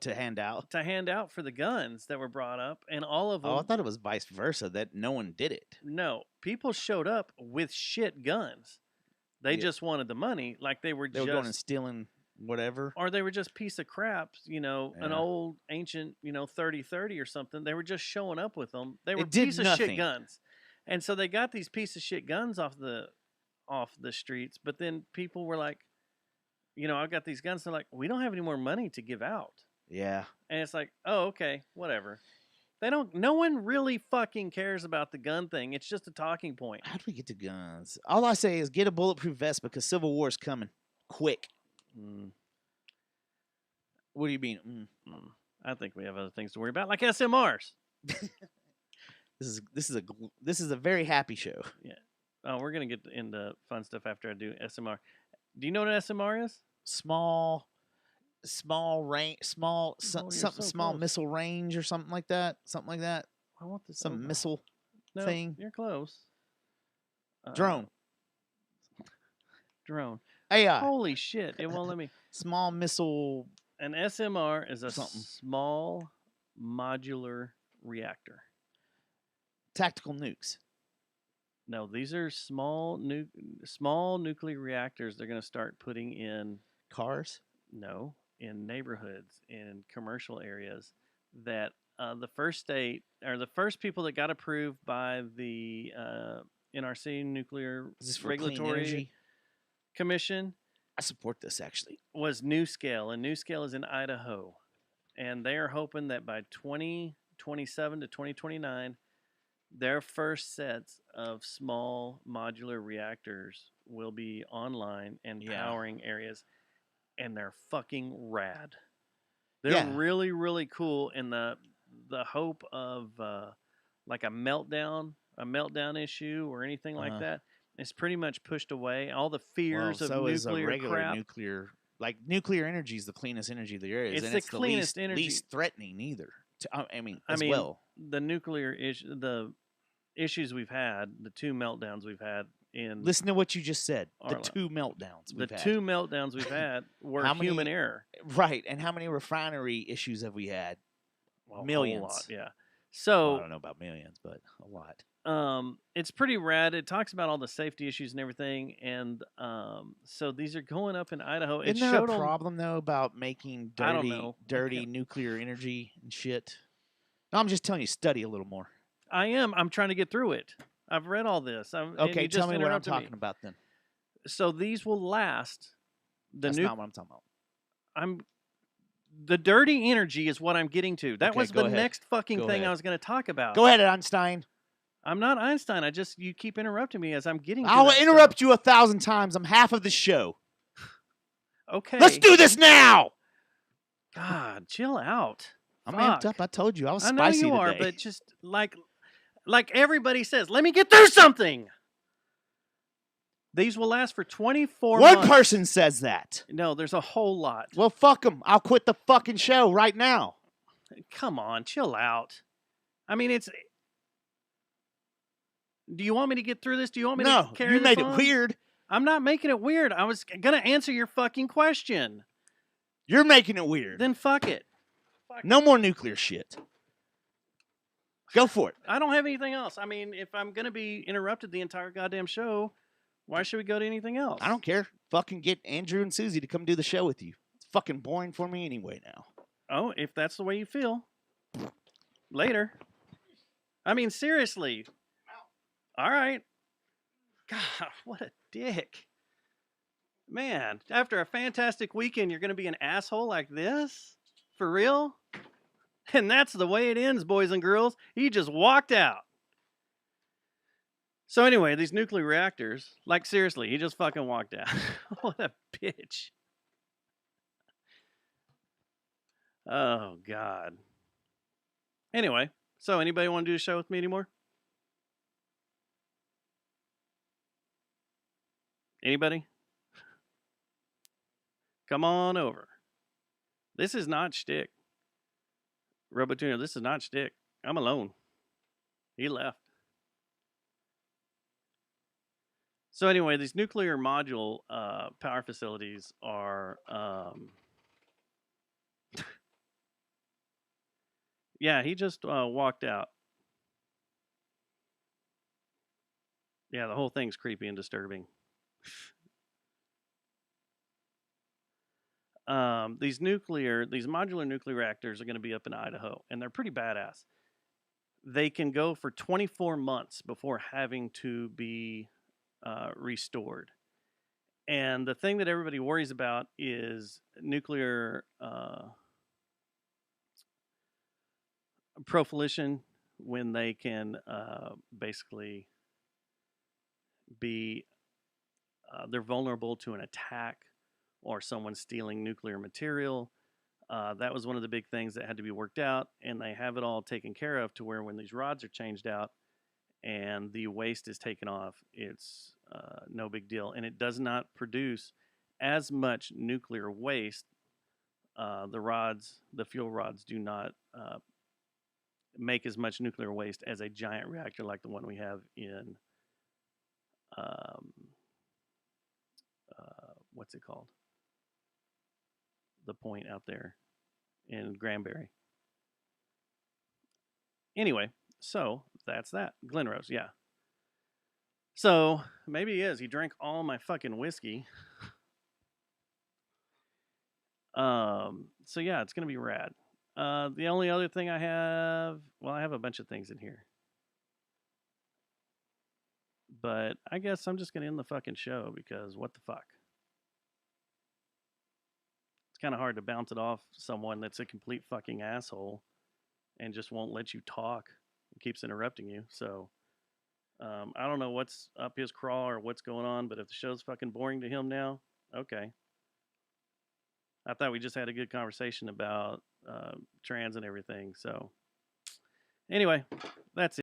to hand out. to hand out for the guns that were brought up, and all of them. Oh, I thought it was vice versa, that no one did it. No, people showed up with shit guns. They Yeah. just wanted the money, like they were They just were going and stealing whatever. or they were just piece of crap, an Yeah. old ancient, 30-30 or something. They were just showing up with them. They were It did piece of nothing. shit guns, and so they got these piece of shit guns off the streets. But then people were like, I've got these guns. They're like, we don't have any more money to give out, Yeah. and it's like, oh, okay, whatever. They don't. No one really fucking cares about the gun thing. It's just a talking point. How do we get to guns? All I say is get a bulletproof vest because civil war is coming quick. Mm. What do you mean? I think we have other things to worry about, like SMRs. This is a very happy show. Oh, we're gonna get into fun stuff after I do SMR. Do you know what an SMR is? Small range, you're so small close. missile range or something like that. Something like that. I want this. Some over. missile No, thing. You're close. Drone. Drone. AI. Holy shit! It won't let me. Small missile. An SMR is a Something. small modular reactor. Tactical nukes. No, these are small nuclear reactors. They're going to start putting in Cars. in neighborhoods, in commercial areas. That the first state or the first people that got approved by the NRC Nuclear Is this for clean Regulatory energy? Commission I support this actually. was NuScale, and NuScale is in Idaho, and they are hoping that by 2027 to 2029, their first sets of small modular reactors will be online and Yeah. powering areas, and they're fucking rad. They're Yeah. really, really cool. In the hope of like a meltdown issue or anything like Uh-huh. that, it's pretty much pushed away. All the fears so of is a nuclear regular crap. nuclear energy is the cleanest energy there is. It's and the it's cleanest the energy. least threatening either. I mean, The nuclear the issues we've had, the two meltdowns we've had in Listen to what you just said. The Arla. two meltdowns the we've had. two meltdowns we've had were How many- human error. Right, and how many refinery issues have we had? Well, a whole Millions. lot, yeah. Well, I So don't know about millions, but a lot. it's pretty rad. It talks about all the safety issues and everything, and so these are going up in Idaho. It Isn't there showed a 'em- problem though about making I don't know. dirty Okay. nuclear energy and shit? No, I'm just telling you, study a little more. I'm trying to get through it. I've read all this. And Okay, you tell just me what I'm interrupted me. talking about then. So these will last. That's not what I'm talking about. The dirty energy is what I'm getting to. That Okay, was go the ahead. next fucking Go thing I ahead. was going to talk about. Go ahead, Einstein. I'm not Einstein. You keep interrupting me as I'm getting to I'll that interrupt you 1,000 times. I'm half of the show. stuff. Okay. Let's do this now. God, chill out. I'm Fuck. amped up. I told you I was I know spicy you are, today. but just like everybody says, let me get through something. These will last for 24 One months. person says that. No, there's a whole lot. Well, fuck them. I'll quit the fucking show right now. Come on, chill out. I mean, it's. Do you want me to get through this? Do you want me No, to carry you this made it on? weird. I'm not making it weird. I was gonna answer your fucking question. You're making it weird. Then fuck it. No more nuclear shit. Go for it. I don't have anything else. I mean, if I'm gonna be interrupted the entire goddamn show, why should we go to anything else? I don't care. Fucking get Andrew and Susie to come do the show with you. It's fucking boring for me anyway now. Oh, if that's the way you feel. Later. I mean, seriously. All right. God, what a dick. Man, after a fantastic weekend, you're going to be an asshole like this? For real? And that's the way it ends, boys and girls. He just walked out. So anyway, these nuclear reactors, like seriously, he just fucking walked out. What a bitch. Oh, God. Anyway, so anybody want to do a show with me anymore? Anybody? Come on over. This is not shtick. Robotuner, this is not shtick. I'm alone. He left. So anyway, these nuclear module power facilities are... yeah, he just walked out. Yeah, the whole thing's creepy and disturbing. These modular nuclear reactors are going to be up in Idaho, and they're pretty badass. They can go for 24 months before having to be restored. And the thing that everybody worries about is nuclear proliferation, when they can basically be they're vulnerable to an attack or someone stealing nuclear material. That was one of the big things that had to be worked out, and they have it all taken care of to where when these rods are changed out and the waste is taken off, it's no big deal. And it does not produce as much nuclear waste. The fuel rods do not make as much nuclear waste as a giant reactor like the one we have in, what's it called? The point out there in Granbury. Anyway, so that's that. Glenrose, yeah. So maybe he is. He drank all my fucking whiskey. So yeah, it's gonna be rad. The only other thing I have, well, I have a bunch of things in here, but I guess I'm just gonna end the fucking show because what the fuck? It's kind of hard to bounce it off someone that's a complete fucking asshole and just won't let you talk and keeps interrupting you. So I don't know what's up his craw or what's going on, but if the show's fucking boring to him now, okay. I thought we just had a good conversation about trans and everything. So anyway, that's it.